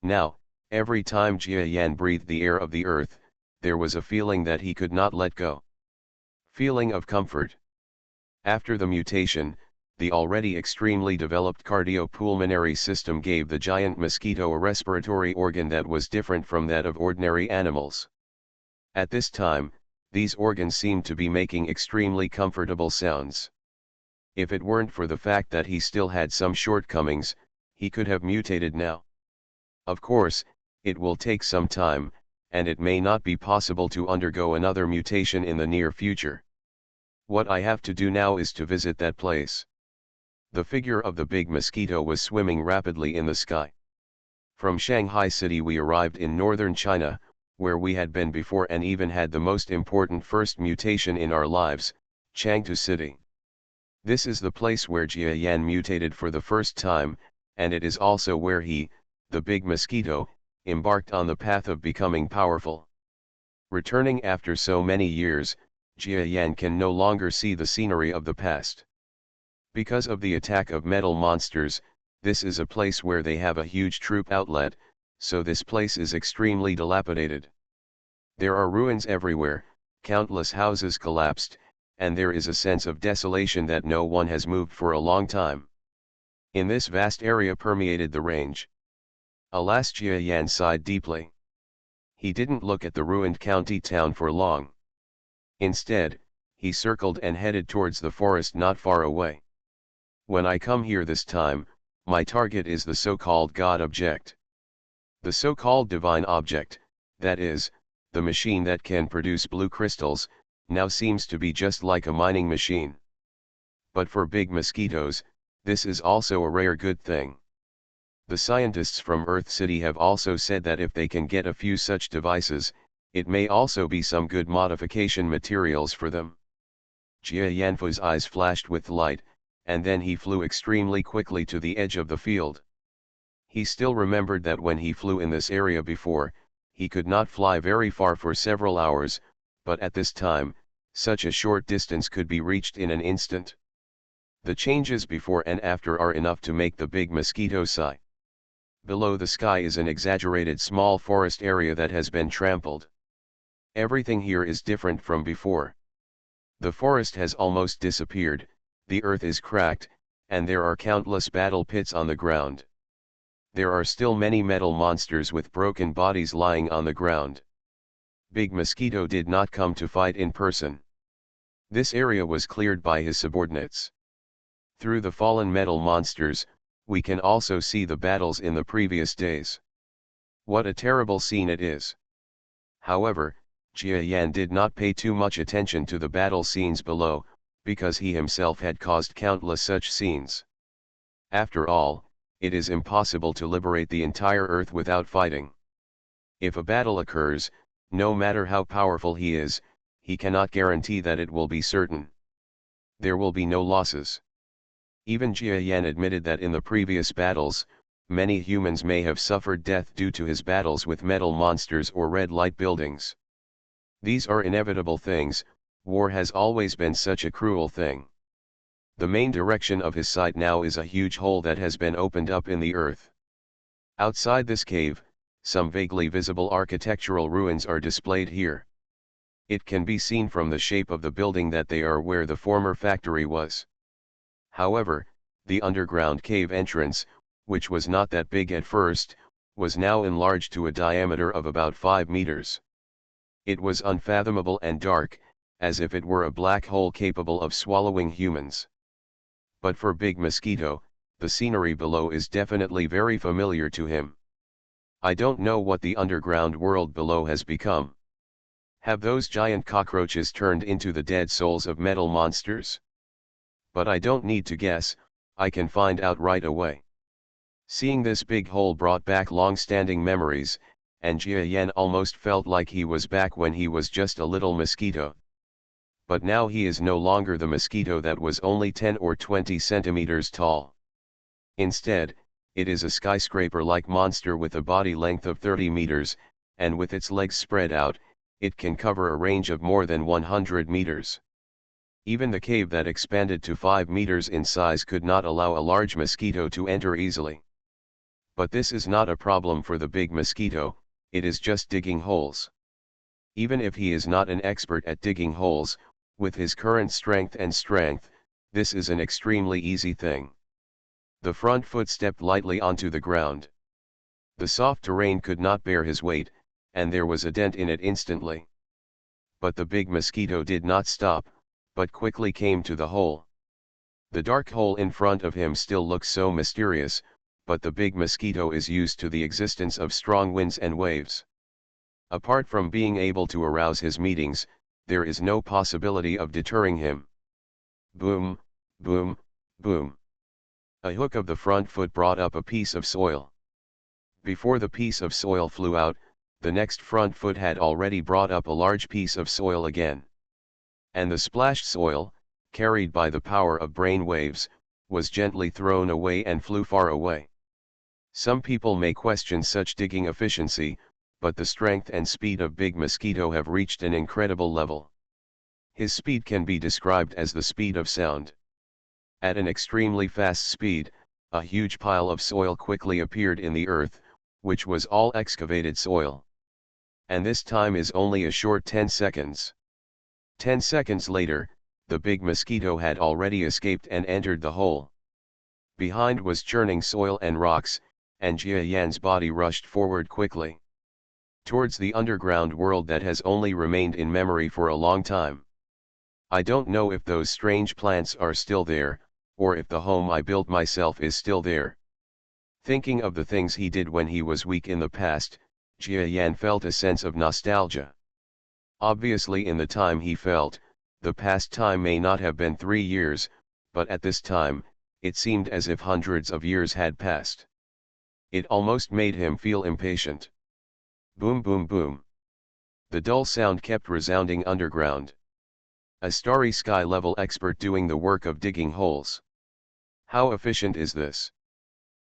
Now, every time Jia Yan breathed the air of the earth, there was a feeling that he could not let go. Feeling of comfort. After the mutation, the already extremely developed cardiopulmonary system gave the giant mosquito a respiratory organ that was different from that of ordinary animals. At this time, these organs seemed to be making extremely comfortable sounds. If it weren't for the fact that he still had some shortcomings, he could have mutated now. Of course, it will take some time, and it may not be possible to undergo another mutation in the near future. What I have to do now is to visit that place. The figure of the big mosquito was swimming rapidly in the sky. From Shanghai City we arrived in northern China, where we had been before and even had the most important first mutation in our lives, Chengdu City. This is the place where Jia Yan mutated for the first time, and it is also where he, the big mosquito, embarked on the path of becoming powerful. Returning after so many years, Jia Yan can no longer see the scenery of the past. Because of the attack of metal monsters, this is a place where they have a huge troop outlet, so this place is extremely dilapidated. There are ruins everywhere, countless houses collapsed, and there is a sense of desolation that no one has moved for a long time. In this vast area permeated the range. Alas, Jia Yan sighed deeply. He didn't look at the ruined county town for long. Instead, he circled and headed towards the forest not far away. When I come here this time, my target is the so-called God object. The so-called divine object, that is, the machine that can produce blue crystals, now seems to be just like a mining machine. But for big mosquitoes, this is also a rare good thing. The scientists from Earth City have also said that if they can get a few such devices, it may also be some good modification materials for them. Jia Yanfu's eyes flashed with light, and then he flew extremely quickly to the edge of the field. He still remembered that when he flew in this area before, he could not fly very far for several hours, but at this time, such a short distance could be reached in an instant. The changes before and after are enough to make the big mosquito sigh. Below the sky is an exaggerated small forest area that has been trampled. Everything here is different from before. The forest has almost disappeared, the earth is cracked, and there are countless battle pits on the ground. There are still many metal monsters with broken bodies lying on the ground. Big Mosquito did not come to fight in person. This area was cleared by his subordinates. Through the fallen metal monsters, we can also see the battles in the previous days. What a terrible scene it is. However, Jia Yan did not pay too much attention to the battle scenes below, because he himself had caused countless such scenes. After all, it is impossible to liberate the entire earth without fighting. If a battle occurs, no matter how powerful he is, he cannot guarantee that it will be certain. There will be no losses. Even Jia Yan admitted that in the previous battles, many humans may have suffered death due to his battles with metal monsters or red light buildings. These are inevitable things. War has always been such a cruel thing. The main direction of his sight now is a huge hole that has been opened up in the earth. Outside this cave, some vaguely visible architectural ruins are displayed here. It can be seen from the shape of the building that they are where the former factory was. However, the underground cave entrance, which was not that big at first, was now enlarged to a diameter of about 5 meters. It was unfathomable and dark, as if it were a black hole capable of swallowing humans. But for Big Mosquito, the scenery below is definitely very familiar to him. I don't know what the underground world below has become. Have those giant cockroaches turned into the dead souls of metal monsters? But I don't need to guess, I can find out right away. Seeing this big hole brought back long-standing memories, and Jia Yan almost felt like he was back when he was just a little mosquito. But now he is no longer the mosquito that was only 10 or 20 centimeters tall. Instead, it is a skyscraper-like monster with a body length of 30 meters, and with its legs spread out, it can cover a range of more than 100 meters. Even the cave that expanded to 5 meters in size could not allow a large mosquito to enter easily. But this is not a problem for the big mosquito, it is just digging holes. Even if he is not an expert at digging holes, with his current strength, this is an extremely easy thing. The front foot stepped lightly onto the ground. The soft terrain could not bear his weight, and there was a dent in it instantly. But the big mosquito did not stop, but quickly came to the hole. The dark hole in front of him still looks so mysterious, but the big mosquito is used to the existence of strong winds and waves. Apart from being able to arouse his meetings, there is no possibility of deterring him. Boom, boom, boom. A hook of the front foot brought up a piece of soil. Before the piece of soil flew out, the next front foot had already brought up a large piece of soil again. And the splashed soil, carried by the power of brain waves, was gently thrown away and flew far away. Some people may question such digging efficiency, but the strength and speed of Big Mosquito have reached an incredible level. His speed can be described as the speed of sound. At an extremely fast speed, a huge pile of soil quickly appeared in the earth, which was all excavated soil. And this time is only a short 10 seconds. 10 seconds later, the big mosquito had already escaped and entered the hole. Behind was churning soil and rocks, and Jia Yan's body rushed forward quickly towards the underground world that has only remained in memory for a long time. I don't know if those strange plants are still there, or if the home I built myself is still there. Thinking of the things he did when he was weak in the past, Jia Yan felt a sense of nostalgia. Obviously in the time he felt, the past time may not have been 3 years, but at this time, it seemed as if hundreds of years had passed. It almost made him feel impatient. Boom boom boom. The dull sound kept resounding underground. A starry sky level expert doing the work of digging holes. How efficient is this?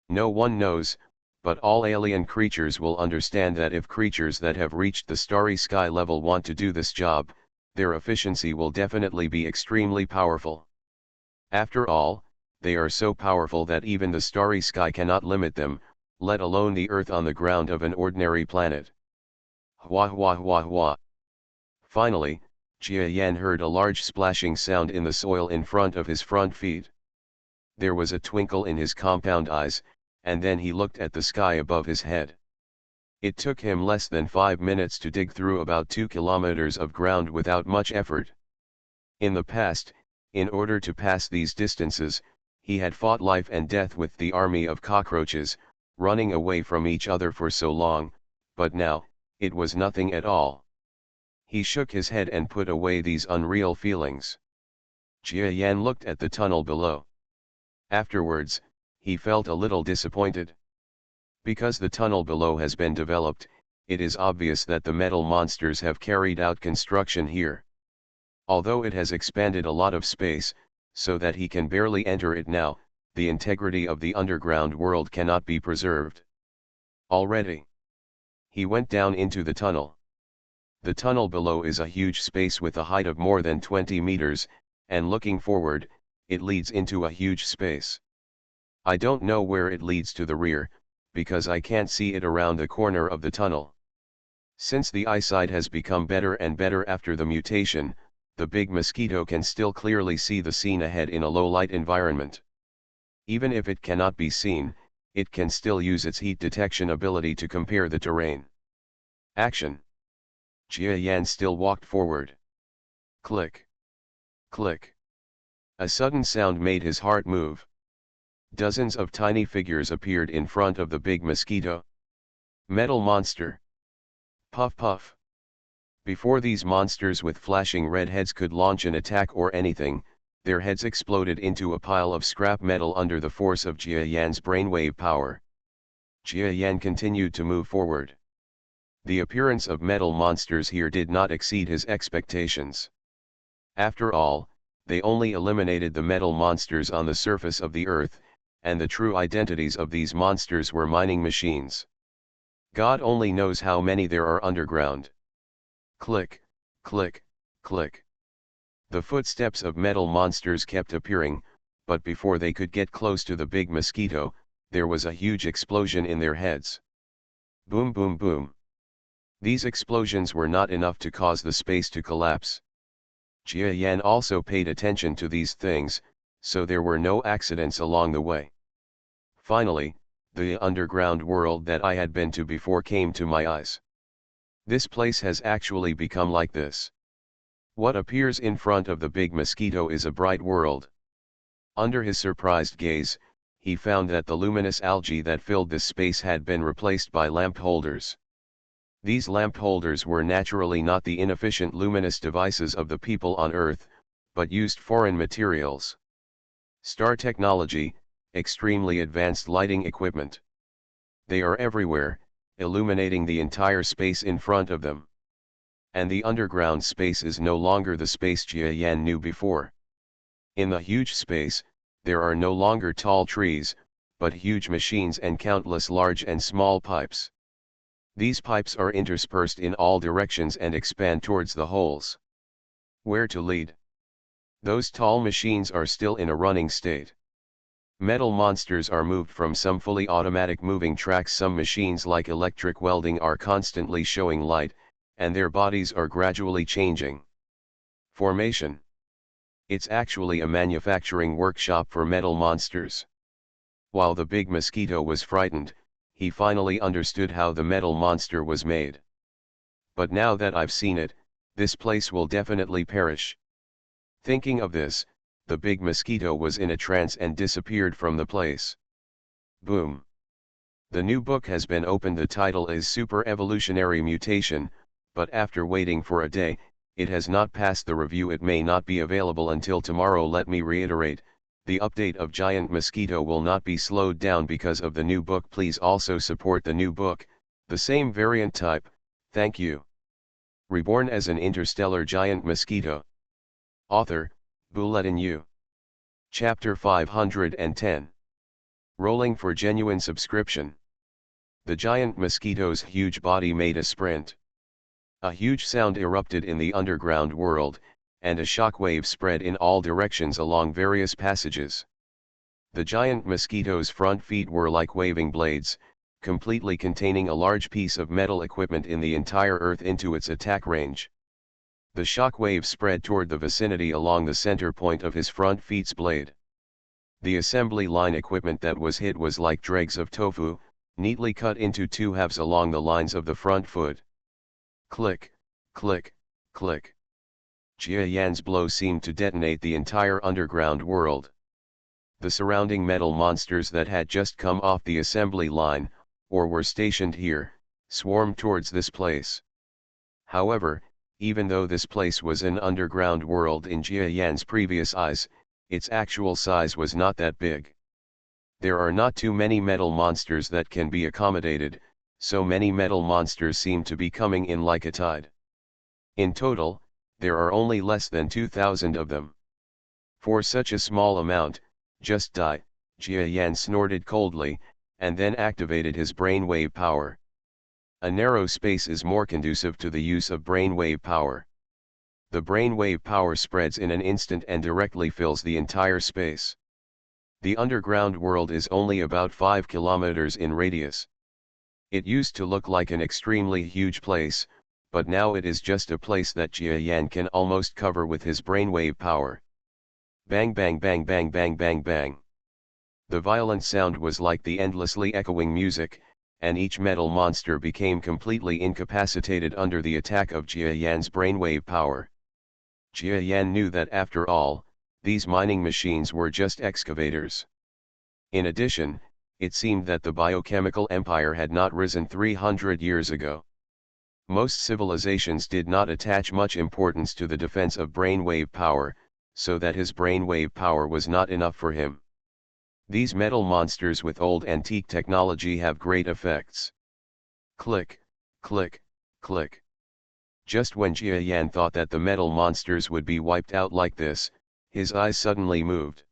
No one knows, but all alien creatures will understand that if creatures that have reached the starry sky level want to do this job, their efficiency will definitely be extremely powerful. After all, they are so powerful that even the starry sky cannot limit them, let alone the earth on the ground of an ordinary planet. Hua hua hua hua. Finally, Jia Yan heard a large splashing sound in the soil in front of his front feet. There was a twinkle in his compound eyes, and then he looked at the sky above his head. It took him less than 5 minutes to dig through about 2 kilometers of ground without much effort. In the past, in order to pass these distances, he had fought life and death with the army of cockroaches, running away from each other for so long, but now, it was nothing at all. He shook his head and put away these unreal feelings. Jia Yan looked at the tunnel below. Afterwards, he felt a little disappointed. Because the tunnel below has been developed, it is obvious that the metal monsters have carried out construction here. Although it has expanded a lot of space, so that he can barely enter it now, the integrity of the underground world cannot be preserved. Already, he went down into the tunnel. The tunnel below is a huge space with a height of more than 20 meters, and looking forward, it leads into a huge space. I don't know where it leads to the rear, because I can't see it around the corner of the tunnel. Since the eyesight has become better and better after the mutation, the big mosquito can still clearly see the scene ahead in a low-light environment. Even if it cannot be seen, it can still use its heat detection ability to compare the terrain. Action. Jia Yan still walked forward. Click. Click. A sudden sound made his heart move. Dozens of tiny figures appeared in front of the big mosquito. Metal monster. Puff puff. Before these monsters with flashing red heads could launch an attack or anything, their heads exploded into a pile of scrap metal under the force of Jia Yan's brainwave power. Jia Yan continued to move forward. The appearance of metal monsters here did not exceed his expectations. After all, they only eliminated the metal monsters on the surface of the earth, and the true identities of these monsters were mining machines. God only knows how many there are underground. Click, click, click. The footsteps of metal monsters kept appearing, but before they could get close to the big mosquito, there was a huge explosion in their heads. Boom boom boom. These explosions were not enough to cause the space to collapse. Jia Yan also paid attention to these things, so there were no accidents along the way. Finally, the underground world that I had been to before came to my eyes. This place has actually become like this. What appears in front of the big mosquito is a bright world. Under his surprised gaze, he found that the luminous algae that filled this space had been replaced by lamp holders. These lamp holders were naturally not the inefficient luminous devices of the people on Earth, but used foreign materials. Star technology, extremely advanced lighting equipment. They are everywhere, illuminating the entire space in front of them. And the underground space is no longer the space Jia Yan knew before. In the huge space, there are no longer tall trees, but huge machines and countless large and small pipes. These pipes are interspersed in all directions and expand towards the holes. Where to lead? Those tall machines are still in a running state. Metal monsters are moved from some fully automatic moving tracks. Some machines like electric welding are constantly showing light, and their bodies are gradually changing. Formation. It's actually a manufacturing workshop for metal monsters. While the big mosquito was frightened, he finally understood how the metal monster was made. But now that I've seen it, this place will definitely perish. Thinking of this, the big mosquito was in a trance and disappeared from the place. Boom. The new book has been opened. The title is Super Evolutionary Mutation, but after waiting for a day, it has not passed the review. It may not be available until tomorrow. Let me reiterate, the update of Giant Mosquito will not be slowed down because of the new book. Please also support the new book, the same variant type, thank you. Reborn as an Interstellar Giant Mosquito. Author, Bulletin U. Chapter 510. Rolling for genuine subscription. The giant mosquito's huge body made a sprint. A huge sound erupted in the underground world, and a shockwave spread in all directions along various passages. The giant mosquito's front feet were like waving blades, completely containing a large piece of metal equipment in the entire Earth into its attack range. The shockwave spread toward the vicinity along the center point of his front feet's blade. The assembly line equipment that was hit was like dregs of tofu, neatly cut into two halves along the lines of the front foot. Click, click, click. Jia Yan's blow seemed to detonate the entire underground world. The surrounding metal monsters that had just come off the assembly line, or were stationed here, swarmed towards this place. However, even though this place was an underground world in Jia Yan's previous eyes, its actual size was not that big. There are not too many metal monsters that can be accommodated, so many metal monsters seem to be coming in like a tide. In total, there are only less than 2,000 of them. For such a small amount, just die, Jia Yan snorted coldly, and then activated his brainwave power. A narrow space is more conducive to the use of brainwave power. The brainwave power spreads in an instant and directly fills the entire space. The underground world is only about 5 kilometers in radius. It used to look like an extremely huge place, but now it is just a place that Jia Yan can almost cover with his brainwave power. Bang bang bang bang bang bang bang. The violent sound was like the endlessly echoing music, and each metal monster became completely incapacitated under the attack of Jia Yan's brainwave power. Jia Yan knew that after all, these mining machines were just excavators. In addition, it seemed that the biochemical empire had not risen 300 years ago. Most civilizations did not attach much importance to the defense of brainwave power, so that his brainwave power was not enough for him. These metal monsters with old antique technology have great effects. Click, click, click. Just when Jia Yan thought that the metal monsters would be wiped out like this, his eyes suddenly moved.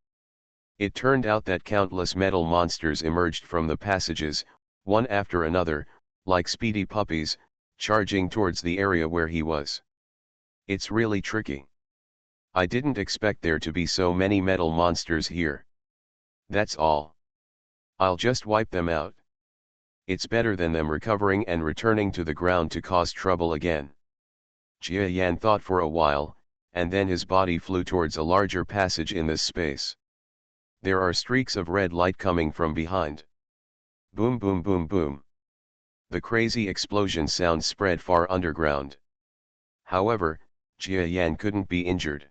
It turned out that countless metal monsters emerged from the passages, one after another, like speedy puppies, charging towards the area where he was. It's really tricky. I didn't expect there to be so many metal monsters here. That's all. I'll just wipe them out. It's better than them recovering and returning to the ground to cause trouble again. Jia Yan thought for a while, and then his body flew towards a larger passage in this space. There are streaks of red light coming from behind. Boom boom boom boom. The crazy explosion sound spread far underground. However, Jia Yan couldn't be injured.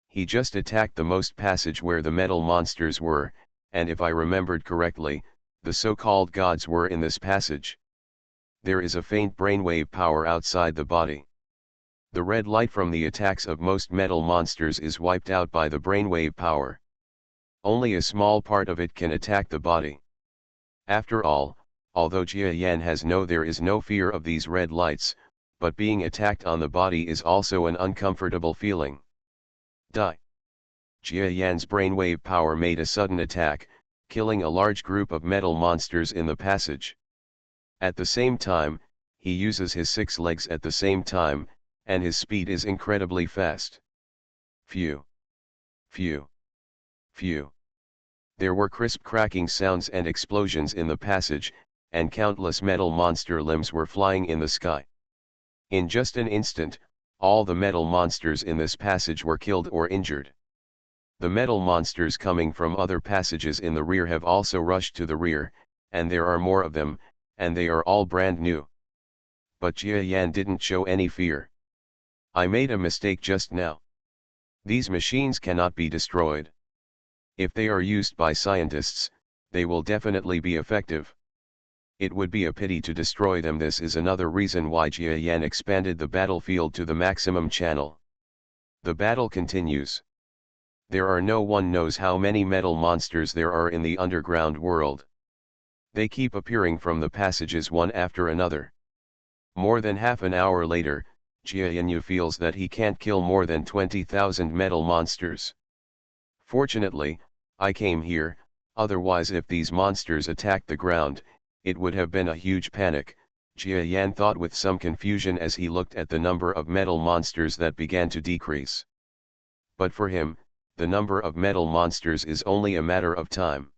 He just attacked the most passage where the metal monsters were, and if I remembered correctly, the so-called gods were in this passage. There is a faint brainwave power outside the body. The red light from the attacks of most metal monsters is wiped out by the brainwave power. Only a small part of it can attack the body. After all, although Jia Yan there is no fear of these red lights, but being attacked on the body is also an uncomfortable feeling. Die. Jia Yan's brainwave power made a sudden attack, killing a large group of metal monsters in the passage. At the same time, he uses his 6 legs at the same time, and his speed is incredibly fast. Phew. Phew. Phew. There were crisp cracking sounds and explosions in the passage, and countless metal monster limbs were flying in the sky. In just an instant, all the metal monsters in this passage were killed or injured. The metal monsters coming from other passages in the rear have also rushed to the rear, and there are more of them, and they are all brand new. But Jia Yan didn't show any fear. I made a mistake just now. These machines cannot be destroyed. If they are used by scientists, they will definitely be effective. It would be a pity to destroy them. This is another reason why Jia Yan expanded the battlefield to the maximum channel. The battle continues. There are no one knows how many metal monsters there are in the underground world. They keep appearing from the passages one after another. More than half an hour later, Jia Yan feels that he can't kill more than 20,000 metal monsters. Fortunately, I came here, otherwise if these monsters attacked the ground, it would have been a huge panic, Jia Yan thought with some confusion as he looked at the number of metal monsters that began to decrease. But for him, the number of metal monsters is only a matter of time.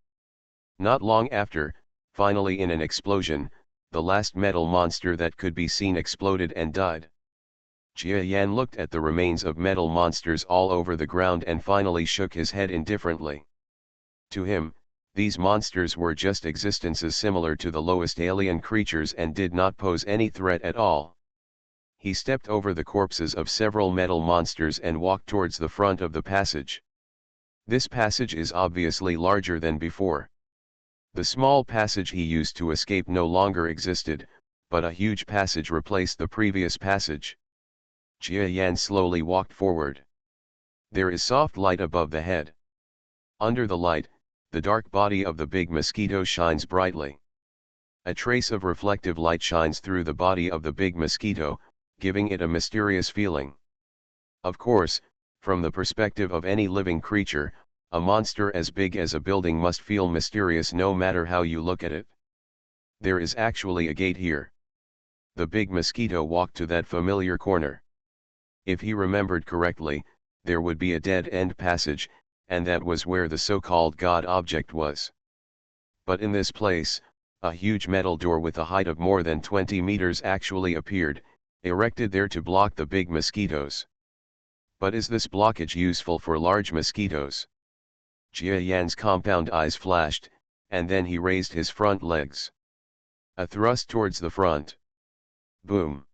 Not long after, finally in an explosion, the last metal monster that could be seen exploded and died. Jia Yan looked at the remains of metal monsters all over the ground and finally shook his head indifferently. To him, these monsters were just existences similar to the lowest alien creatures and did not pose any threat at all. He stepped over the corpses of several metal monsters and walked towards the front of the passage. This passage is obviously larger than before. The small passage he used to escape no longer existed, but a huge passage replaced the previous passage. Jia Yan slowly walked forward. There is soft light above the head. Under the light, the dark body of the big mosquito shines brightly. A trace of reflective light shines through the body of the big mosquito, giving it a mysterious feeling. Of course, from the perspective of any living creature, a monster as big as a building must feel mysterious no matter how you look at it. There is actually a gate here. The big mosquito walked to that familiar corner. If he remembered correctly, there would be a dead-end passage, and that was where the so-called God object was. But in this place, a huge metal door with a height of more than 20 meters actually appeared, erected there to block the big mosquitoes. But is this blockage useful for large mosquitoes? Jia Yan's compound eyes flashed, and then he raised his front legs. A thrust towards the front. Boom.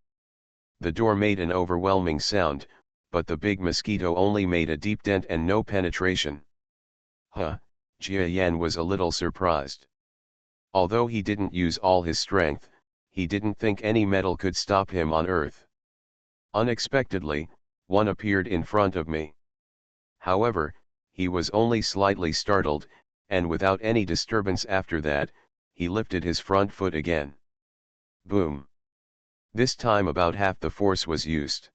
The door made an overwhelming sound, but the big mosquito only made a deep dent and no penetration. Jia Yan was a little surprised. Although he didn't use all his strength, he didn't think any metal could stop him on Earth. Unexpectedly, one appeared in front of me. However, he was only slightly startled, and without any disturbance after that, he lifted his front foot again. Boom! This time about half the force was used.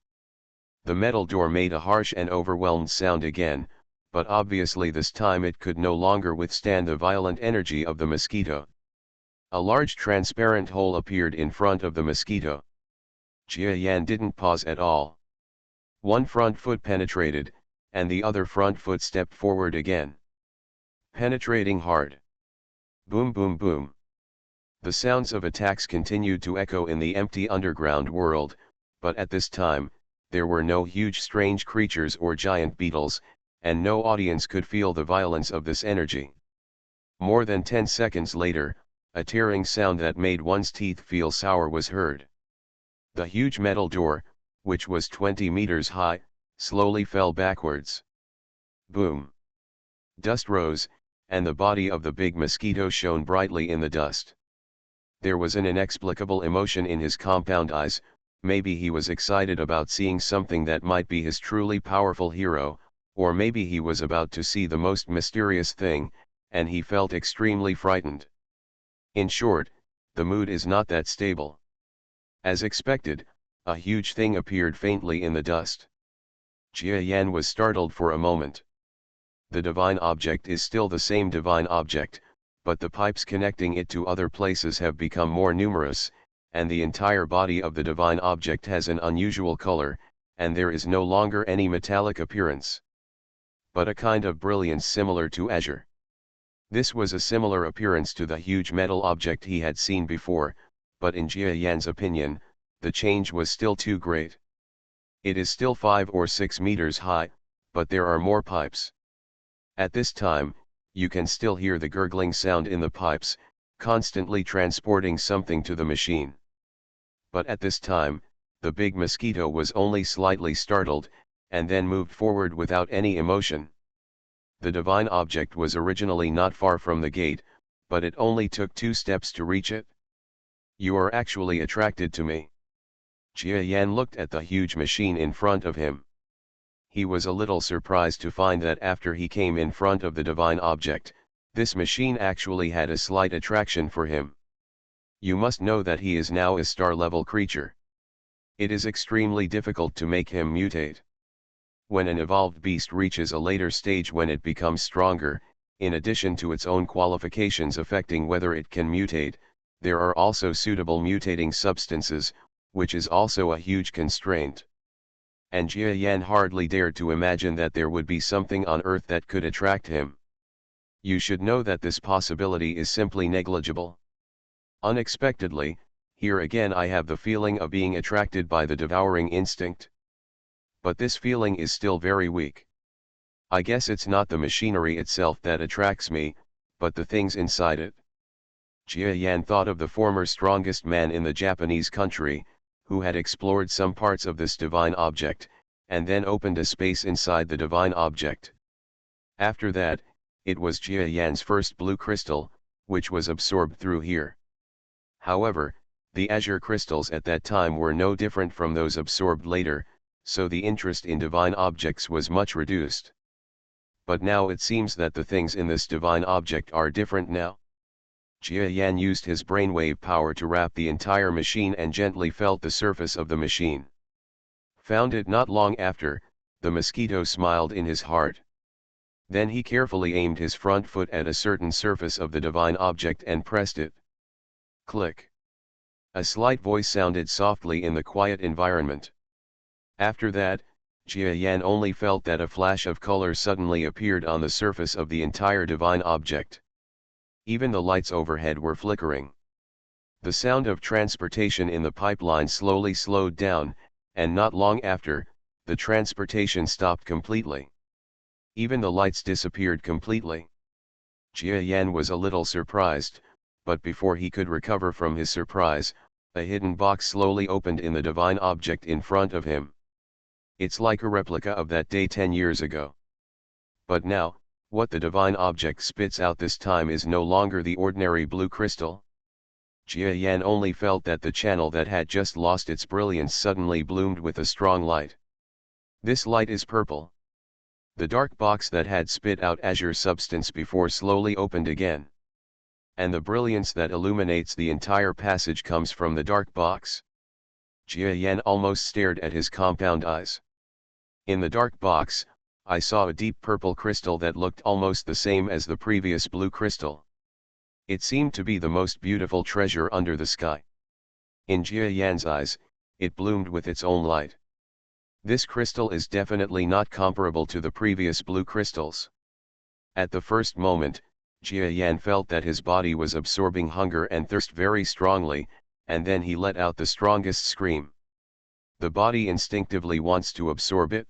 The metal door made a harsh and overwhelmed sound again, but obviously this time it could no longer withstand the violent energy of the mosquito. A large transparent hole appeared in front of the mosquito. Jia Yan didn't pause at all. One front foot penetrated, and the other front foot stepped forward again. Penetrating hard. Boom boom boom. The sounds of attacks continued to echo in the empty underground world, but at this time, there were no huge strange creatures or giant beetles, and no audience could feel the violence of this energy. More than 10 seconds later, a tearing sound that made one's teeth feel sour was heard. The huge metal door, which was 20 meters high, slowly fell backwards. Boom! Dust rose, and the body of the big mosquito shone brightly in the dust. There was an inexplicable emotion in his compound eyes. Maybe he was excited about seeing something that might be his truly powerful hero, or maybe he was about to see the most mysterious thing, and he felt extremely frightened. In short, the mood is not that stable. As expected, a huge thing appeared faintly in the dust. Jia Yan was startled for a moment. The divine object is still the same divine object, but the pipes connecting it to other places have become more numerous, and the entire body of the divine object has an unusual color, and there is no longer any metallic appearance, but a kind of brilliance similar to azure. This was a similar appearance to the huge metal object he had seen before, but in Jia Yan's opinion, the change was still too great. It is still 5 or 6 meters high, but there are more pipes. At this time, you can still hear the gurgling sound in the pipes, constantly transporting something to the machine. But at this time, the big mosquito was only slightly startled, and then moved forward without any emotion. The divine object was originally not far from the gate, but it only took 2 steps to reach it. You are actually attracted to me. Jia Yan looked at the huge machine in front of him. He was a little surprised to find that after he came in front of the divine object, this machine actually had a slight attraction for him. You must know that he is now a star-level creature. It is extremely difficult to make him mutate. When an evolved beast reaches a later stage when it becomes stronger, in addition to its own qualifications affecting whether it can mutate, there are also suitable mutating substances, which is also a huge constraint. And Jia Yan hardly dared to imagine that there would be something on Earth that could attract him. You should know that this possibility is simply negligible. Unexpectedly, here again I have the feeling of being attracted by the devouring instinct. But this feeling is still very weak. I guess it's not the machinery itself that attracts me, but the things inside it. Jia Yan thought of the former strongest man in the Japanese country, who had explored some parts of this divine object, and then opened a space inside the divine object. After that, it was Jia Yan's first blue crystal, which was absorbed through here. However, the azure crystals at that time were no different from those absorbed later, so the interest in divine objects was much reduced. But now it seems that the things in this divine object are different now. Jia Yan used his brainwave power to wrap the entire machine and gently felt the surface of the machine. Found it not long after, the mosquito smiled in his heart. Then he carefully aimed his front foot at a certain surface of the divine object and pressed it. Click. A slight voice sounded softly in the quiet environment. After that, Jia Yan only felt that a flash of color suddenly appeared on the surface of the entire divine object. Even the lights overhead were flickering. The sound of transportation in the pipeline slowly slowed down, and not long after, the transportation stopped completely. Even the lights disappeared completely. Jia Yan was a little surprised, but before he could recover from his surprise, a hidden box slowly opened in the divine object in front of him. It's like a replica of that day 10 years ago. But now, what the divine object spits out this time is no longer the ordinary blue crystal. Jia Yan only felt that the channel that had just lost its brilliance suddenly bloomed with a strong light. This light is purple. The dark box that had spit out azure substance before slowly opened again. And the brilliance that illuminates the entire passage comes from the dark box. Jia Yan almost stared at his compound eyes. In the dark box, I saw a deep purple crystal that looked almost the same as the previous blue crystal. It seemed to be the most beautiful treasure under the sky. In Jia Yan's eyes, it bloomed with its own light. This crystal is definitely not comparable to the previous blue crystals. At the first moment, Jia Yan felt that his body was absorbing hunger and thirst very strongly, and then he let out the strongest scream. The body instinctively wants to absorb it.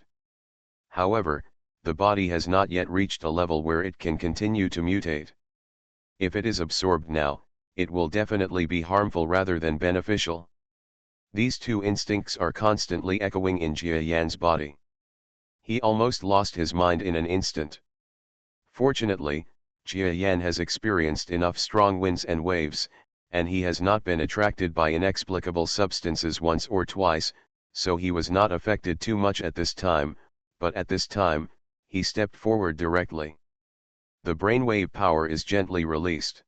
However, the body has not yet reached a level where it can continue to mutate. If it is absorbed now, it will definitely be harmful rather than beneficial. These two instincts are constantly echoing in Jia Yan's body. He almost lost his mind in an instant. Fortunately, Jia Yan has experienced enough strong winds and waves, and he has not been attracted by inexplicable substances once or twice, so he was not affected too much at this time, but at this time, he stepped forward directly. The brainwave power is gently released.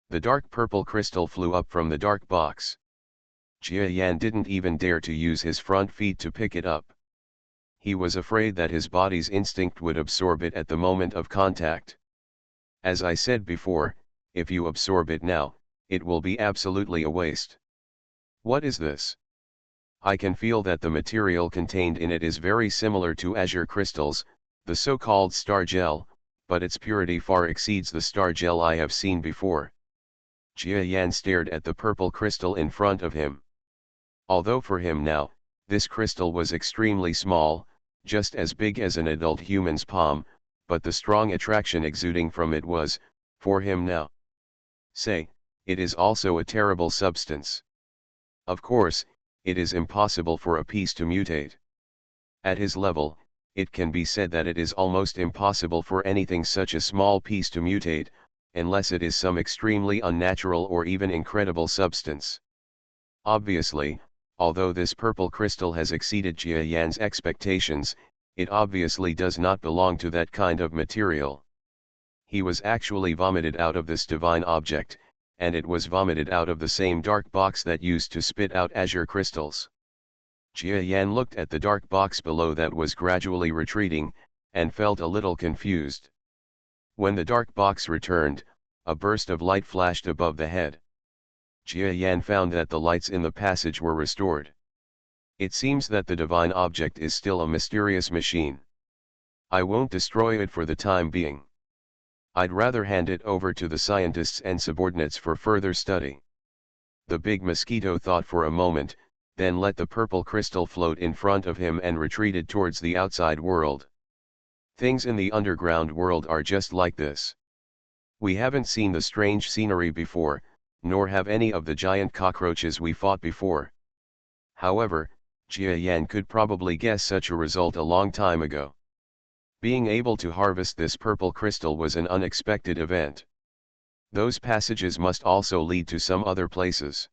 The dark purple crystal flew up from the dark box. Jia Yan didn't even dare to use his front feet to pick it up. He was afraid that his body's instinct would absorb it at the moment of contact. As I said before, if you absorb it now, it will be absolutely a waste. What is this? I can feel that the material contained in it is very similar to azure crystals, the so-called star gel, but its purity far exceeds the star gel I have seen before. Jia Yan stared at the purple crystal in front of him. Although for him now, this crystal was extremely small, just as big as an adult human's palm, but the strong attraction exuding from it was, for him now. Say, it is also a terrible substance. Of course, it is impossible for a piece to mutate. At his level, it can be said that it is almost impossible for anything such a small piece to mutate, unless it is some extremely unnatural or even incredible substance. Obviously, although this purple crystal has exceeded Jia Yan's expectations, it obviously does not belong to that kind of material. He was actually vomited out of this divine object, and it was vomited out of the same dark box that used to spit out azure crystals. Jia Yan looked at the dark box below that was gradually retreating, and felt a little confused. When the dark box returned, a burst of light flashed above the head. Jia Yan found that the lights in the passage were restored. It seems that the divine object is still a mysterious machine. I won't destroy it for the time being. I'd rather hand it over to the scientists and subordinates for further study. The big mosquito thought for a moment, then let the purple crystal float in front of him and retreated towards the outside world. Things in the underground world are just like this. We haven't seen the strange scenery before, nor have any of the giant cockroaches we fought before. However, Jia Yan could probably guess such a result a long time ago. Being able to harvest this purple crystal was an unexpected event. Those passages must also lead to some other places.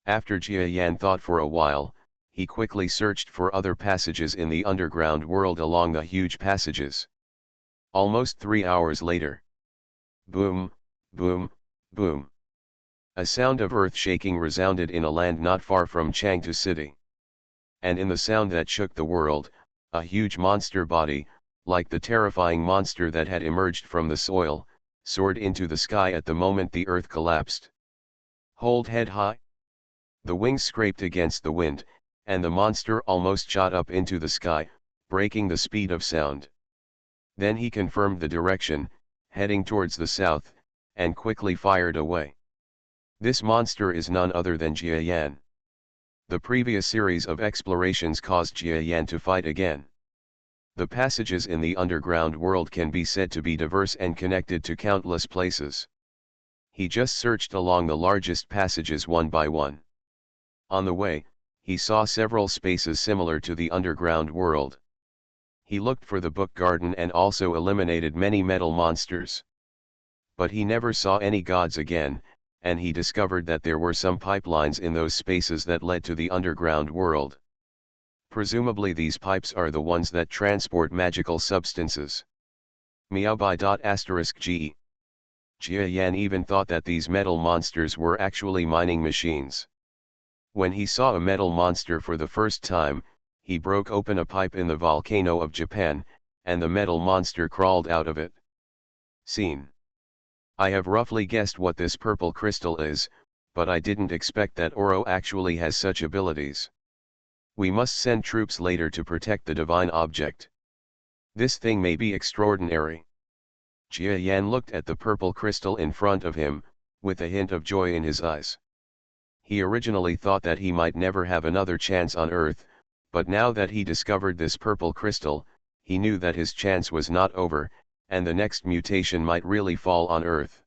After Jia Yan thought for a while, he quickly searched for other passages in the underground world along the huge passages. Almost 3 hours later. Boom, boom, boom. A sound of earth shaking resounded in a land not far from Chengdu City. And in the sound that shook the world, a huge monster body, like the terrifying monster that had emerged from the soil, soared into the sky at the moment the earth collapsed. Hold head high. The wings scraped against the wind, and the monster almost shot up into the sky, breaking the speed of sound. Then he confirmed the direction, heading towards the south, and quickly fired away. This monster is none other than Jia Yan. The previous series of explorations caused Jia Yan to fight again. The passages in the underground world can be said to be diverse and connected to countless places. He just searched along the largest passages one by one. On the way, he saw several spaces similar to the underground world. He looked for the book garden and also eliminated many metal monsters. But he never saw any gods again, and he discovered that there were some pipelines in those spaces that led to the underground world. Presumably these pipes are the ones that transport magical substances. Meowby.*ge. Jia Yan even thought that these metal monsters were actually mining machines. When he saw a metal monster for the first time, he broke open a pipe in the volcano of Japan, and the metal monster crawled out of it. Scene. I have roughly guessed what this purple crystal is, but I didn't expect that Oro actually has such abilities. We must send troops later to protect the divine object. This thing may be extraordinary. Jia Yan looked at the purple crystal in front of him, with a hint of joy in his eyes. He originally thought that he might never have another chance on Earth, but now that he discovered this purple crystal, he knew that his chance was not over, and the next mutation might really fall on Earth.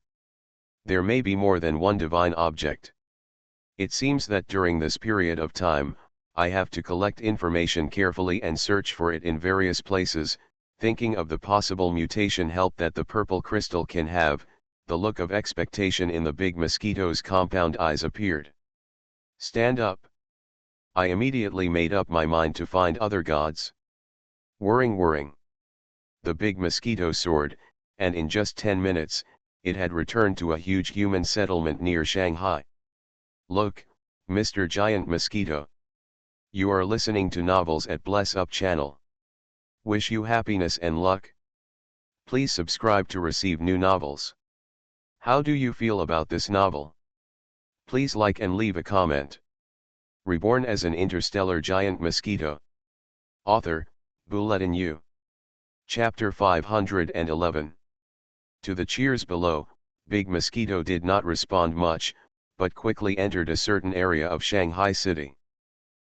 There may be more than one divine object. It seems that during this period of time, I have to collect information carefully and search for it in various places. Thinking of the possible mutation help that the purple crystal can have, the look of expectation in the big mosquito's compound eyes appeared. Stand up. I immediately made up my mind to find other gods. Whirring. The big mosquito soared, and in just 10 minutes, it had returned to a huge human settlement near Shanghai. Look, Mr. Giant Mosquito. You are listening to novels at Bless Up channel. Wish you happiness and luck. Please subscribe to receive new novels. How do you feel about this novel? Please like and leave a comment. Reborn as an interstellar giant mosquito. Author, Bulletin U. Chapter 511. To the cheers below, Big Mosquito did not respond much, but quickly entered a certain area of Shanghai City.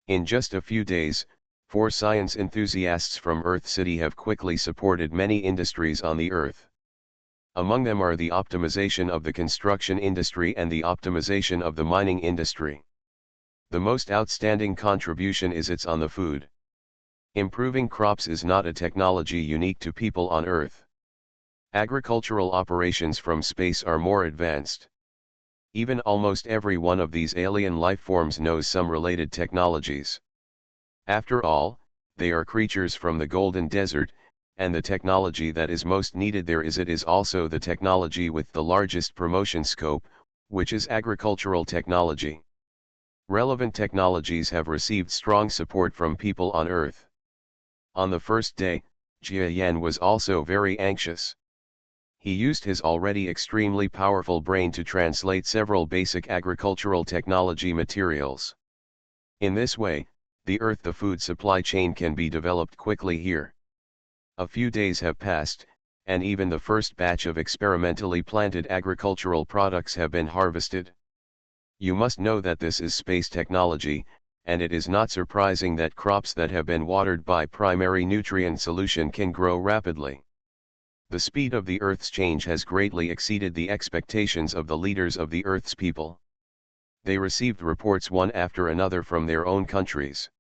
In just a few days, 4 science enthusiasts from Earth City have quickly supported many industries on the Earth. Among them are the optimization of the construction industry and the optimization of the mining industry. The most outstanding contribution is its on the food. Improving crops is not a technology unique to people on Earth. Agricultural operations from space are more advanced. Even almost every one of these alien life forms knows some related technologies. After all, they are creatures from the Golden Desert, and the technology that is most needed there is also the technology with the largest promotion scope, which is agricultural technology. Relevant technologies have received strong support from people on Earth. On the first day, Jia Yan was also very anxious. He used his already extremely powerful brain to translate several basic agricultural technology materials. In this way, the food supply chain can be developed quickly here. A few days have passed, and even the first batch of experimentally planted agricultural products have been harvested. You must know that this is space technology, and it is not surprising that crops that have been watered by primary nutrient solution can grow rapidly. The speed of the Earth's change has greatly exceeded the expectations of the leaders of the Earth's people. They received reports one after another from their own countries.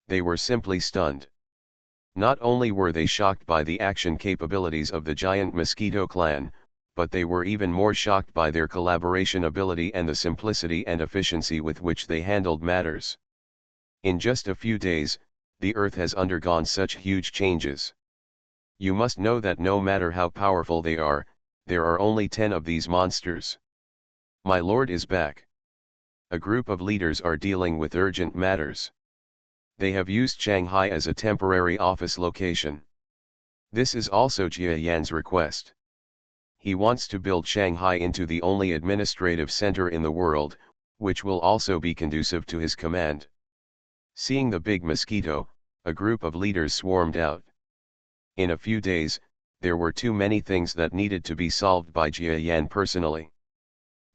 They were simply stunned. Not only were they shocked by the action capabilities of the giant mosquito clan, but they were even more shocked by their collaboration ability and the simplicity and efficiency with which they handled matters. In just a few days, the Earth has undergone such huge changes. You must know that no matter how powerful they are, there are only 10 of these monsters. My lord is back. A group of leaders are dealing with urgent matters. They have used Shanghai as a temporary office location. This is also Jia Yan's request. He wants to build Shanghai into the only administrative center in the world, which will also be conducive to his command. Seeing the big mosquito, a group of leaders swarmed out. In a few days, there were too many things that needed to be solved by Jia Yan personally.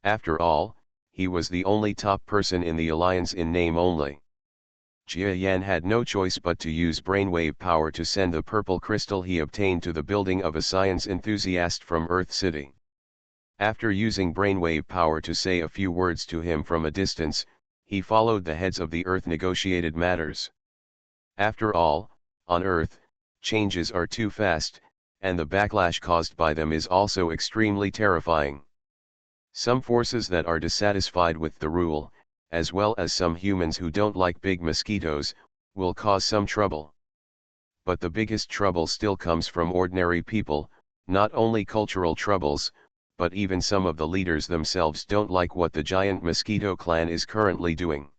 After all, he was the only top person in the alliance in name only. Jia Yan had no choice but to use brainwave power to send the purple crystal he obtained to the building of a science enthusiast from Earth City. After using brainwave power to say a few words to him from a distance, he followed the heads of the Earth negotiated matters. After all, on Earth, changes are too fast, and the backlash caused by them is also extremely terrifying. Some forces that are dissatisfied with the rule, as well as some humans who don't like big mosquitoes, will cause some trouble. But the biggest trouble still comes from ordinary people, not only cultural troubles, but even some of the leaders themselves don't like what the giant mosquito clan is currently doing.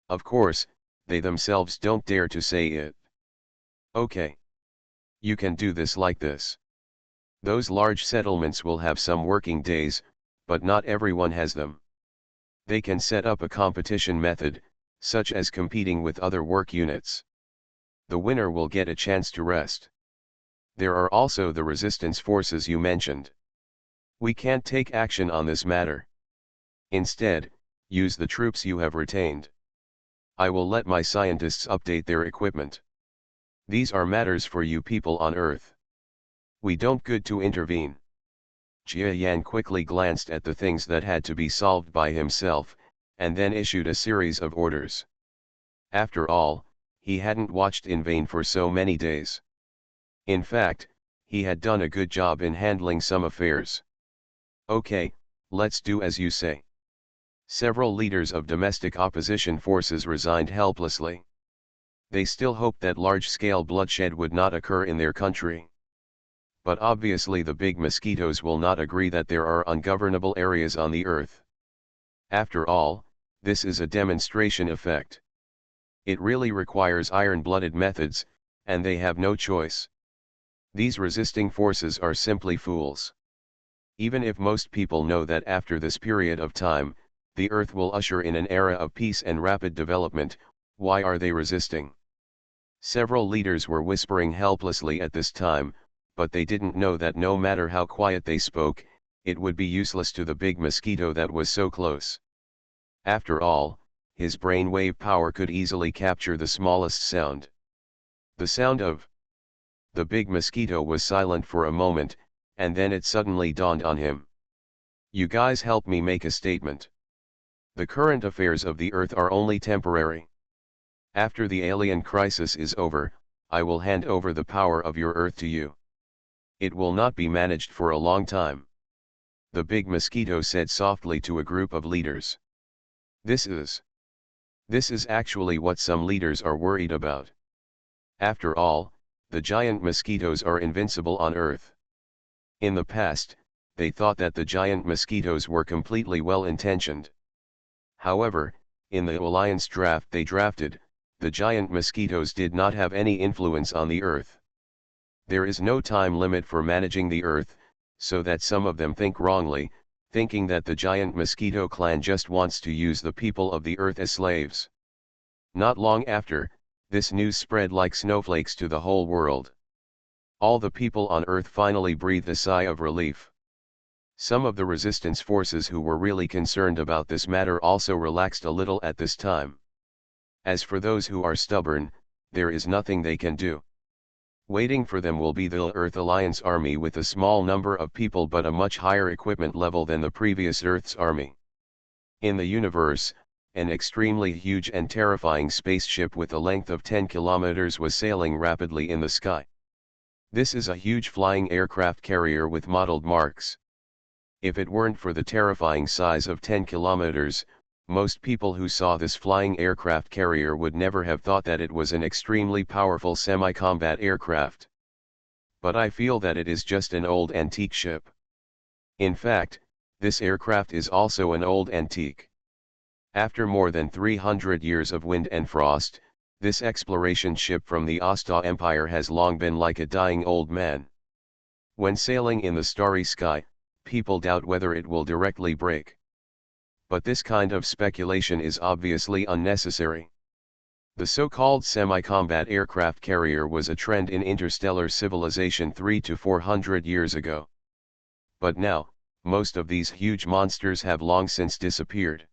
Of course, they themselves don't dare to say it. Okay. You can do this like this. Those large settlements will have some working days, but not everyone has them. They can set up a competition method, such as competing with other work units. The winner will get a chance to rest. There are also the resistance forces you mentioned. We can't take action on this matter. Instead, use the troops you have retained. I will let my scientists update their equipment. These are matters for you people on Earth. We don't good to intervene. Jia Yan quickly glanced at the things that had to be solved by himself, and then issued a series of orders. After all, he hadn't watched in vain for so many days. In fact, he had done a good job in handling some affairs. Okay, let's do as you say. Several leaders of domestic opposition forces resigned helplessly. They still hoped that large-scale bloodshed would not occur in their country. But obviously the big mosquitoes will not agree that there are ungovernable areas on the Earth. After all, this is a demonstration effect. It really requires iron-blooded methods, and they have no choice. These resisting forces are simply fools. Even if most people know that after this period of time, the Earth will usher in an era of peace and rapid development, why are they resisting? Several leaders were whispering helplessly at this time, but they didn't know that no matter how quiet they spoke, it would be useless to the big mosquito that was so close. After all, his brainwave power could easily capture the smallest sound. The sound of. The big mosquito was silent for a moment, and then it suddenly dawned on him. You guys help me make a statement. The current affairs of the Earth are only temporary. After the alien crisis is over, I will hand over the power of your Earth to you. It will not be managed for a long time. The big mosquito said softly to a group of leaders. This is actually what some leaders are worried about. After all, the giant mosquitoes are invincible on Earth. In the past, they thought that the giant mosquitoes were completely well-intentioned. However, in the alliance draft they drafted, the giant mosquitoes did not have any influence on the Earth. There is no time limit for managing the Earth, so that some of them think wrongly, thinking that the giant mosquito clan just wants to use the people of the Earth as slaves. Not long after, this news spread like snowflakes to the whole world. All the people on Earth finally breathed a sigh of relief. Some of the resistance forces who were really concerned about this matter also relaxed a little at this time. As for those who are stubborn, there is nothing they can do. Waiting for them will be the Earth Alliance army with a small number of people but a much higher equipment level than the previous Earth's army. In the universe, an extremely huge and terrifying spaceship with a length of 10 kilometers was sailing rapidly in the sky. This is a huge flying aircraft carrier with mottled marks. If it weren't for the terrifying size of 10 kilometers, most people who saw this flying aircraft carrier would never have thought that it was an extremely powerful semi-combat aircraft. But I feel that it is just an old antique ship. In fact, this aircraft is also an old antique. After more than 300 years of wind and frost, this exploration ship from the Asta Empire has long been like a dying old man. When sailing in the starry sky, people doubt whether it will directly break. But this kind of speculation is obviously unnecessary. The so-called semi-combat aircraft carrier was a trend in interstellar civilization 300 to 400 years ago. But now, most of these huge monsters have long since disappeared.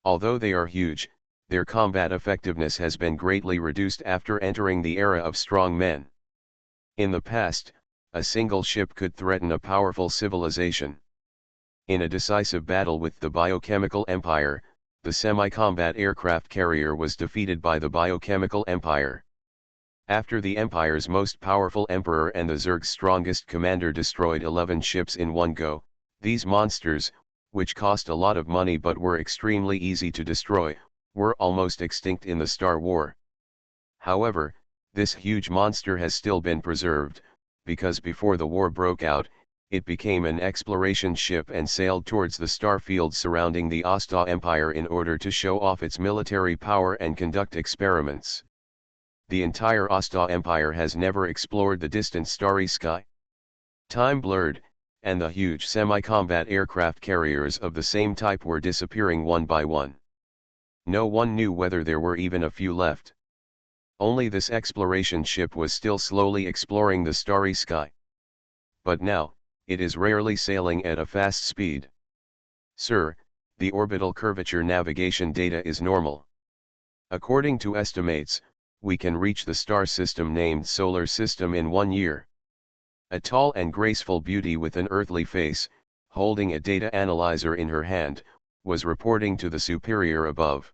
Although they are huge, their combat effectiveness has been greatly reduced after entering the era of strong men. In the past, a single ship could threaten a powerful civilization. In a decisive battle with the biochemical empire, the semi-combat aircraft carrier was defeated by the biochemical empire. After the empire's most powerful emperor and the Zerg's strongest commander destroyed 11 ships in one go, these monsters, which cost a lot of money but were extremely easy to destroy, were almost extinct in the Star War. However, this huge monster has still been preserved, because before the war broke out, it became an exploration ship and sailed towards the star fields surrounding the Asta Empire in order to show off its military power and conduct experiments. The entire Asta Empire has never explored the distant starry sky. Time blurred, and the huge semi-combat aircraft carriers of the same type were disappearing one by one. No one knew whether there were even a few left. Only this exploration ship was still slowly exploring the starry sky. But now, it is rarely sailing at a fast speed. Sir, the orbital curvature navigation data is normal. According to estimates, we can reach the star system named Solar System in 1 year. A tall and graceful beauty with an earthly face, holding a data analyzer in her hand, was reporting to the superior above.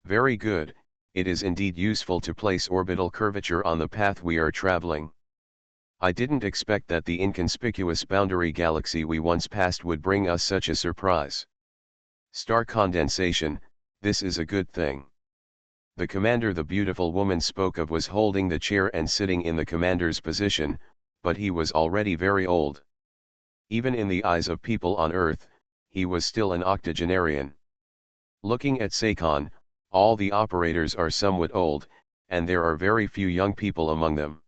Very good, it is indeed useful to place orbital curvature on the path we are traveling. I didn't expect that the inconspicuous boundary galaxy we once passed would bring us such a surprise. Star condensation, this is a good thing. The commander the beautiful woman spoke of was holding the chair and sitting in the commander's position, but he was already very old. Even in the eyes of people on Earth, he was still an octogenarian. Looking at Sakon, all the operators are somewhat old, and there are very few young people among them.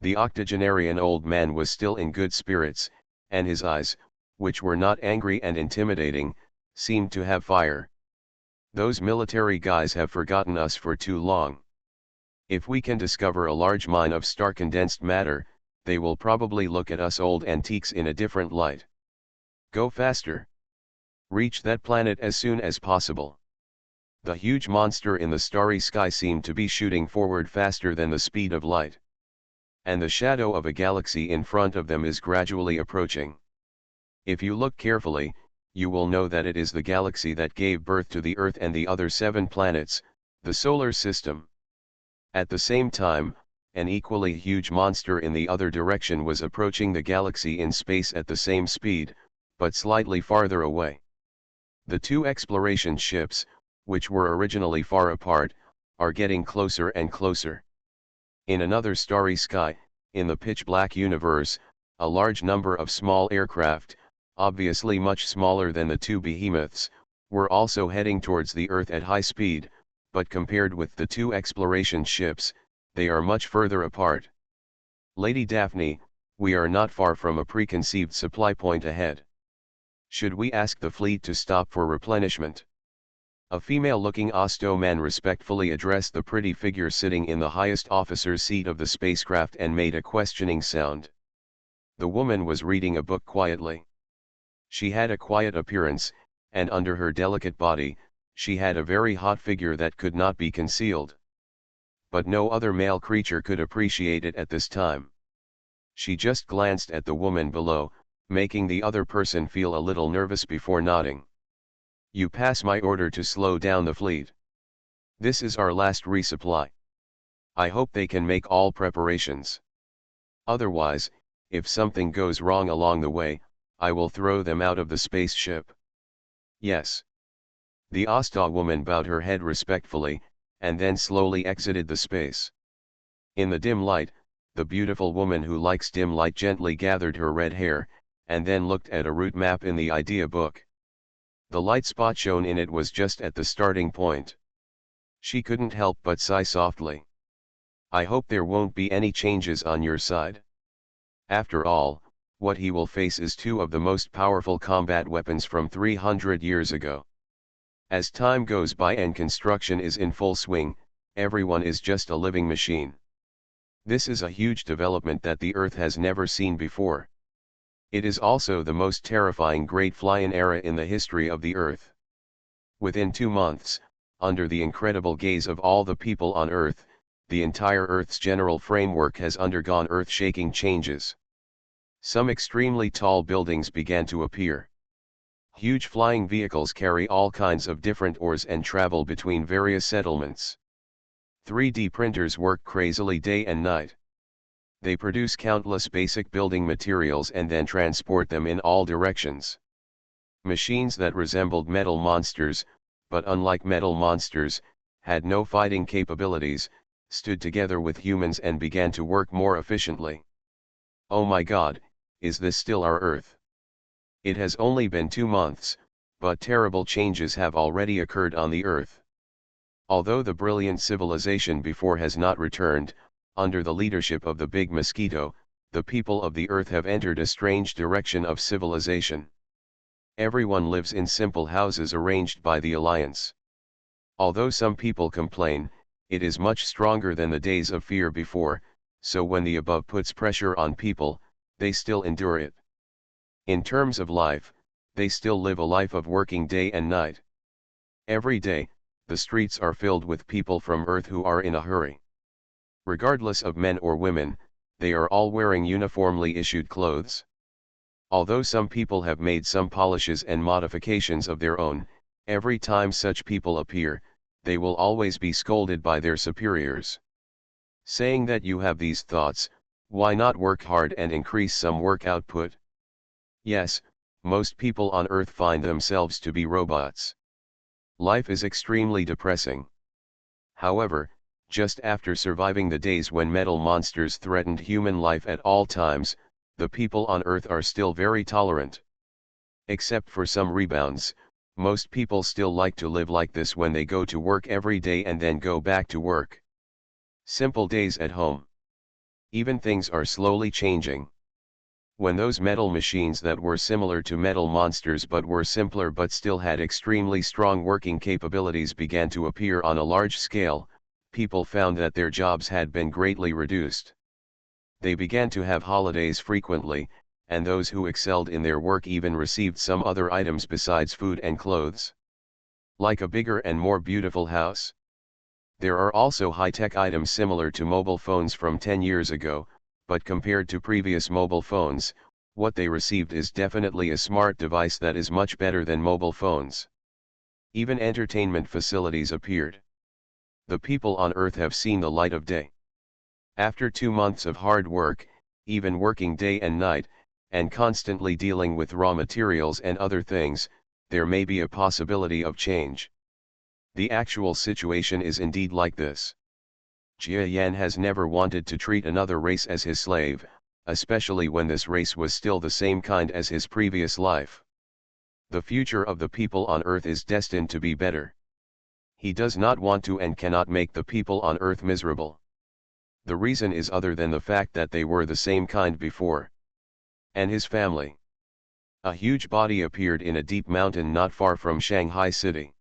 The octogenarian old man was still in good spirits, and his eyes, which were not angry and intimidating, seemed to have fire. Those military guys have forgotten us for too long. If we can discover a large mine of star condensed matter, they will probably look at us old antiques in a different light. Go faster. Reach that planet as soon as possible. The huge monster in the starry sky seemed to be shooting forward faster than the speed of light. And the shadow of a galaxy in front of them is gradually approaching. If you look carefully, you will know that it is the galaxy that gave birth to the Earth and the other 7 planets, the solar system. At the same time, an equally huge monster in the other direction was approaching the galaxy in space at the same speed, but slightly farther away. The 2 exploration ships, which were originally far apart, are getting closer and closer. In another starry sky, in the pitch-black universe, a large number of small aircraft, obviously much smaller than the 2 behemoths, were also heading towards the Earth at high speed, but compared with the 2 exploration ships, they are much further apart. Lady Daphne, we are not far from a preconceived supply point ahead. Should we ask the fleet to stop for replenishment? A female-looking Osto man respectfully addressed the pretty figure sitting in the highest officer's seat of the spacecraft and made a questioning sound. The woman was reading a book quietly. She had a quiet appearance, and under her delicate body, she had a very hot figure that could not be concealed. But no other male creature could appreciate it at this time. She just glanced at the woman below, making the other person feel a little nervous before nodding. You pass my order to slow down the fleet. This is our last resupply. I hope they can make all preparations. Otherwise, if something goes wrong along the way, I will throw them out of the spaceship. Yes. The Asta woman bowed her head respectfully, and then slowly exited the space. In the dim light, the beautiful woman who likes dim light gently gathered her red hair, and then looked at a route map in the idea book. The light spot shown in it was just at the starting point. She couldn't help but sigh softly. I hope there won't be any changes on your side. After all, what he will face is 2 of the most powerful combat weapons from 300 years ago. As time goes by and construction is in full swing, everyone is just a living machine. This is a huge development that the Earth has never seen before. It is also the most terrifying great fly-in era in the history of the Earth. Within 2 months, under the incredible gaze of all the people on Earth, the entire Earth's general framework has undergone earth-shaking changes. Some extremely tall buildings began to appear. Huge flying vehicles carry all kinds of different ores and travel between various settlements. 3D printers work crazily day and night. They produce countless basic building materials and then transport them in all directions. Machines that resembled metal monsters, but unlike metal monsters, had no fighting capabilities, stood together with humans and began to work more efficiently. Oh my God, is this still our Earth? It has only been 2 months, but terrible changes have already occurred on the Earth. Although the brilliant civilization before has not returned, under the leadership of the Big Mosquito, the people of the Earth have entered a strange direction of civilization. Everyone lives in simple houses arranged by the Alliance. Although some people complain, it is much stronger than the days of fear before, so when the above puts pressure on people, they still endure it. In terms of life, they still live a life of working day and night. Every day, the streets are filled with people from Earth who are in a hurry. Regardless of men or women, they are all wearing uniformly issued clothes. Although some people have made some polishes and modifications of their own, every time such people appear, they will always be scolded by their superiors, saying that you have these thoughts, why not work hard and increase some work output? Yes, most people on Earth find themselves to be robots. Life is extremely depressing. However, just after surviving the days when metal monsters threatened human life at all times, the people on Earth are still very tolerant. Except for some rebounds, most people still like to live like this when they go to work every day and then go back to work. Simple days at home. Even things are slowly changing. When those metal machines that were similar to metal monsters but were simpler but still had extremely strong working capabilities began to appear on a large scale, people found that their jobs had been greatly reduced. They began to have holidays frequently, and those who excelled in their work even received some other items besides food and clothes. Like a bigger and more beautiful house. There are also high-tech items similar to mobile phones from 10 years ago, but compared to previous mobile phones, what they received is definitely a smart device that is much better than mobile phones. Even entertainment facilities appeared. The people on Earth have seen the light of day. After 2 months of hard work, even working day and night, and constantly dealing with raw materials and other things, there may be a possibility of change. The actual situation is indeed like this. Jia Yan has never wanted to treat another race as his slave, especially when this race was still the same kind as his previous life. The future of the people on Earth is destined to be better. He does not want to and cannot make the people on Earth miserable. The reason is other than the fact that they were the same kind before. And his family. A huge body appeared in a deep mountain not far from Shanghai City.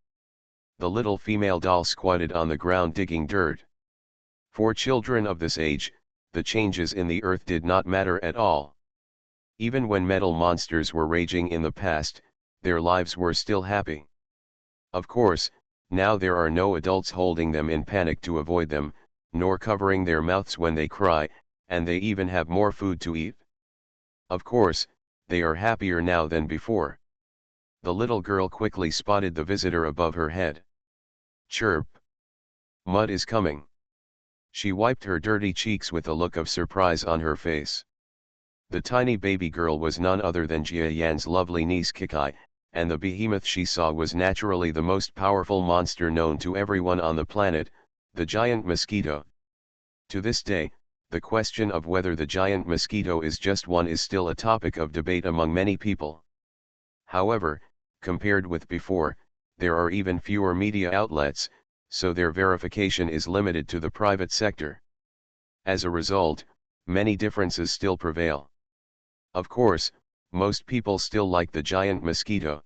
The little female doll squatted on the ground digging dirt. For children of this age, the changes in the Earth did not matter at all. Even when metal monsters were raging in the past, their lives were still happy. Of course, now there are no adults holding them in panic to avoid them, nor covering their mouths when they cry, and they even have more food to eat. Of course, they are happier now than before. The little girl quickly spotted the visitor above her head. Chirp! Mud is coming. She wiped her dirty cheeks with a look of surprise on her face. The tiny baby girl was none other than Jia Yan's lovely niece Kikai, and the behemoth she saw was naturally the most powerful monster known to everyone on the planet, the giant mosquito. To this day, the question of whether the giant mosquito is just one is still a topic of debate among many people. However, compared with before, there are even fewer media outlets, so their verification is limited to the private sector. As a result, many differences still prevail. Of course, most people still like the giant mosquito.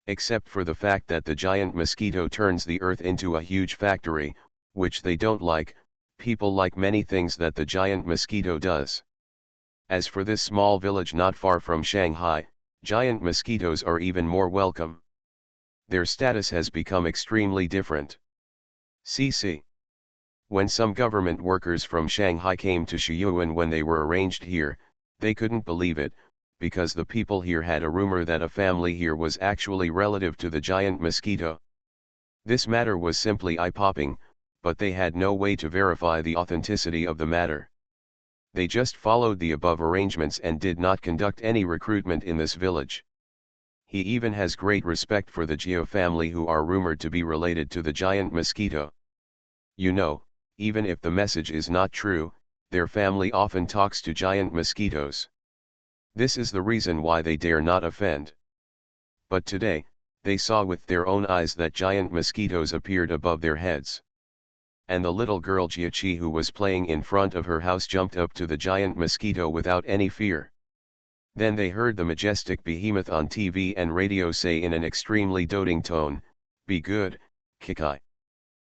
Except for the fact that the giant mosquito turns the Earth into a huge factory, which they don't like. People like many things that the giant mosquito does. As for this small village not far from Shanghai, giant mosquitoes are even more welcome. Their status has become extremely different. CC. When some government workers from Shanghai came to Shiyuan when they were arranged here, they couldn't believe it, because the people here had a rumor that a family here was actually relative to the giant mosquito. This matter was simply eye-popping, but they had no way to verify the authenticity of the matter. They just followed the above arrangements and did not conduct any recruitment in this village. He even has great respect for the Geo family, who are rumored to be related to the giant mosquito. You know, even if the message is not true, their family often talks to giant mosquitoes. This is the reason why they dare not offend. But today, they saw with their own eyes that giant mosquitoes appeared above their heads. And the little girl Jiachi, who was playing in front of her house, jumped up to the giant mosquito without any fear. Then they heard the majestic behemoth on TV and radio say in an extremely doting tone, "Be good, Kikai."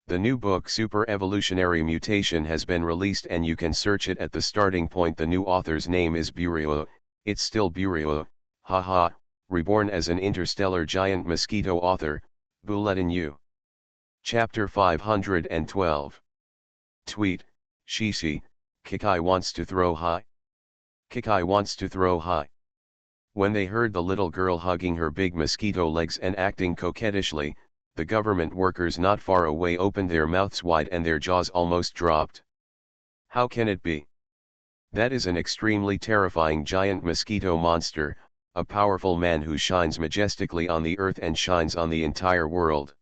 The new book Super Evolutionary Mutation has been released and you can search it at the starting point. The new author's name is Burio, it's still Burio, haha, reborn as an interstellar giant mosquito author, Bulletin U. Chapter 512. Tweet, Shishi, Kikai wants to throw high. Kikai wants to throw high. When they heard the little girl hugging her big mosquito legs and acting coquettishly, the government workers not far away opened their mouths wide and their jaws almost dropped. How can it be? That is an extremely terrifying giant mosquito monster, a powerful man who shines majestically on the earth and shines on the entire world.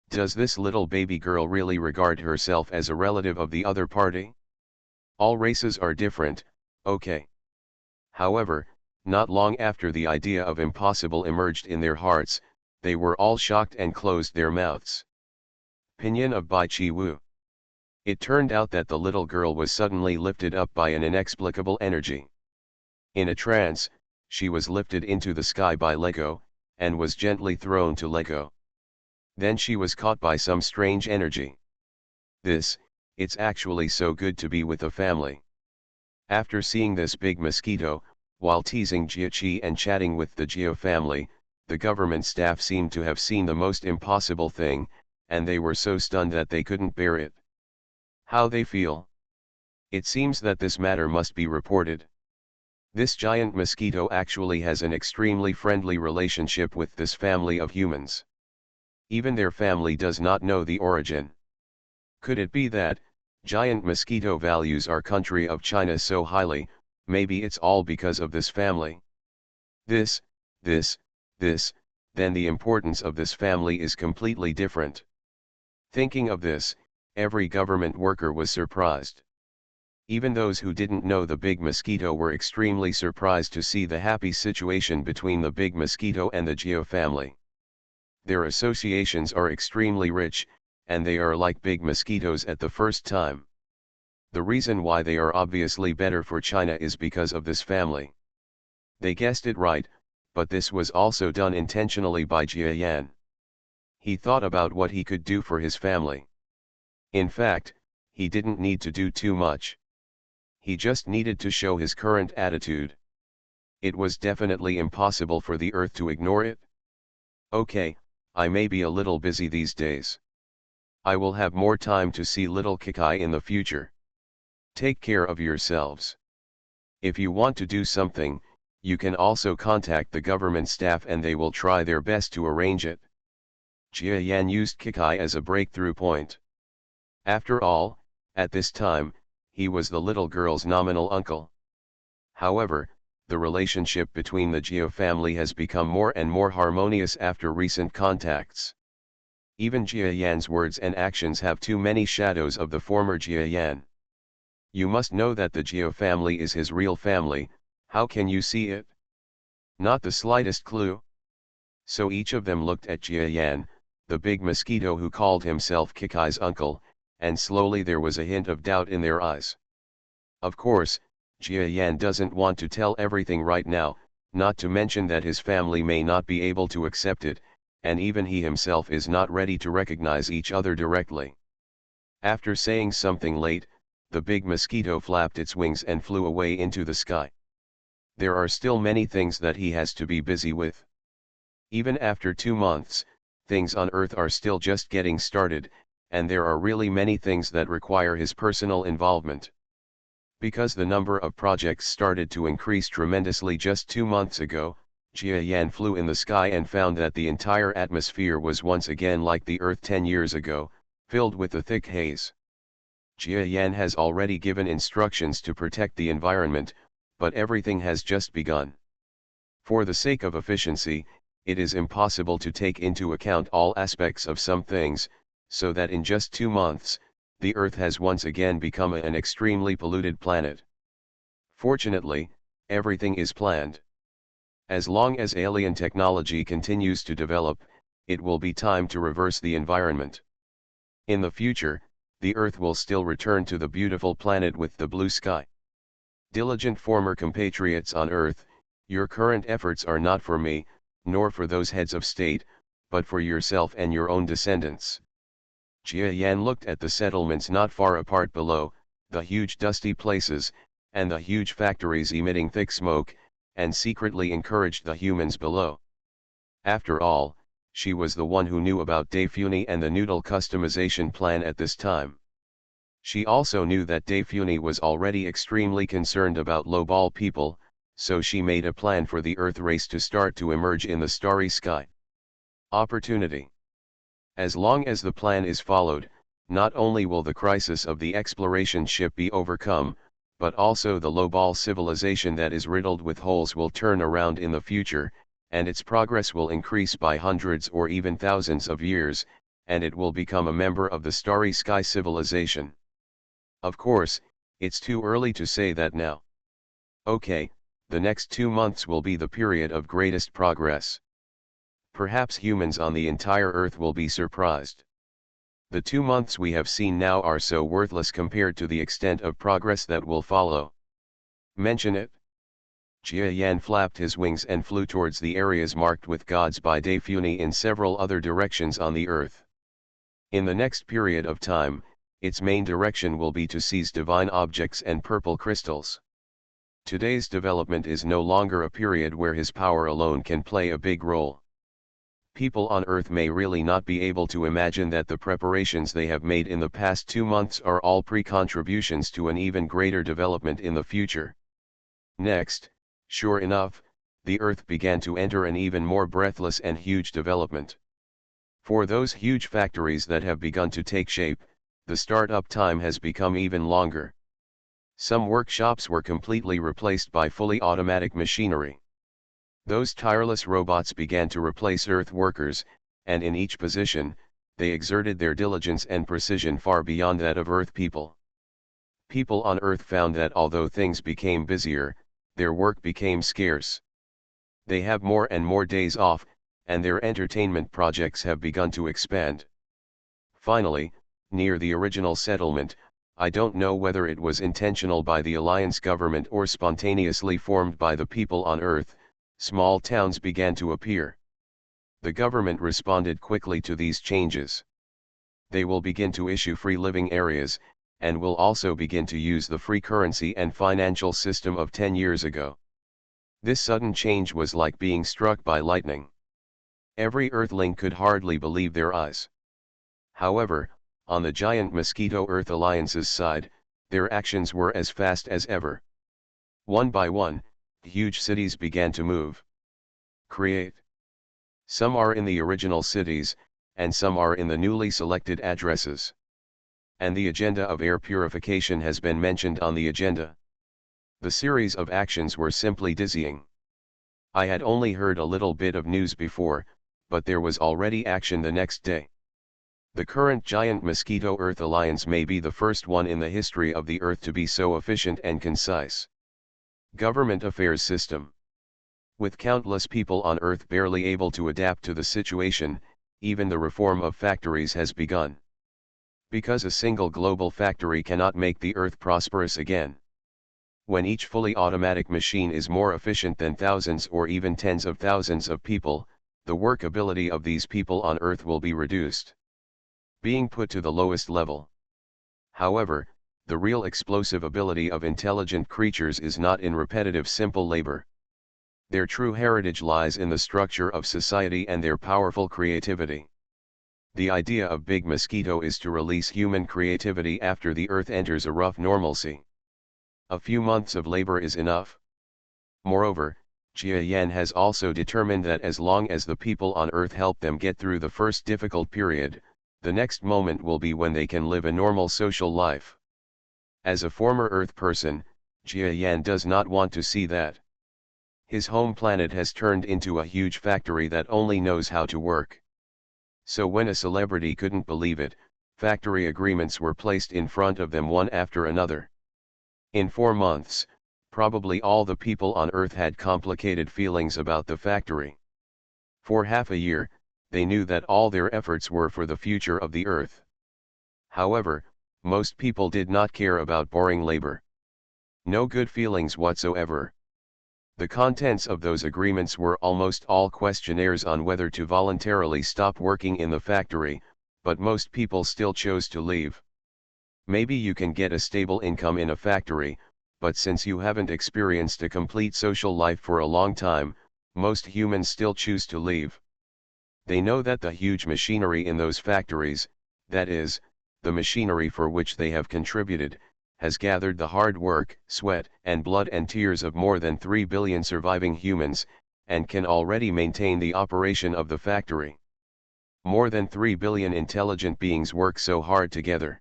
Does this little baby girl really regard herself as a relative of the other party? All races are different, okay. However, not long after the idea of impossible emerged in their hearts, they were all shocked and closed their mouths. Opinion of Bai Chi Wu. It turned out that the little girl was suddenly lifted up by an inexplicable energy. In a trance, she was lifted into the sky by Lego, and was gently thrown to Lego. Then she was caught by some strange energy. It's actually so good to be with a family. After seeing this big mosquito, while teasing Jiachi and chatting with the Geo family, the government staff seemed to have seen the most impossible thing, and they were so stunned that they couldn't bear it. How they feel? It seems that this matter must be reported. This giant mosquito actually has an extremely friendly relationship with this family of humans. Even their family does not know the origin. Could it be that giant mosquito values our country of China so highly? Maybe it's all because of this family. Then the importance of this family is completely different. Thinking of this, every government worker was surprised. Even those who didn't know the big mosquito were extremely surprised to see the happy situation between the big mosquito and the Geo family. Their associations are extremely rich, and they are like big mosquitoes at the first time. The reason why they are obviously better for China is because of this family. They guessed it right, but this was also done intentionally by Jia Yan. He thought about what he could do for his family. In fact, he didn't need to do too much. He just needed to show his current attitude. It was definitely impossible for the earth to ignore it. Okay, I may be a little busy these days. I will have more time to see little Kikai in the future. Take care of yourselves. If you want to do something, you can also contact the government staff and they will try their best to arrange it. Jia Yan used Kikai as a breakthrough point. After all, at this time, he was the little girl's nominal uncle. However, the relationship between the Geo family has become more and more harmonious after recent contacts. Even Jia Yan's words and actions have too many shadows of the former Jia Yan. You must know that the Geo family is his real family. How can you see it? Not the slightest clue. So each of them looked at Jia Yan, the big mosquito who called himself Kikai's uncle, and slowly there was a hint of doubt in their eyes. Of course, Jia Yan doesn't want to tell everything right now, not to mention that his family may not be able to accept it, and even he himself is not ready to recognize each other directly. After saying something late, the big mosquito flapped its wings and flew away into the sky. There are still many things that he has to be busy with. Even after 2 months, things on Earth are still just getting started, and there are really many things that require his personal involvement. Because the number of projects started to increase tremendously just 2 months ago, Jia Yan flew in the sky and found that the entire atmosphere was once again like the Earth 10 years ago, filled with a thick haze. Jia Yan has already given instructions to protect the environment, but everything has just begun. For the sake of efficiency, it is impossible to take into account all aspects of some things, so that in just 2 months, the Earth has once again become an extremely polluted planet. Fortunately, everything is planned. As long as alien technology continues to develop, it will be time to reverse the environment. In the future, the Earth will still return to the beautiful planet with the blue sky. Diligent former compatriots on Earth, your current efforts are not for me, nor for those heads of state, but for yourself and your own descendants. Jia Yan looked at the settlements not far apart below, the huge dusty places, and the huge factories emitting thick smoke, and secretly encouraged the humans below. After all, she was the one who knew about Daifuni and the noodle customization plan at this time. She also knew that Daifuni was already extremely concerned about lowball people, so she made a plan for the Earth race to start to emerge in the starry sky. Opportunity. As long as the plan is followed, not only will the crisis of the exploration ship be overcome, but also the lowball civilization that is riddled with holes will turn around in the future, and its progress will increase by hundreds or even thousands of years, and it will become a member of the starry sky civilization. Of course, it's too early to say that now. Okay, the next 2 months will be the period of greatest progress. Perhaps humans on the entire Earth will be surprised. The 2 months we have seen now are so worthless compared to the extent of progress that will follow. Mention it. Jia Yan flapped his wings and flew towards the areas marked with gods by Daifuni in several other directions on the Earth. In the next period of time, its main direction will be to seize divine objects and purple crystals. Today's development is no longer a period where his power alone can play a big role. People on Earth may really not be able to imagine that the preparations they have made in the past 2 months are all pre-contributions to an even greater development in the future. Next, sure enough, the Earth began to enter an even more breathless and huge development. For those huge factories that have begun to take shape, the start-up time has become even longer. Some workshops were completely replaced by fully automatic machinery. Those tireless robots began to replace Earth workers, and in each position, they exerted their diligence and precision far beyond that of Earth people. People on Earth found that although things became busier, their work became scarce. They have more and more days off, and their entertainment projects have begun to expand. Finally, near the original settlement, I don't know whether it was intentional by the alliance government or spontaneously formed by the people on Earth, small towns began to appear. The government responded quickly to these changes. They will begin to issue free living areas, and will also begin to use the free currency and financial system of 10 years ago. This sudden change was like being struck by lightning. Every Earthling could hardly believe their eyes. However, on the giant Mosquito Earth Alliance's side, their actions were as fast as ever. One by one, huge cities began to move. Create. Some are in the original cities, and some are in the newly selected addresses. And the agenda of air purification has been mentioned on the agenda. The series of actions were simply dizzying. I had only heard a little bit of news before, but there was already action the next day. The current giant Mosquito Earth Alliance may be the first one in the history of the Earth to be so efficient and concise. Government affairs system. With countless people on Earth barely able to adapt to the situation, even the reform of factories has begun. Because a single global factory cannot make the Earth prosperous again. When each fully automatic machine is more efficient than thousands or even tens of thousands of people, the workability of these people on Earth will be reduced, being put to the lowest level. However, the real explosive ability of intelligent creatures is not in repetitive simple labor. Their true heritage lies in the structure of society and their powerful creativity. The idea of Big Mosquito is to release human creativity after the Earth enters a rough normalcy. A few months of labor is enough. Moreover, Jia Yan has also determined that as long as the people on Earth help them get through the first difficult period, the next moment will be when they can live a normal social life. As a former Earth person, Jia Yan does not want to see that. His home planet has turned into a huge factory that only knows how to work. So when a celebrity couldn't believe it, factory agreements were placed in front of them one after another. In 4 months, probably all the people on Earth had complicated feelings about the factory. For half a year, they knew that all their efforts were for the future of the Earth. However, most people did not care about boring labor. No good feelings whatsoever. The contents of those agreements were almost all questionnaires on whether to voluntarily stop working in the factory, but most people still chose to leave. Maybe you can get a stable income in a factory, but since you haven't experienced a complete social life for a long time, most humans still choose to leave. They know that the huge machinery in those factories, that is, the machinery for which they have contributed, has gathered the hard work, sweat, and blood and tears of more than 3 billion surviving humans, and can already maintain the operation of the factory. More than 3 billion intelligent beings work so hard together.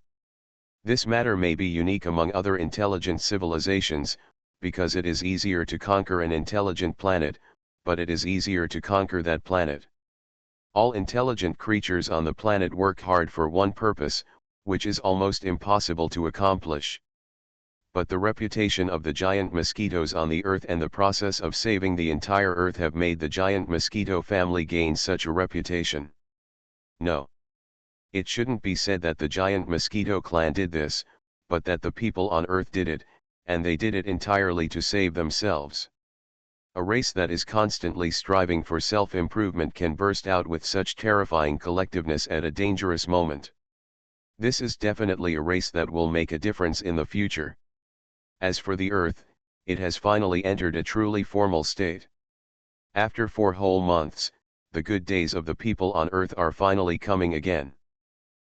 This matter may be unique among other intelligent civilizations, because it is easier to conquer an intelligent planet, but it is easier to conquer that planet. All intelligent creatures on the planet work hard for one purpose, which is almost impossible to accomplish. But the reputation of the giant mosquitoes on the Earth and the process of saving the entire Earth have made the giant mosquito family gain such a reputation. No. It shouldn't be said that the giant mosquito clan did this, but that the people on Earth did it, and they did it entirely to save themselves. A race that is constantly striving for self-improvement can burst out with such terrifying collectiveness at a dangerous moment. This is definitely a race that will make a difference in the future. As for the Earth, it has finally entered a truly formal state. After 4 whole months, the good days of the people on Earth are finally coming again.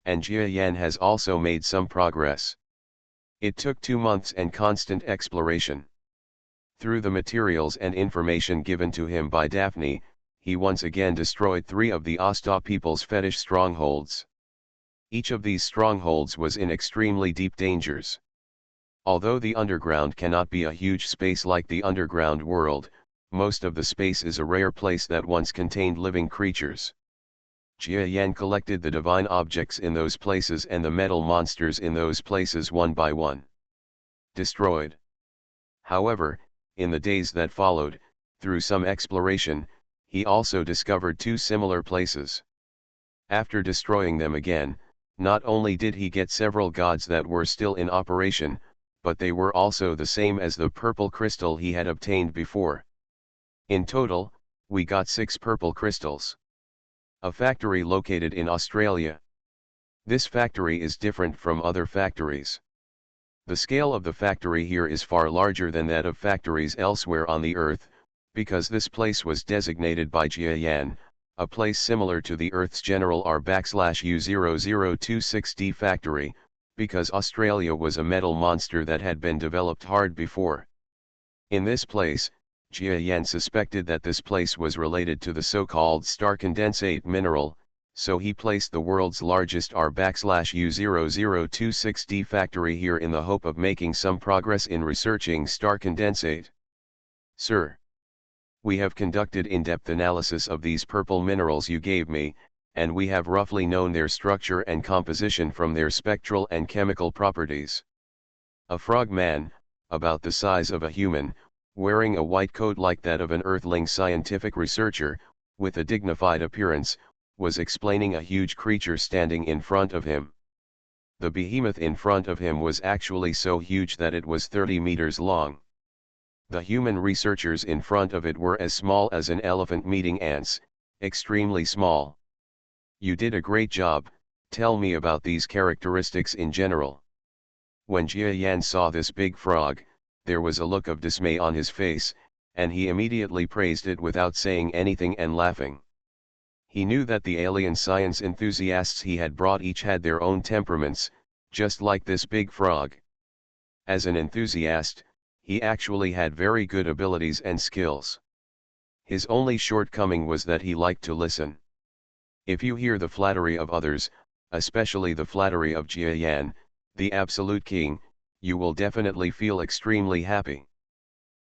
And Jia Yan has also made some progress. It took 2 months and constant exploration. Through the materials and information given to him by Daphne, he once again destroyed 3 of the Asta people's fetish strongholds. Each of these strongholds was in extremely deep dangers. Although the underground cannot be a huge space like the underground world, most of the space is a rare place that once contained living creatures. Jia Yan collected the divine objects in those places and the metal monsters in those places one by one. Destroyed. However, in the days that followed, through some exploration, he also discovered 2 similar places. After destroying them again, not only did he get several gods that were still in operation, but they were also the same as the purple crystal he had obtained before. In total, we got 6 purple crystals. A factory located in Australia. This factory is different from other factories. The scale of the factory here is far larger than that of factories elsewhere on the Earth, because this place was designated by Jia Yan, a place similar to the Earth's General R/U0026D factory, because Australia was a metal monster that had been developed hard before. In this place, Jia Yan suspected that this place was related to the so-called star condensate mineral, so he placed the world's largest R/U0026D factory here in the hope of making some progress in researching star condensate. Sir, we have conducted in-depth analysis of these purple minerals you gave me, and we have roughly known their structure and composition from their spectral and chemical properties. A frogman, about the size of a human, wearing a white coat like that of an Earthling scientific researcher, with a dignified appearance, was explaining a huge creature standing in front of him. The behemoth in front of him was actually so huge that it was 30 meters long. The human researchers in front of it were as small as an elephant meeting ants, extremely small. You did a great job. Tell me about these characteristics in general. When Jia Yan saw this big frog, there was a look of dismay on his face, and he immediately praised it without saying anything and laughing. He knew that the alien science enthusiasts he had brought each had their own temperaments, just like this big frog. As an enthusiast, he actually had very good abilities and skills. His only shortcoming was that he liked to listen. If you hear the flattery of others, especially the flattery of Jia Yan, the absolute king, you will definitely feel extremely happy.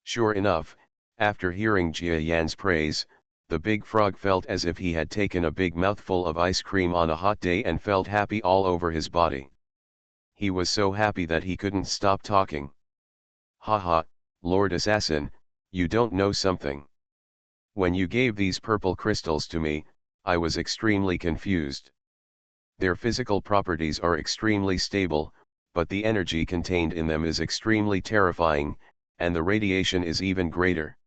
Sure enough, After hearing Jia Yan's praise, the big frog felt as if he had taken a big mouthful of ice cream on a hot day and felt happy all over his body. He was so happy that he couldn't stop talking. Haha, Lord Assassin, you don't know something. When you gave these purple crystals to me, I was extremely confused. Their physical properties are extremely stable, but the energy contained in them is extremely terrifying, and the radiation is even greater.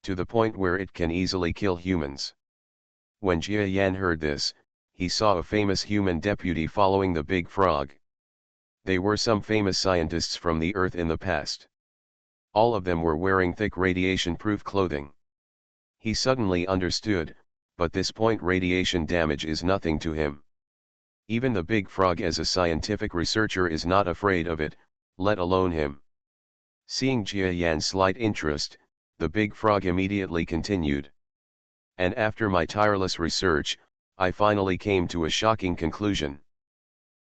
To the point where it can easily kill humans. When Jia Yan heard this, he saw a famous human deputy following the big frog. They were some famous scientists from the Earth in the past. All of them were wearing thick radiation-proof clothing. He suddenly understood, but this point radiation damage is nothing to him. Even the big frog as a scientific researcher is not afraid of it, let alone him. Seeing Jia Yan's slight interest, the big frog immediately continued. And after my tireless research, I finally came to a shocking conclusion.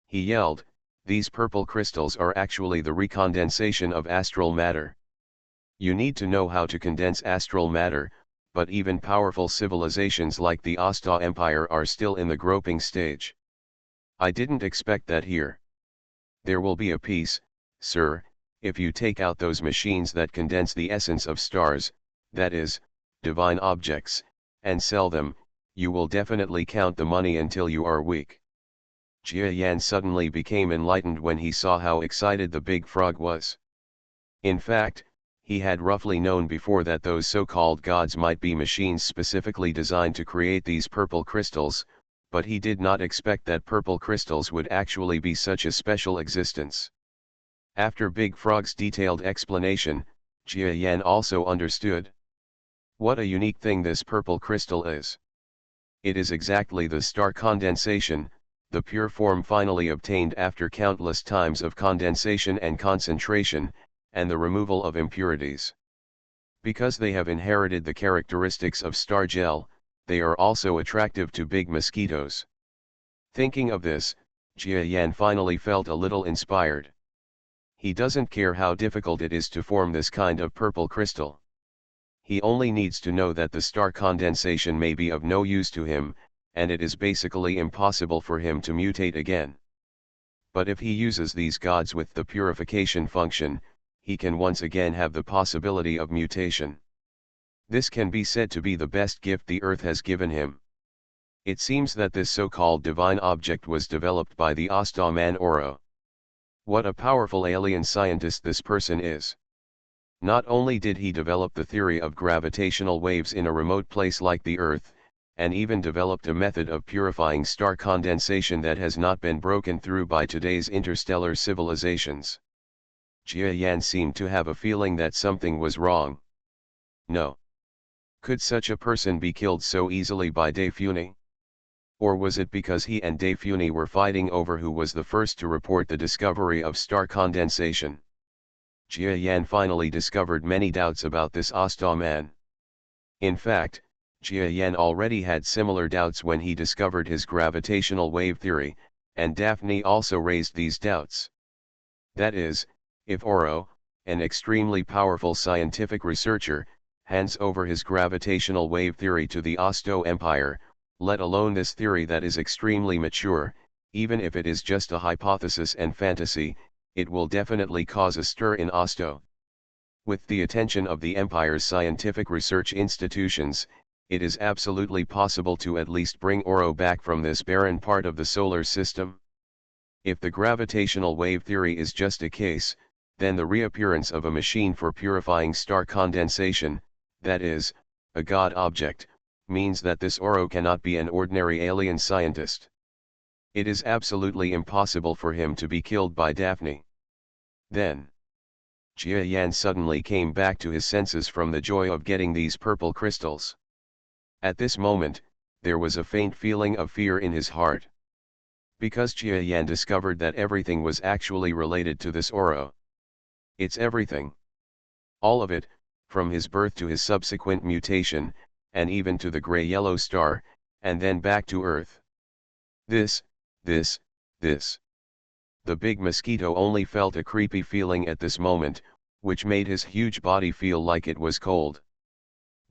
He yelled, these purple crystals are actually the recondensation of astral matter. You need to know how to condense astral matter, but even powerful civilizations like the Asta Empire are still in the groping stage. I didn't expect that here. There will be a peace, sir, if you take out those machines that condense the essence of stars, that is, divine objects, and sell them, you will definitely count the money until you are weak. Jia Yan suddenly became enlightened when he saw how excited the big frog was. In fact, he had roughly known before that those so-called gods might be machines specifically designed to create these purple crystals, but he did not expect that purple crystals would actually be such a special existence. After Big Frog's detailed explanation, Jia Yan also understood. What a unique thing this purple crystal is. It is exactly the star condensation, the pure form finally obtained after countless times of condensation and concentration, and the removal of impurities. Because they have inherited the characteristics of star gel, they are also attractive to big mosquitoes. Thinking of this, Jia Yan finally felt a little inspired. He doesn't care how difficult it is to form this kind of purple crystal. He only needs to know that the star condensation may be of no use to him, and it is basically impossible for him to mutate again. But if he uses these gods with the purification function, he can once again have the possibility of mutation. This can be said to be the best gift the earth has given him. It seems that this so-called divine object was developed by the Asta man Oro. What a powerful alien scientist this person is. Not only did he develop the theory of gravitational waves in a remote place like the Earth, and even developed a method of purifying star condensation that has not been broken through by today's interstellar civilizations. Jia Yan seemed to have a feeling that something was wrong. No. Could such a person be killed so easily by Dai Funi? Or was it because he and Dai Funi were fighting over who was the first to report the discovery of star condensation? Jia Yan finally discovered many doubts about this Asta man. In fact, Jia Yan already had similar doubts when he discovered his gravitational wave theory, and Daphne also raised these doubts. That is, if Oro, an extremely powerful scientific researcher, hands over his gravitational wave theory to the Asta Empire, let alone this theory that is extremely mature, even if it is just a hypothesis and fantasy, it will definitely cause a stir in Asta. With the attention of the Empire's scientific research institutions, it is absolutely possible to at least bring Oro back from this barren part of the solar system. If the gravitational wave theory is just a case, then the reappearance of a machine for purifying star condensation, that is, a god object, means that this Oro cannot be an ordinary alien scientist. It is absolutely impossible for him to be killed by Daphne. Then, Jia Yan suddenly came back to his senses from the joy of getting these purple crystals. At this moment, there was a faint feeling of fear in his heart. Because Jia Yan discovered that everything was actually related to this Oro. It's everything. All of it, from his birth to his subsequent mutation, and even to the gray-yellow star, and then back to Earth. This. The big mosquito only felt a creepy feeling at this moment, which made his huge body feel like it was cold.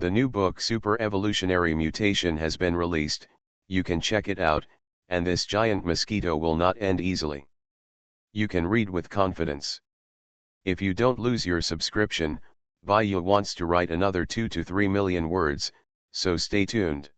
The new book Super Evolutionary Mutation has been released, you can check it out, and this giant mosquito will not end easily. You can read with confidence. If you don't lose your subscription, Vayu wants to write another 2 to 3 million words, so stay tuned.